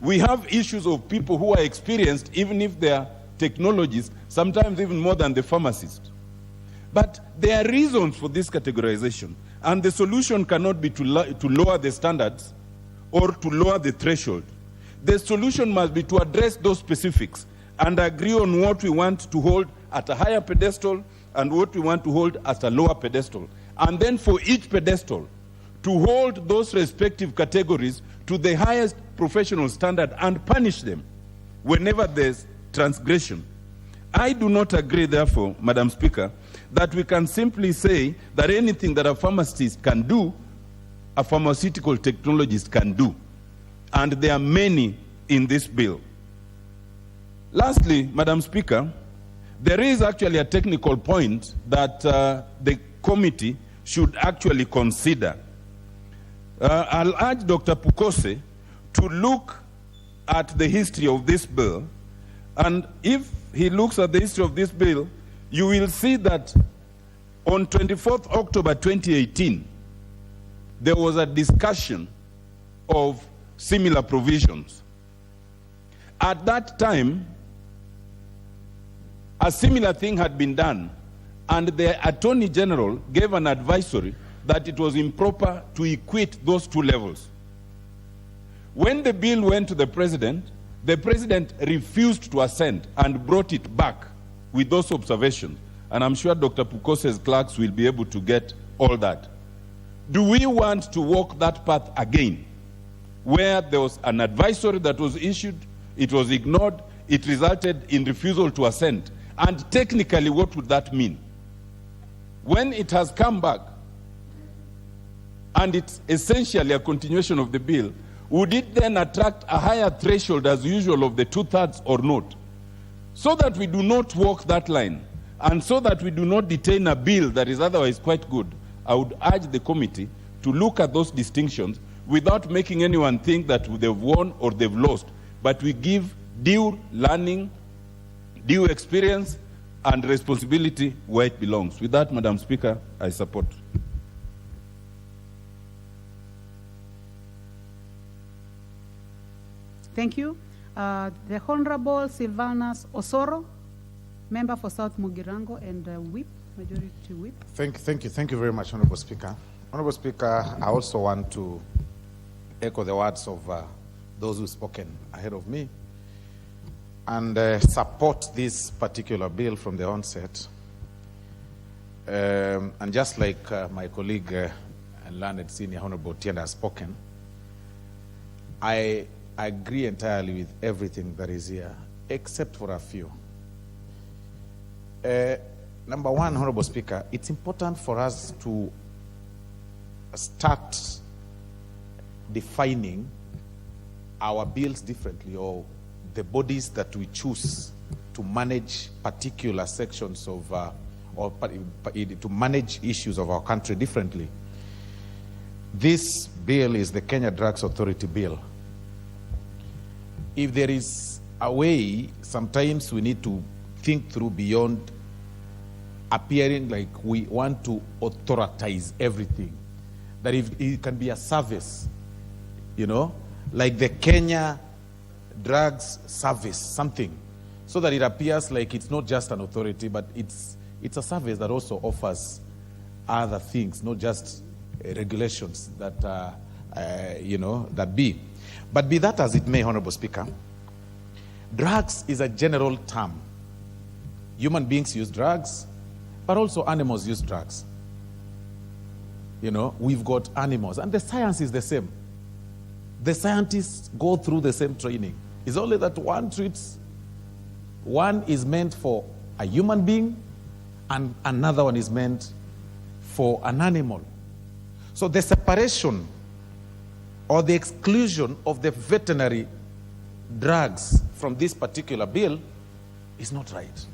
K: We have issues of people who are experienced, even if they are technologists, sometimes even more than the pharmacist. But there are reasons for this categorization, and the solution cannot be to lower the standards or to lower the threshold. The solution must be to address those specifics and agree on what we want to hold at a higher pedestal and what we want to hold at a lower pedestal. And then for each pedestal, to hold those respective categories to the highest professional standard and punish them whenever there's transgression. I do not agree, therefore, Madam Speaker, that we can simply say that anything that a pharmacist can do, a pharmaceutical technologist can do. And there are many in this bill. Lastly, Madam Speaker, there is actually a technical point that the committee should actually consider. I'll urge Dr. Pukose to look at the history of this bill, and if he looks at the history of this bill, you will see that on 24th October 2018, there was a discussion of similar provisions. At that time, a similar thing had been done, and the Attorney General gave an advisory that it was improper to equate those two levels. When the bill went to the President refused to assent and brought it back with those observations. And I'm sure Dr. Pukose's clerks will be able to get all that. Do we want to walk that path again, where there was an advisory that was issued, it was ignored, it resulted in refusal to assent? And technically, what would that mean? When it has come back, and it's essentially a continuation of the bill, would it then attract a higher threshold as usual of the 2/3 or not? So that we do not walk that line, and so that we do not detain a bill that is otherwise quite good, I would urge the committee to look at those distinctions without making anyone think that they've won or they've lost, but we give due learning, due experience, and responsibility where it belongs. With that, Madam Speaker, I support.
F: Thank you. The Honorable Silvanus Osoro, member for South Mugirango and Whip, Majority Whip.
J: Thank you very much, Honorable Speaker. Honorable Speaker, I also want to echo the words of those who've spoken ahead of me and support this particular bill from the onset. And just like my colleague and learned senior Honorable Tienda has spoken, I agree entirely with everything that is here, except for a few. Number one, Honorable Speaker, it's important for us to start defining our bills differently, or the bodies that we choose to manage particular sections of, or to manage issues of our country differently. This bill is the Kenya Drugs Authority bill. If there is a way, sometimes we need to think through beyond appearing like we want to authoritize everything. That if it can be a service, you know, like the Kenya Drugs Service, something, so that it appears like it's not just an authority, but it's a service that also offers other things, not just regulations that, you know, that be. But be that as it may, Honorable Speaker, drugs is a general term. Human beings use drugs, but also animals use drugs. You know, we've got animals, and the science is the same. The scientists go through the same training. It's only that one is meant for a human being, and another one is meant for an animal. So the separation or the exclusion of the veterinary drugs from this particular bill is not right.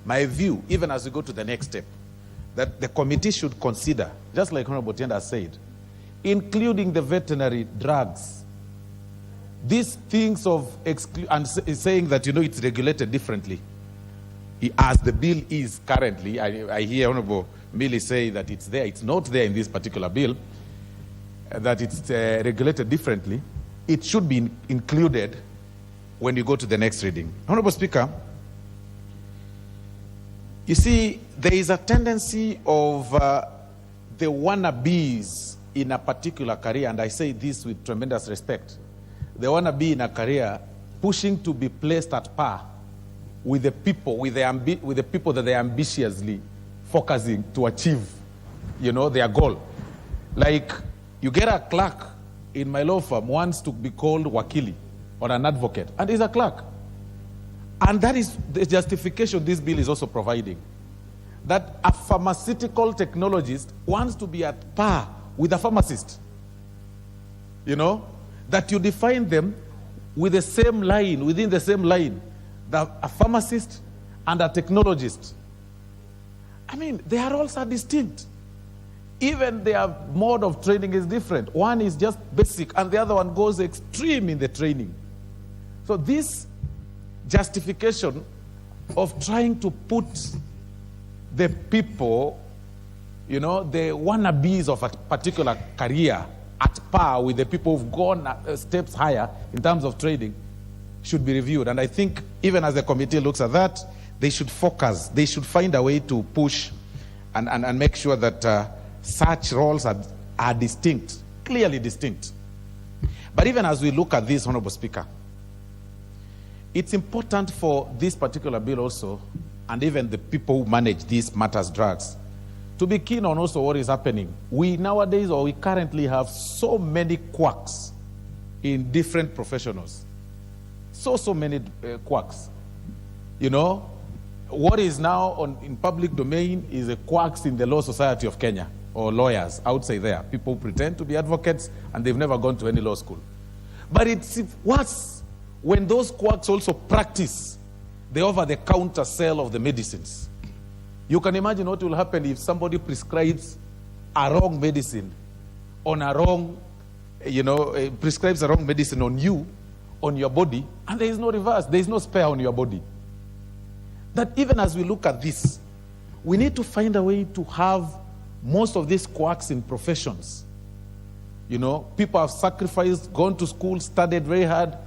J: My view, even as we go to the next step, that the committee should consider, just like Honorable Tienda said, including the veterinary drugs. These things of and saying that, you know, it's regulated differently. As the bill is currently, I hear Honorable Millie say that it's there. It's not there in this particular bill, that it's regulated differently. It should be included when you go to the next reading. Honorable Speaker, you see, there is a tendency of the wannabes in a particular career, and I say this with tremendous respect. The wannabe in a career pushing to be placed at par with the people, with the people that they are ambitiously focusing to achieve, you know, their goal. Like, You get a clerk in my law firm wants to be called wakili or an advocate, and he's a clerk. And that is the justification this bill is also providing. That a pharmaceutical technologist wants to be at par with a pharmacist. You know, that you define them with the same line, within the same line, that a pharmacist and a technologist. I mean, they are also distinct. Even their mode of training is different. One is just basic, and the other one goes extreme in the training. So this justification of trying to put the people, you know, the wannabes of a particular career at par with the people who've gone steps higher in terms of training should be reviewed. And I think even as the committee looks at that, they should focus. They should find a way to push and make sure that such roles are distinct, clearly distinct. But even as we look at this, Honorable Speaker, it's important for this particular bill also, and even the people who manage these matters drugs, to be keen on also what is happening. We nowadays, or we currently have so many quacks in different professionals. So many quacks. You know, what is now in public domain is a quacks in the Law Society of Kenya, or lawyers, I would say there. People pretend to be advocates and they've never gone to any law school. But it's worse when those quacks also practice the over-the-counter sale of the medicines. You can imagine what will happen if somebody prescribes a wrong medicine on a wrong, prescribes a wrong medicine on you, on your body, and there is no reverse, there is no spare on your body. That even as we look at this, we need to find a way to have most of these quacks in professions. You know, people have sacrificed, gone to school, studied very hard,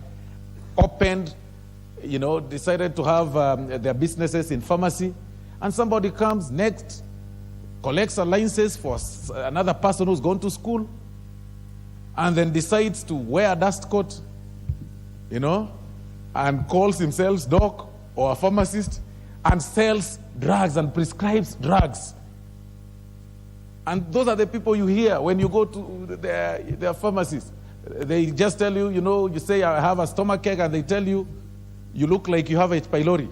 J: opened, decided to have their businesses in pharmacy, and somebody comes next, collects allowances for another person who's gone to school, and then decides to wear a dust coat, and calls himself doc or a pharmacist, and sells drugs and prescribes drugs. And those are the people you hear when you go to their pharmacies. They just tell you, you say, I have a stomachache, and they tell you, you look like you have H. pylori.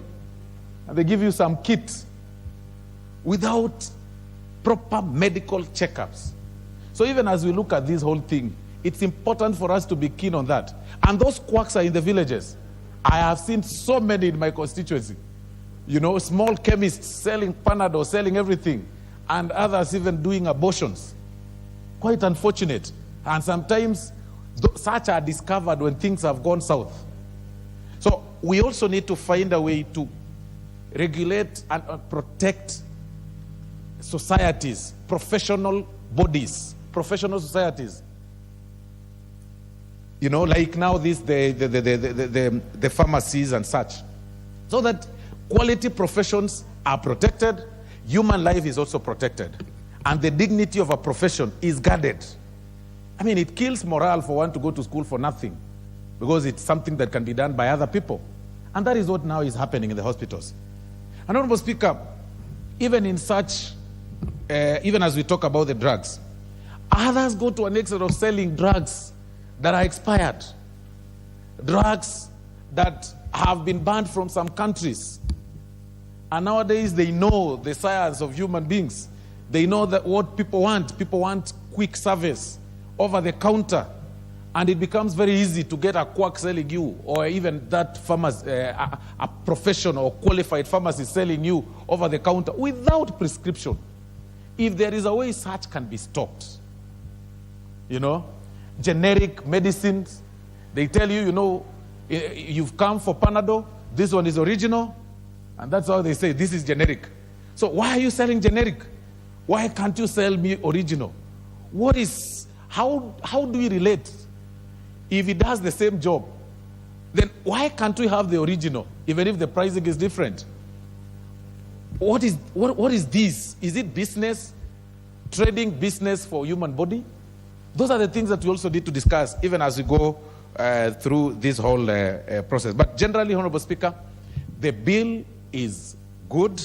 J: And they give you some kit without proper medical checkups. So even as we look at this whole thing, it's important for us to be keen on that. And those quacks are in the villages. I have seen so many in my constituency. Small chemists selling Panadol, selling everything, and others even doing abortions. Quite unfortunate. And sometimes such are discovered when things have gone south. So we also need to find a way to regulate and protect societies, professional bodies, professional societies. Like now the pharmacies and such. So that quality professions are protected, human life is also protected, and the dignity of a profession is guarded. I mean, it kills morale for one to go to school for nothing, because it's something that can be done by other people. And that is what now is happening in the hospitals. And Honorable Speaker, even in such, even as we talk about the drugs, others go to an extent of selling drugs that are expired, drugs that have been banned from some countries. And nowadays they know the science of human beings. They know that what people want. People want quick service, over the counter. And it becomes very easy to get a quack selling you, or even that pharmacy, a professional or qualified pharmacist selling you over the counter without prescription. If there is a way such can be stopped, generic medicines, they tell you, you've come for Panadol, this one is original, and that's how they say, this is generic. So why are you selling generic? Why can't you sell me original? How do we relate? If it does the same job, then why can't we have the original, even if the pricing is different? What is this? Is it business? Trading business for human body? Those are the things that we also need to discuss, even as we go through this whole process. But generally, Honorable Speaker, the bill is good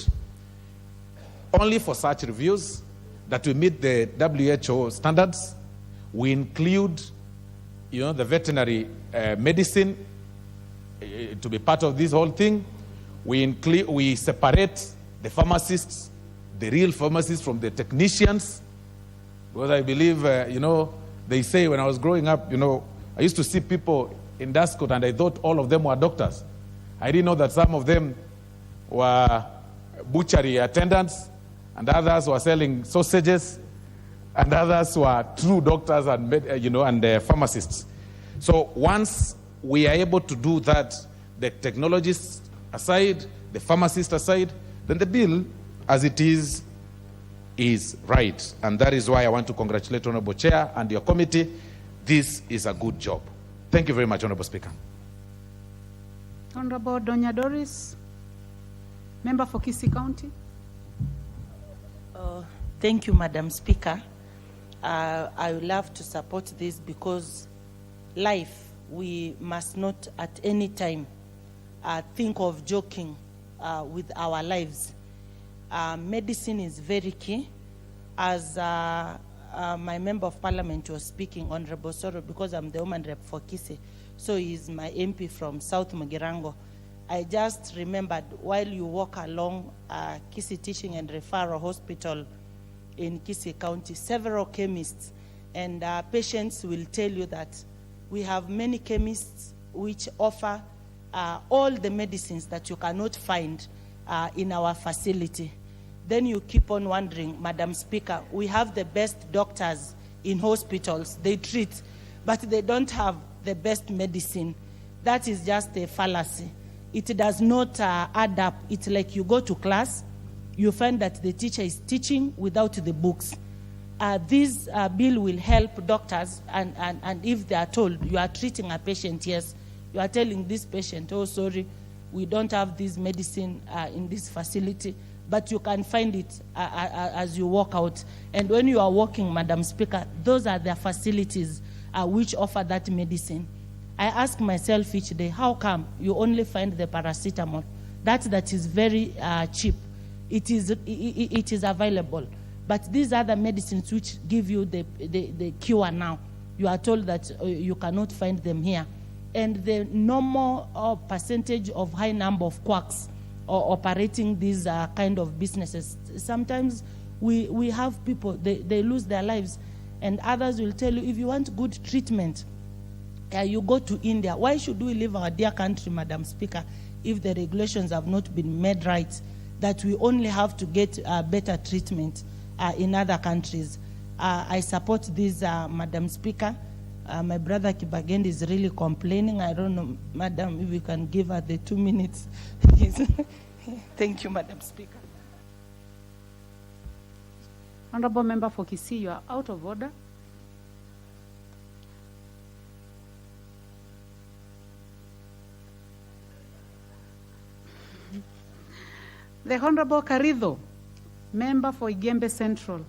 J: only for such reviews that we meet the WHO standards. We include, the veterinary medicine to be part of this whole thing. We separate the pharmacists, the real pharmacists, from the technicians, because I believe, they say when I was growing up, I used to see people in Dascot and I thought all of them were doctors. I didn't know that some of them were butchery attendants and others were selling sausages and others were true doctors and pharmacists. So once we are able to do that, the technologists aside, the pharmacists aside, then the bill as it is right. And that is why I want to congratulate Honorable Chair and your committee. This is a good job. Thank you very much, Honorable Speaker.
F: Honorable Donya Doris, member for Kisii County.
M: Thank you, Madam Speaker. I would love to support this because life, we must not at any time think of joking with our lives. Medicine is very key. As my member of parliament was speaking, Honorable Soro, because I'm the woman rep for Kisii, so he's my MP from South Mugirango. I just remembered while you walk along Kisii Teaching and Referral Hospital in Kisii County, several chemists and patients will tell you that we have many chemists which offer all the medicines that you cannot find in our facility. Then you keep on wondering, Madam Speaker, we have the best doctors in hospitals, they treat, but they don't have the best medicine. That is just a fallacy. It does not add up. It's like you go to class, you find that the teacher is teaching without the books. This bill will help doctors, and if they are told you are treating a patient, yes, you are telling this patient, oh, sorry, we don't have this medicine in this facility, but you can find it as you walk out. And when you are walking, Madam Speaker, those are the facilities which offer that medicine. I ask myself each day, how come you only find the paracetamol? That is very cheap. It is available. But these are the medicines which give you the cure now. You are told that you cannot find them here. And the normal percentage of high number of quacks operating these kind of businesses, sometimes we have people, they lose their lives. And others will tell you, if you want good treatment, you go to India. Why should we leave our dear country, Madam Speaker, if the regulations have not been made right, that we only have to get better treatment in other countries? I support this, Madam Speaker. My brother Kibagendi is really complaining. I don't know, Madam, if we can give her the 2 minutes. Thank you, Madam Speaker.
F: Honorable member for Kisii, you are out of order. The Honorable Karido, member for Igembe Central.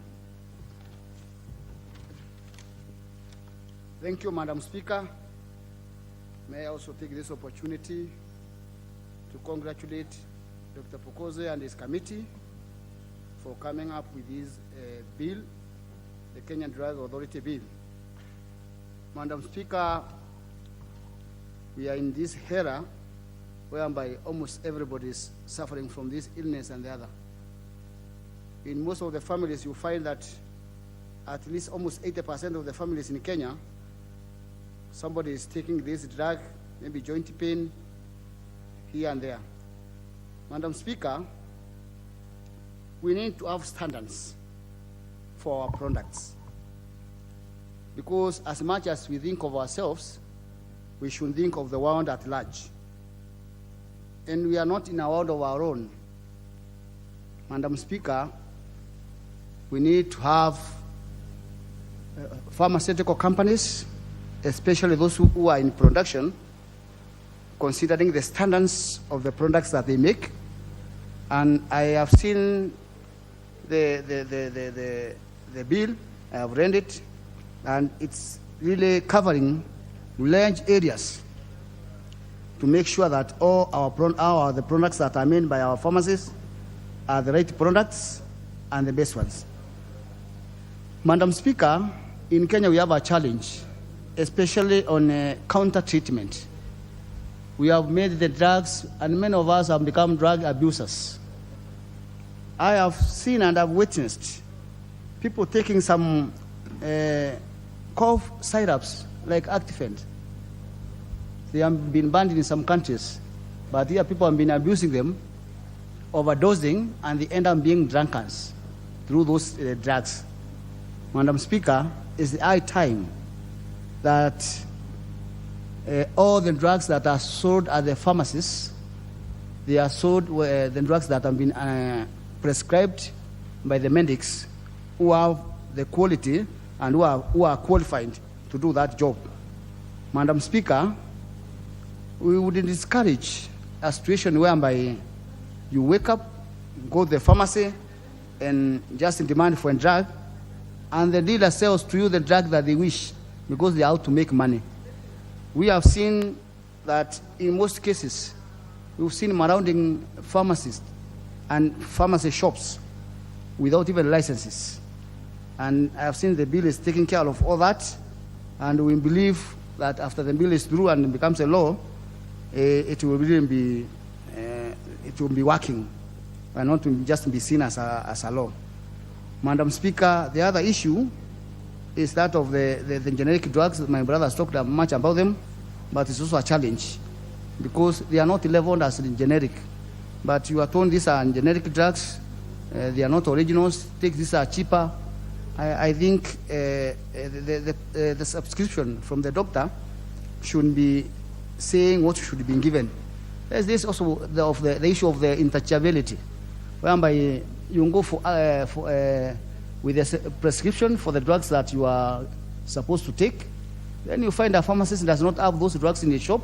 V: Thank you, Madam Speaker. May I also take this opportunity to congratulate Dr. Pokose and his committee for coming up with this bill, the Kenyan Drug Authority Bill. Madam Speaker, we are in this era whereby almost everybody is suffering from this illness and the other. In most of the families, you find that at least almost 80% of the families in Kenya, somebody is taking this drug, maybe joint pain, here and there. Madam Speaker, we need to have standards for our products. Because as much as we think of ourselves, we should think of the world at large. And we are not in a world of our own. Madam Speaker, we need to have pharmaceutical companies, especially those who are in production, considering the standards of the products that they make. And I have seen the bill, I have read it, and it's really covering large areas to make sure that all the products that are made by our pharmacists are the right products and the best ones. Madam Speaker, in Kenya we have a challenge, especially on counter treatment. We have made the drugs, and many of us have become drug abusers. I have seen and have witnessed people taking some cough syrups like Actifend. They have been banned in some countries, but here people have been abusing them, overdosing, and they end up being drunkards through those drugs. Madam Speaker, it's the high time that all the drugs that are sold at the pharmacies, they are sold the drugs that have been prescribed by the medics who have the quality and who are qualified to do that job. Madam Speaker, we would discourage a situation whereby you wake up, go to the pharmacy, and just demand for a drug, and the dealer sells to you the drug that they wish because they are out to make money. We have seen that in most cases, we've seen marauding pharmacists and pharmacy shops without even licenses. And I have seen the bill is taking care of all that, and we believe that after the bill is through and becomes a law, it will really be working and not to just be seen as a law. Madam Speaker, the other issue is that of the generic drugs. My brother has talked much about them, but it's also a challenge because they are not labeled as generic. But you are told these are generic drugs, they are not originals, these are cheaper. I think the subscription from the doctor should be saying what should be given. There's this also the issue of the interchangeability, whereby you can go with a prescription for the drugs that you are supposed to take. Then you find a pharmacist does not have those drugs in the shop.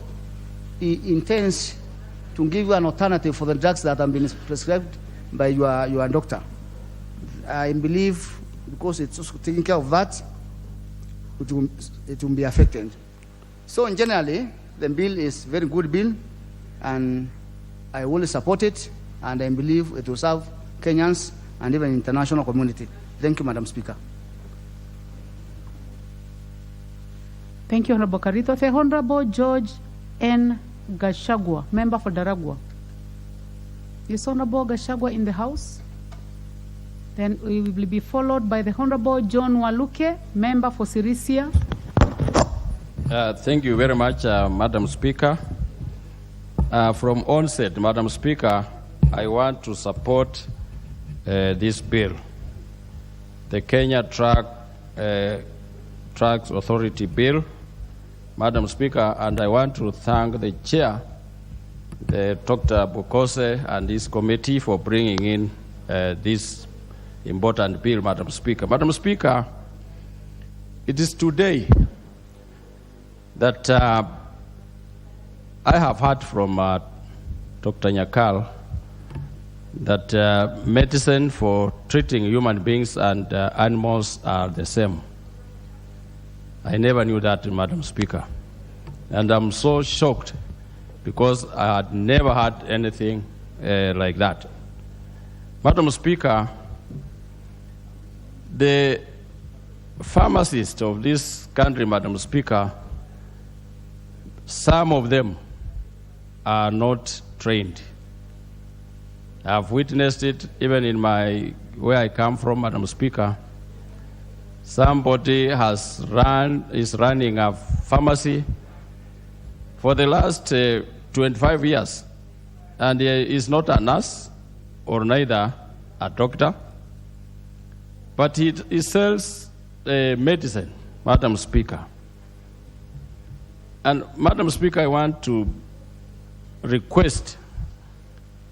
V: He intends to give you an alternative for the drugs that have been prescribed by your doctor. I believe because it's also taking care of that, it will be affected. So generally, the bill is a very good bill, and I will support it, and I believe it will serve Kenyans and even international community. Thank you, Madam Speaker.
F: Thank you, Honorable Karito. The Honorable George N. Gashagwa, member for Daragwa. Is Honorable Gashagwa in the House? Then we will be followed by the Honorable John Waluke, member for Sirisia.
N: Thank you very much, Madam Speaker. From onset, Madam Speaker, I want to support this bill, the Kenya Trucks Authority Bill, Madam Speaker, and I want to thank the chair, Dr. Bukose, and his committee for bringing in this important bill, Madam Speaker. Madam Speaker, it is today that I have heard from Dr. Nyakal that medicine for treating human beings and animals are the same. I never knew that, Madam Speaker. And I'm so shocked because I had never heard anything like that. Madam Speaker, the pharmacists of this country, Madam Speaker, some of them are not trained. I've witnessed it even in where I come from, Madam Speaker. Somebody is running a pharmacy for the last 25 years, and he is not a nurse or neither a doctor, but he sells medicine, Madam Speaker. And Madam Speaker, I want to request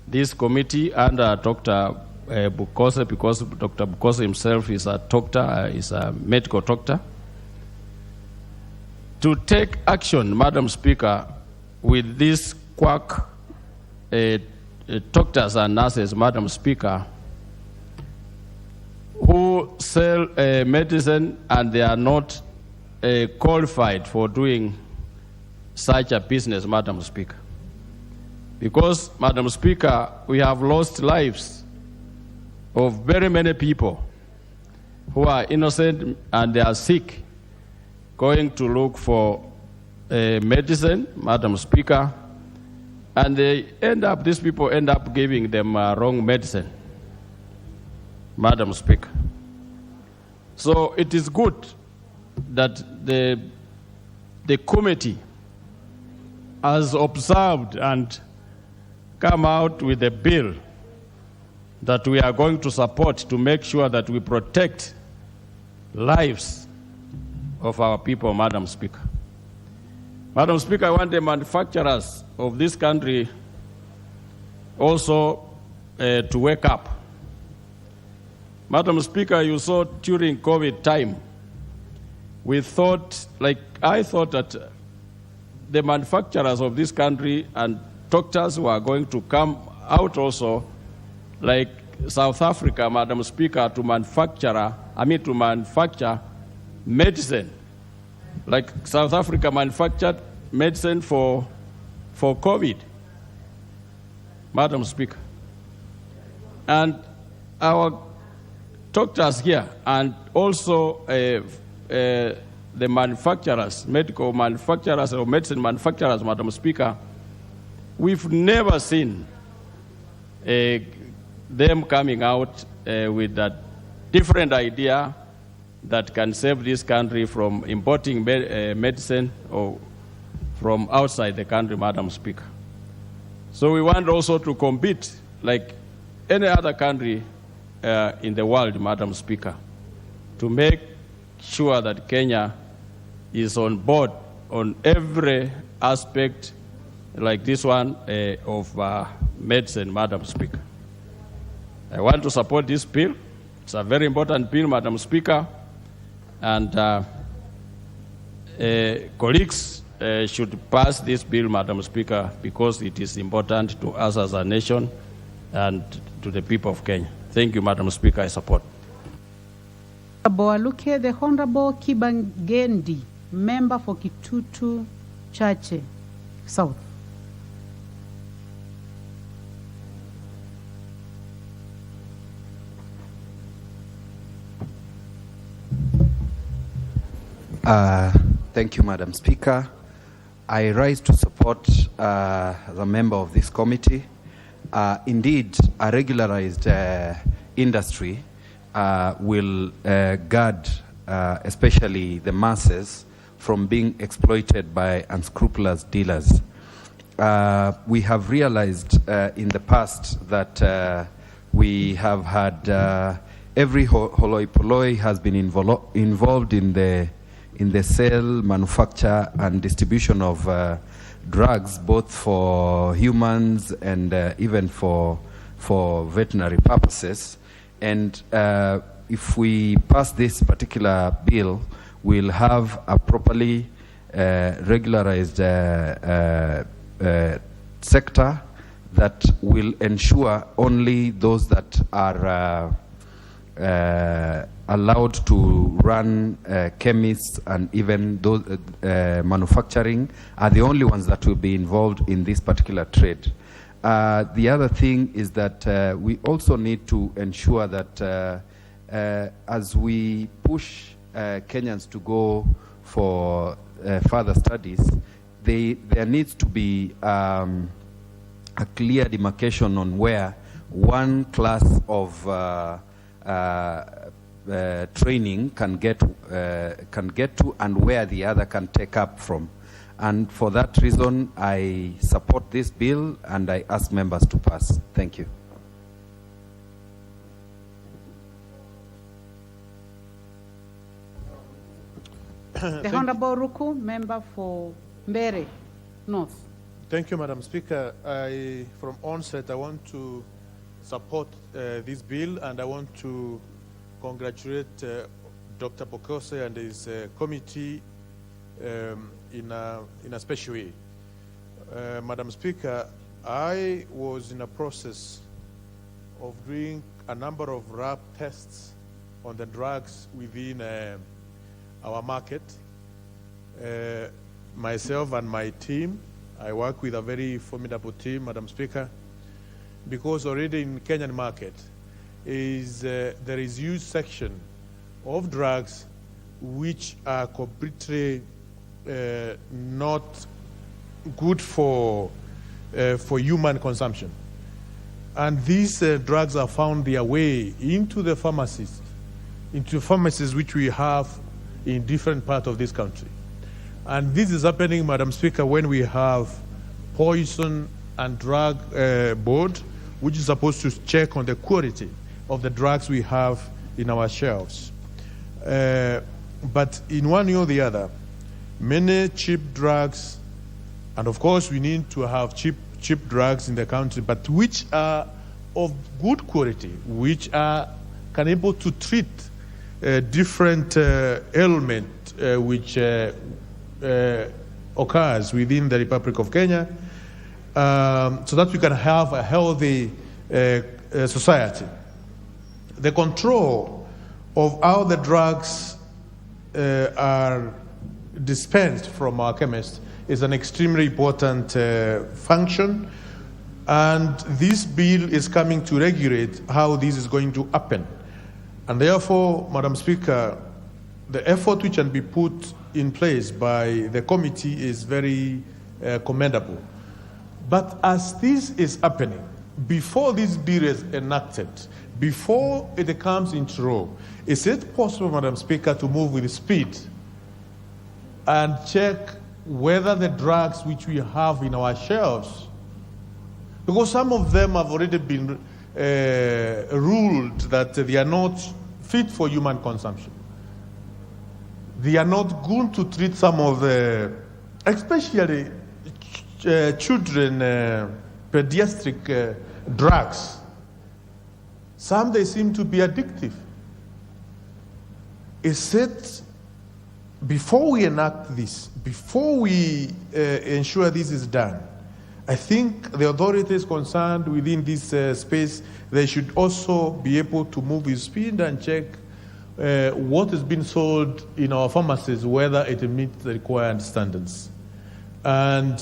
N: this committee under Dr. Bukose, because Dr. Bukose himself is a doctor, is a medical doctor, to take action, Madam Speaker, with these quack doctors and nurses, Madam Speaker, who sell medicine and they are not qualified for doing such a business, Madam Speaker. Because, Madam Speaker, we have lost lives of very many people who are innocent and they are sick going to look for medicine, Madam Speaker, and these people end up giving them wrong medicine, Madam Speaker. So it is good that the committee has observed and come out with a bill that we are going to support to make sure that we protect lives of our people, Madam Speaker. Madam Speaker, I want the manufacturers of this country also to wake up. Madam Speaker, you saw during COVID time, I thought that the manufacturers of this country and doctors were going to come out also, like South Africa, Madam Speaker, to manufacture medicine. Like South Africa manufactured medicine for COVID, Madam Speaker. And our doctors here and also the manufacturers, medical manufacturers or medicine manufacturers, Madam Speaker, we've never seen them coming out with that different idea that can save this country from importing medicine or from outside the country, Madam Speaker. So we want also to compete like any other country in the world, Madam Speaker, to make sure that Kenya is on board on every aspect like this one of medicine, Madam Speaker. I want to support this bill. It's a very important bill, Madam Speaker, and colleagues should pass this bill, Madam Speaker, because it is important to us as a nation and to the people of Kenya. Thank you, Madam Speaker. I support.
F: Boaluke, the Honorable Kibangendi, member for Kitutu Chache South.
O: Thank you, Madam Speaker. I rise to support the member of this committee. Indeed, a regularized industry will guard especially the masses from being exploited by unscrupulous dealers. We have realized in the past that we have had every holoi polloi has been involved in the sale, manufacture, and distribution of drugs, both for humans and even for veterinary purposes. And if we pass this particular bill, we'll have a properly regularized sector that will ensure only those that are allowed to run chemists and even those manufacturing are the only ones that will be involved in this particular trade. The other thing is that we also need to ensure that as we push Kenyans to go for further studies, there needs to be a clear demarcation on where one class of training can get to and where the other can take up from. And for that reason, I support this bill and I ask members to pass. Thank you.
F: The Honorable Ruku, member for Mbere North.
G: Thank you, Madam Speaker. From onset, I want to support this bill, and I want to congratulate Dr. Pokose and his committee in a special way. Madam Speaker, I was in a process of doing a number of RAP tests on the drugs within our market. Myself and my team, I work with a very formidable team, Madam Speaker, because already in Kenyan market there is huge section of drugs which are completely not good for human consumption. And these drugs have found their way into the pharmacies which we have in different parts of this country. And this is happening, Madam Speaker, when we have Poison and Drug Board, which is supposed to check on the quality of the drugs we have in our shelves. But in one way or the other, many cheap drugs, and of course we need to have cheap drugs in the country, but which are of good quality, which are able to treat different ailment which occurs within the Republic of Kenya, so that we can have a healthy society. The control of how the drugs are dispensed from our chemists is an extremely important function, and this bill is coming to regulate how this is going to happen. And therefore, Madam Speaker, the effort which can be put in place by the committee is very commendable. But as this is happening, before this bill is enacted, before it comes into law, is it possible, Madam Speaker, to move with speed and check whether the drugs which we have in our shelves, because some of them have already been ruled that they are not fit for human consumption. They are not going to treat some of the, especially children, pediatric drugs. Some, they seem to be addictive. Is it, before we enact this, before we ensure this is done, I think the authorities concerned within this space, they should also be able to move with speed and check what is being sold in our pharmacies, whether it meets the required standards. And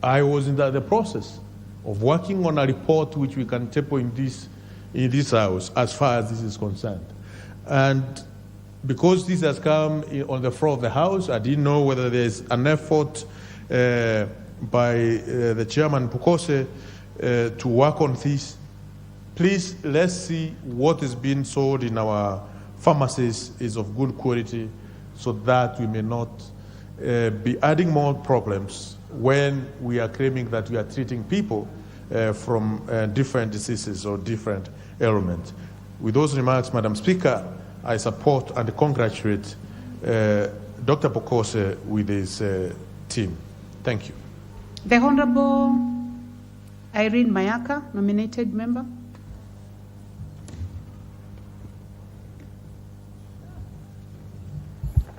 G: I was in the process of working on a report which we can table in this house as far as this is concerned. And because this has come on the floor of the House, I didn't know whether there's an effort by the Chairman Pukose to work on this. Please, let's see what is being sold in our pharmacies is of good quality, so that we may not be adding more problems when we are claiming that we are treating people from different diseases or different ailments. With those remarks, Madam Speaker, I support and congratulate Dr. Pukose with his team. Thank you.
F: The Honorable Irene Mayaka, nominated member.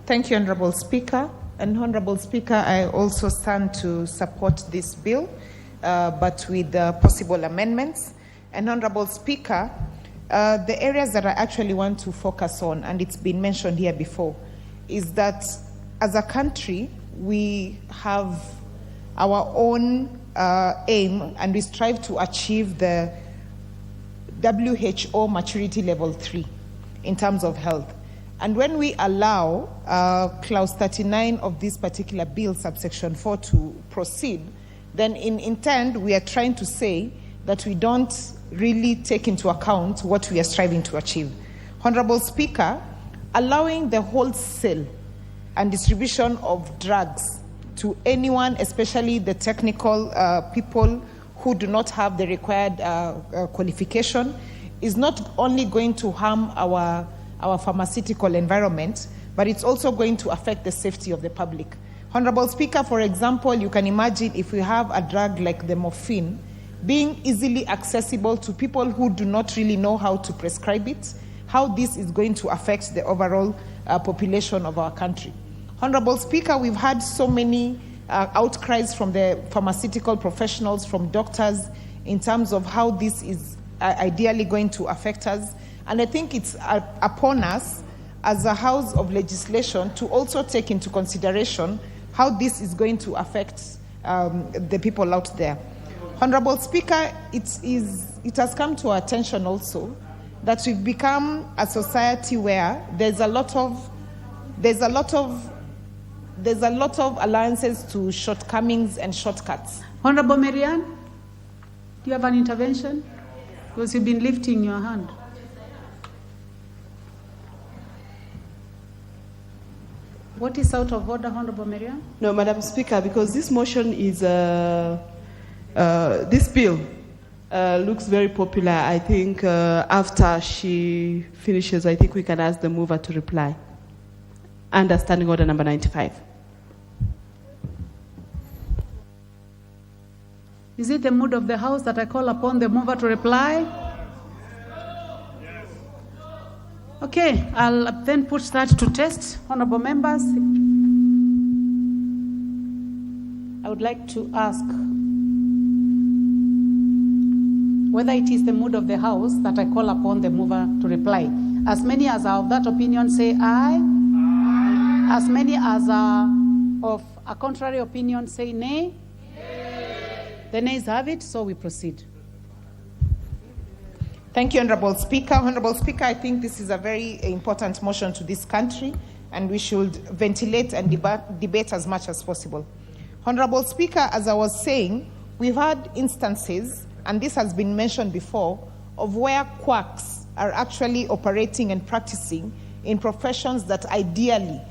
Q: Thank you, Honorable Speaker. And Honorable Speaker, I also stand to support this bill, but with possible amendments. And Honorable Speaker, the areas that I actually want to focus on, and it's been mentioned here before, is that as a country, we have our own aim, and we strive to achieve the WHO maturity level 3 in terms of health. And when we allow clause 39 of this particular bill, subsection 4, to proceed, then in intent, we are trying to say that we don't really take into account what we are striving to achieve. Honorable Speaker, allowing the wholesale and distribution of drugs to anyone, especially the technical people who do not have the required qualification, is not only going to harm our pharmaceutical environment, but it's also going to affect the safety of the public. Honorable Speaker, for example, you can imagine if we have a drug like the morphine being easily accessible to people who do not really know how to prescribe it, how this is going to affect the overall population of our country. Honorable Speaker, we've had so many outcries from the pharmaceutical professionals, from doctors, in terms of how this is ideally going to affect us. And I think it's upon us as a House of Legislation to also take into consideration how this is going to affect the people out there. Honorable Speaker, it has come to our attention also that we've become a society where there's a lot of allowances to shortcomings and shortcuts.
F: Honorable Marianne, do you have an intervention? Because you've been lifting your hand. What is out of order, Honorable Marianne?
R: No, Madam Speaker, because this motion is, this bill looks very popular. I think after she finishes, I think we can ask the mover to reply. Under Standing Order number 95.
F: Is it the mood of the House that I call upon the mover to reply? Okay, I'll then put that to test. Honorable members, I would like to ask whether it is the mood of the House that I call upon the mover to reply. As many as are of that opinion say aye. Aye. As many as are of a contrary opinion say nay. The nays have it, so we proceed.
Q: Thank you, Honorable Speaker. Honorable Speaker, I think this is a very important motion to this country, and we should ventilate and debate as much as possible. Honorable Speaker, as I was saying, we've had instances, and this has been mentioned before, of where quacks are actually operating and practicing in professions that ideally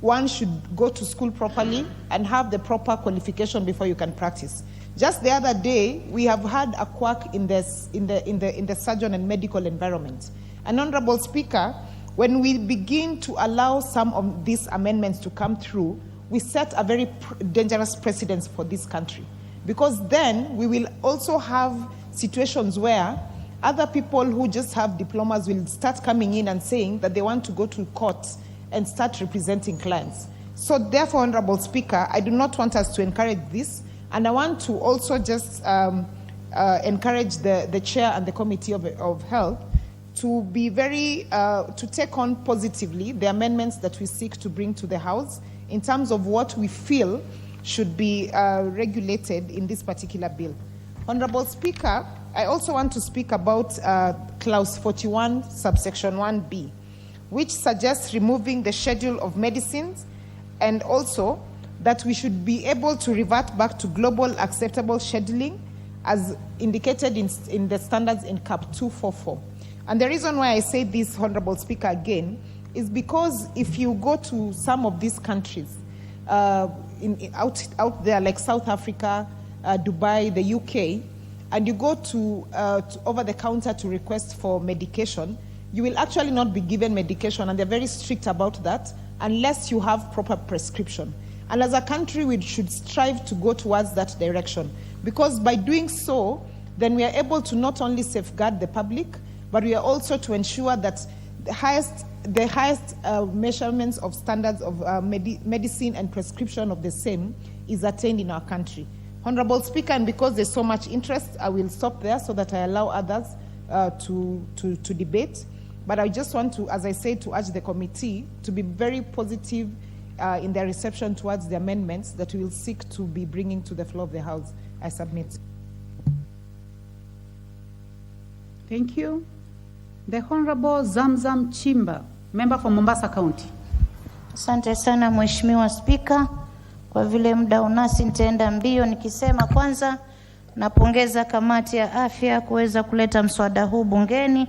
Q: one should go to school properly and have the proper qualification before you can practice. Just the other day, we have had a quack in the surgeon and medical environment. And Honorable Speaker, when we begin to allow some of these amendments to come through, we set a very dangerous precedent for this country. Because then we will also have situations where other people who just have diplomas will start coming in and saying that they want to go to court and start representing clients. So therefore, Honorable Speaker, I do not want us to encourage this. And I want to also just encourage the chair and the Committee of Health to be to take on positively the amendments that we seek to bring to the House in terms of what we feel should be regulated in this particular bill. Honorable Speaker, I also want to speak about Clause 41, subsection 1B, which suggests removing the schedule of medicines, and also that we should be able to revert back to global acceptable scheduling as indicated in the standards in CAP 244. And the reason why I say this, Honorable Speaker, again, is because if you go to some of these countries out there like South Africa, Dubai, the UK, and you go to over the counter to request for medication, you will actually not be given medication, and they're very strict about that unless you have proper prescription. And as a country, we should strive to go towards that direction, because by doing so, then we are able to not only safeguard the public, but we are also to ensure that the highest measurements of standards of medicine and prescription of the same is attained in our country. Honorable Speaker, and because there's so much interest, I will stop there so that I allow others to debate. But I just want to, as I said, to urge the committee to be very positive in their reception towards the amendments that we will seek to be bringing to the floor of the House. I submit.
F: Thank you. The Honorable Zamzam Chimba, member for Mombasa County.
S: Asante sana Mheshimiwa Spika, kwa vile muda unasi nitaenda mbio nikisema kwanza napongeza kamati ya afya kuweza kuleta mswada huu bungeni.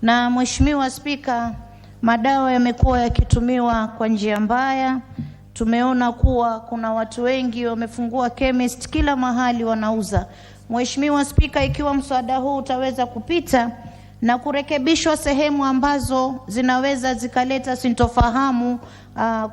S: Na Mheshimiwa Spika, madawa yamekuwa yakitumiwa kwa njia mbaya. Tumeona kuwa kuna watu wengi wamefungua chemist kila mahali wanauza. Mheshimiwa Spika, ikiwa mswada huu utaweza kupita na kurekebishwa sehemu ambazo zinaweza zikaleta sintofahamu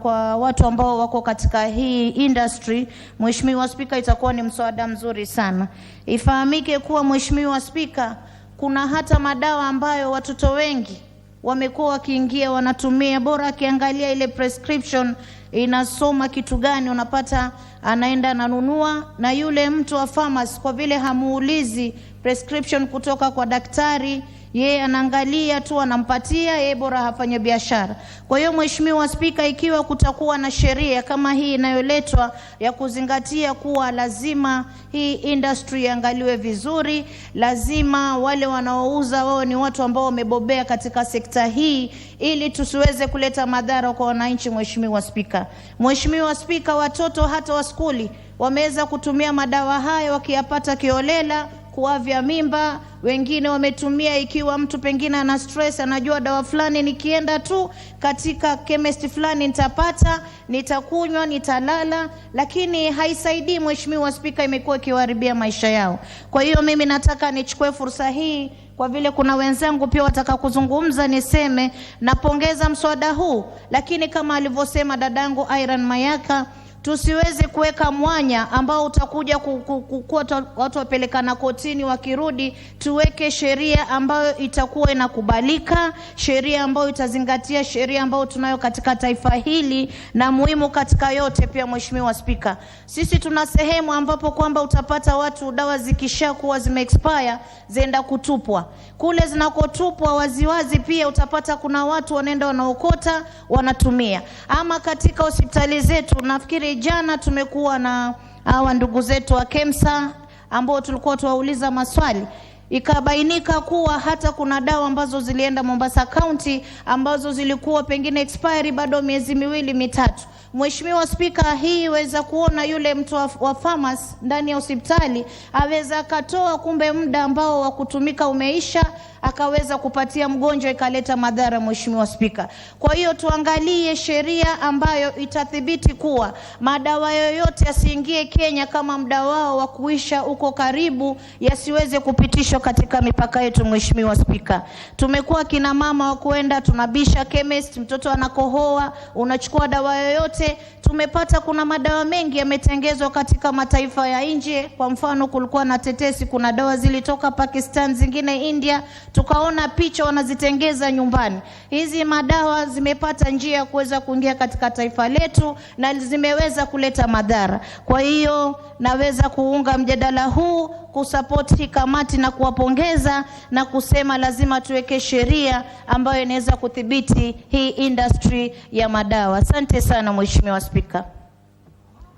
S: kwa watu ambao wako katika hii industry, Mheshimiwa Spika, itakuwa ni mswada mzuri sana. Ifahamike kuwa Mheshimiwa Spika, kuna hata madawa ambayo watoto wengi wamekuwa wakiingia wanatumia, bora akiangalia ile prescription inasoma kitu gani, unapata anaenda ananunua, na yule mtu wa pharmacy kwa vile hamuulizi prescription kutoka kwa daktari, Yeye anaangalia tu, anampatia yeye, bora hafanye biashara. Kwa hiyo Mheshimiwa Spika, ikiwa kutakuwa na sheria kama hii inayoletwa ya kuzingatia kuwa lazima hii industry iangaliwe vizuri, lazima wale wanaouza wao ni watu ambao wamebobea katika sekta hii, ili tusiweze kuleta madhara kwa wananchi. Mheshimiwa Spika, Mheshimiwa Spika, watoto hata wa skuli wameweza kutumia madawa haya wakiyapata kiolela, kuavya mimba. Wengine wametumia ikiwa mtu pengine ana stress, anajua dawa fulani nikienda tu katika chemist fulani nitapata, nitakunywa, nitalala, lakini haisaidii. Mheshimiwa Spika, imekuwa ikiharibia maisha yao. Kwa hiyo mimi nataka nichukue fursa hii, kwa vile kuna wenzangu pia wataka kuzungumza, niseme napongeza mswada huu, lakini kama alivyosema dadangu Iron Mayaka, tusiweze kuweka mwanya ambao utakuja kuwa watu wapelekana kotini wakirudi. Tuweke sheria ambayo itakuwa inakubalika, sheria ambayo itazingatia sheria ambayo tunayo katika taifa hili, na muhimu katika yote pia Mheshimiwa Spika, sisi tuna sehemu ambapo kwamba utapata watu dawa zikishakuwa zime-expire zenda kutupwa. Kule zinakotupwa waziwazi pia utapata kuna watu wanaenda wanaokota wanatumia. Ama katika hospitali zetu, nafikiri jana tumekuwa na hawa ndugu zetu wa KEMSA ambao tulikuwa tuwauliza maswali, ikabainika kuwa hata kuna dawa ambazo zilienda Mombasa County ambazo zilikuwa pengine expiry bado miezi 2-3. Mheshimiwa Spika, hii weza kuona yule mtu wa pharmacy ndani ya hospitali aweza akatoa, kumbe muda ambao wa kutumika umeisha, akaweza kupatia mgonjwa, ikaleta madhara. Mheshimiwa Spika, kwa hiyo tuangalie sheria ambayo itathibiti kuwa madawa yoyote yasiingie Kenya kama muda wao wa kuisha uko karibu, yasiweze kupitishwa katika mipaka yetu. Mheshimiwa Spika, tumekuwa kina mama wa kuenda tunabisha chemist, mtoto anakohoa, unachukua dawa yoyote. Tumepata kuna madawa mengi yametengezwa katika mataifa ya nje. Kwa mfano kulikuwa na tetesi, kuna dawa zilitoka Pakistan, zingine India, tukaona picha wanazitengeza nyumbani. Hizi madawa zimepata njia ya kuweza kuingia katika taifa letu na zimeweza kuleta madhara. Kwa hiyo naweza kuunga mjadala huu, kusupport hii kamati na kuwapongeza na kusema lazima tuweke sheria ambayo inaweza kudhibiti hii industry ya madawa. Asante sana Mheshimiwa Spika.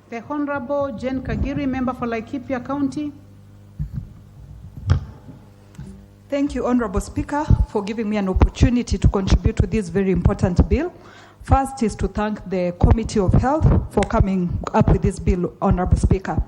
F: The Honorable Jane Kagiri, member for Laikipia County.
T: Thank you, Honorable Speaker, for giving me an opportunity to contribute to this very important bill. First is to thank the Committee of Health for coming up with this bill, Honorable Speaker.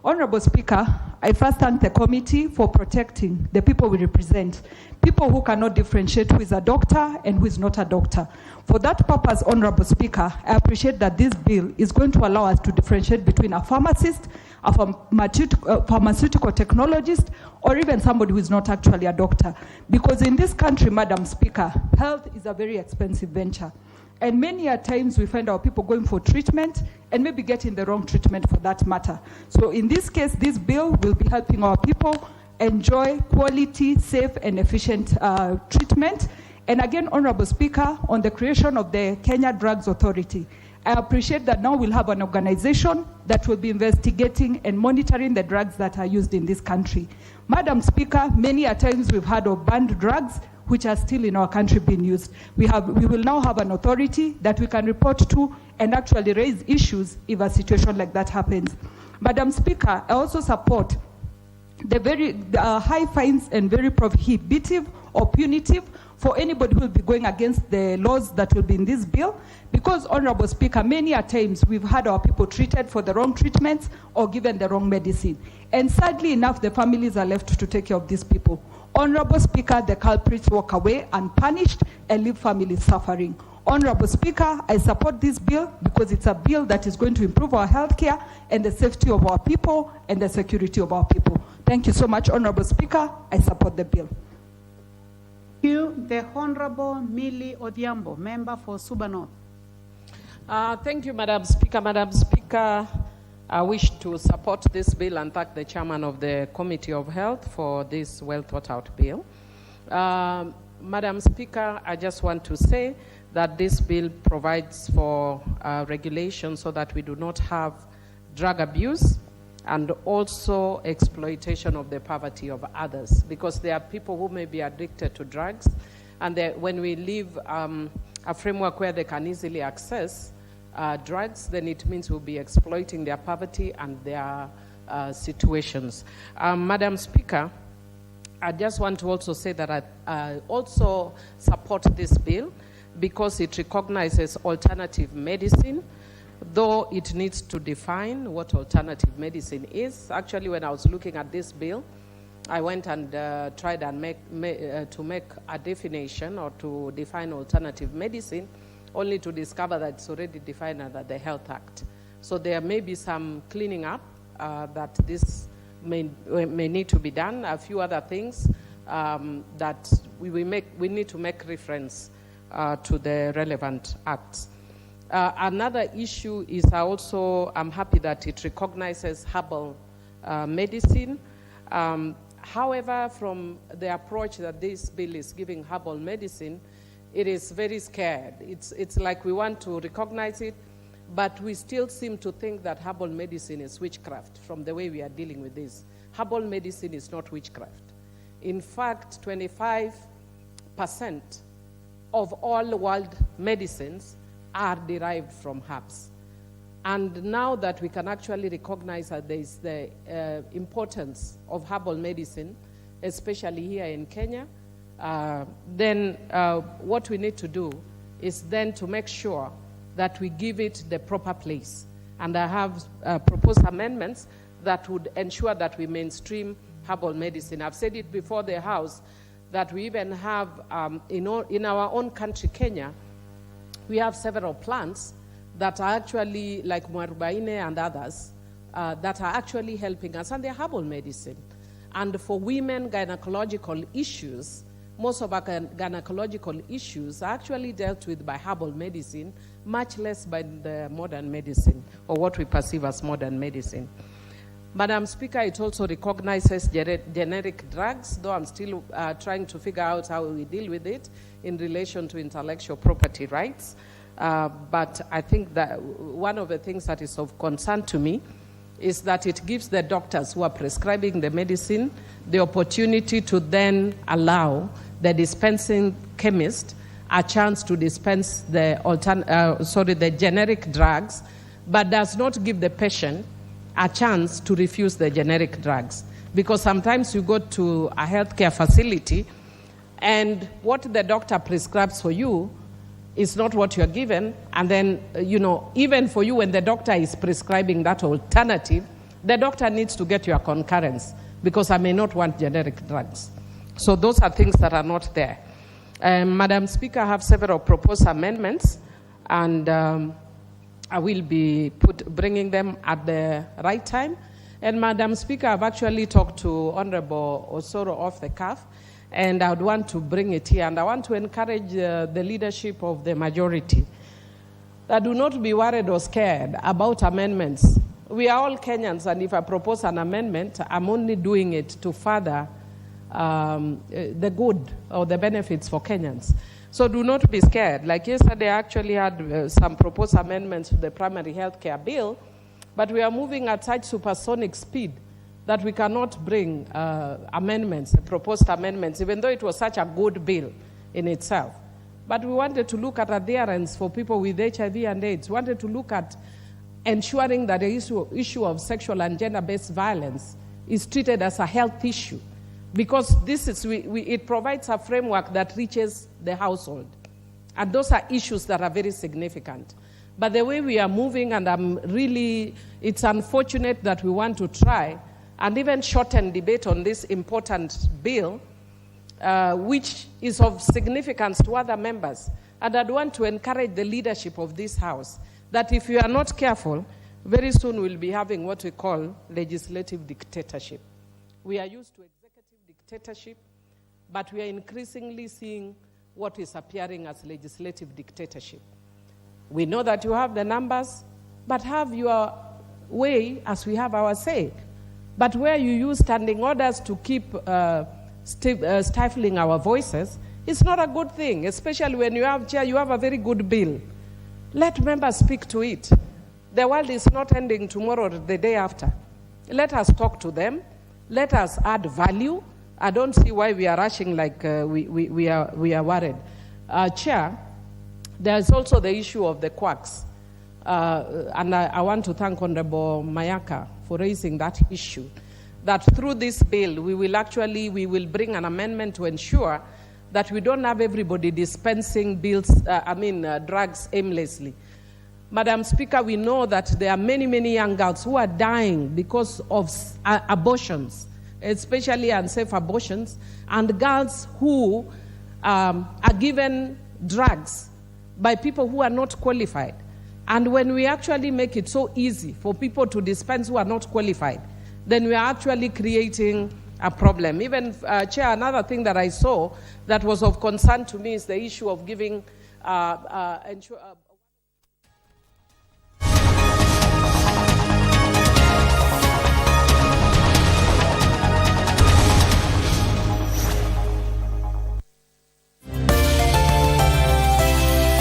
T: Honorable Speaker, I first thank the committee for protecting the people we represent, people who cannot differentiate who is a doctor and who is not a doctor. For that purpose, Honorable Speaker, I appreciate that this bill is going to allow us to differentiate between a pharmacist, a pharmaceutical technologist, or even somebody who is not actually a doctor. Because in this country, Madam Speaker, health is a very expensive venture. And many a times we find our people going for treatment and maybe getting the wrong treatment for that matter. So in this case, this bill will be helping our people enjoy quality, safe, and efficient treatment. And again, Honorable Speaker, on the creation of the Kenya Drugs Authority, I appreciate that now we'll have an organization that will be investigating and monitoring the drugs that are used in this country. Madam Speaker, many a times we've heard of banned drugs which are still in our country being used. We will now have an authority that we can report to and actually raise issues if a situation like that happens. Madam Speaker, I also support the high fines and very prohibitive or punitive for anybody who will be going against the laws that will be in this bill. Because, Honorable Speaker, many a times we've had our people treated for the wrong treatments or given the wrong medicine. And sadly enough, the families are left to take care of these people. Honorable Speaker, the culprits walk away unpunished and leave families suffering. Honorable Speaker, I support this bill because it's a bill that is going to improve our healthcare and the safety of our people and the security of our people. Thank you so much, Honorable Speaker. I support the bill.
F: Thank you. The Honorable Millie Odhiambo, member for Suba North.
U: Thank you, Madam Speaker. Madam Speaker, I wish to support this bill and thank the chairman of the Committee of Health for this well thought out bill. Madam Speaker, I just want to say that this bill provides for regulation so that we do not have drug abuse and also exploitation of the poverty of others, because there are people who may be addicted to drugs, and when we leave a framework where they can easily access drugs, then it means we'll be exploiting their poverty and their situations. Madam Speaker, I just want to also say that I also support this bill because it recognizes alternative medicine, though it needs to define what alternative medicine is. Actually, when I was looking at this bill, I went and tried and to make a definition or to define alternative medicine, only to discover that it's already defined under the Health Act. So there may be some cleaning up that this may need to be done. A few other things that we need to make reference to the relevant acts. Another issue is I'm happy that it recognizes herbal medicine. However, from the approach that this bill is giving herbal medicine, it is very scared. It's like we want to recognize it, but we still seem to think that herbal medicine is witchcraft from the way we are dealing with this. Herbal medicine is not witchcraft. In fact, 25% of all world medicines are derived from herbs. And now that we can actually recognize that there is the importance of herbal medicine, especially here in Kenya, then what we need to do is then to make sure that we give it the proper place. And I have proposed amendments that would ensure that we mainstream herbal medicine. I've said it before the House that we even have, in our own country, Kenya, we have several plants that are actually, like Mwarubaine and others, that are actually helping us, and they're herbal medicine. And for women, gynecological issues, most of our gynecological issues are actually dealt with by herbal medicine, much less by the modern medicine, or what we perceive as modern medicine. Madam Speaker, it also recognizes generic drugs, though I'm still trying to figure out how we deal with it in relation to intellectual property rights. But I think that one of the things that is of concern to me is that it gives the doctors who are prescribing the medicine the opportunity to then allow the dispensing chemist a chance to dispense the generic drugs, but does not give the patient a chance to refuse the generic drugs. Because sometimes you go to a healthcare facility and what the doctor prescribes for you is not what you're given, and then, even for you, when the doctor is prescribing that alternative, the doctor needs to get your concurrence, because I may not want generic drugs. So those are things that are not there. Madam Speaker, I have several proposed amendments, and I will be bringing them at the right time. And Madam Speaker, I've actually talked to Honorable Osoro off the cuff, and I would want to bring it here. And I want to encourage the leadership of the majority that do not be worried or scared about amendments. We are all Kenyans, and if I propose an amendment, I'm only doing it to further the good or the benefits for Kenyans. So do not be scared. Like yesterday, I actually had some proposed amendments to the primary health care bill, but we are moving at such supersonic speed that we cannot bring proposed amendments, even though it was such a good bill in itself. But we wanted to look at adherence for people with HIV and AIDS. We wanted to look at ensuring that the issue of sexual and gender-based violence is treated as a health issue, because it provides a framework that reaches the household. And those are issues that are very significant. But the way we are moving, and it's unfortunate that we want to try and even shorten debate on this important bill, which is of significance to other members. And I'd want to encourage the leadership of this House that if you are not careful, very soon we'll be having what we call legislative dictatorship. We are used to executive dictatorship, but we are increasingly seeing what is appearing as legislative dictatorship. We know that you have the numbers, but have your way as we have our say. But where you use standing orders to keep stifling our voices, it's not a good thing, especially when you have a very good bill. Let members speak to it. The world is not ending tomorrow or the day after. Let us talk to them. Let us add value. I don't see why we are rushing like we are worried. Chair, there's also the issue of the quacks. And I want to thank Honorable Mayaka for raising that issue. That through this bill, we will bring an amendment to ensure that we don't have everybody dispensing drugs aimlessly. Madam Speaker, we know that there are many, many young girls who are dying because of abortions, especially unsafe abortions, and girls who are given drugs by people who are not qualified. And when we actually make it so easy for people to dispense who are not qualified, then we are actually creating a problem. Even, Chair, another thing that I saw that was of concern to me is the issue of giving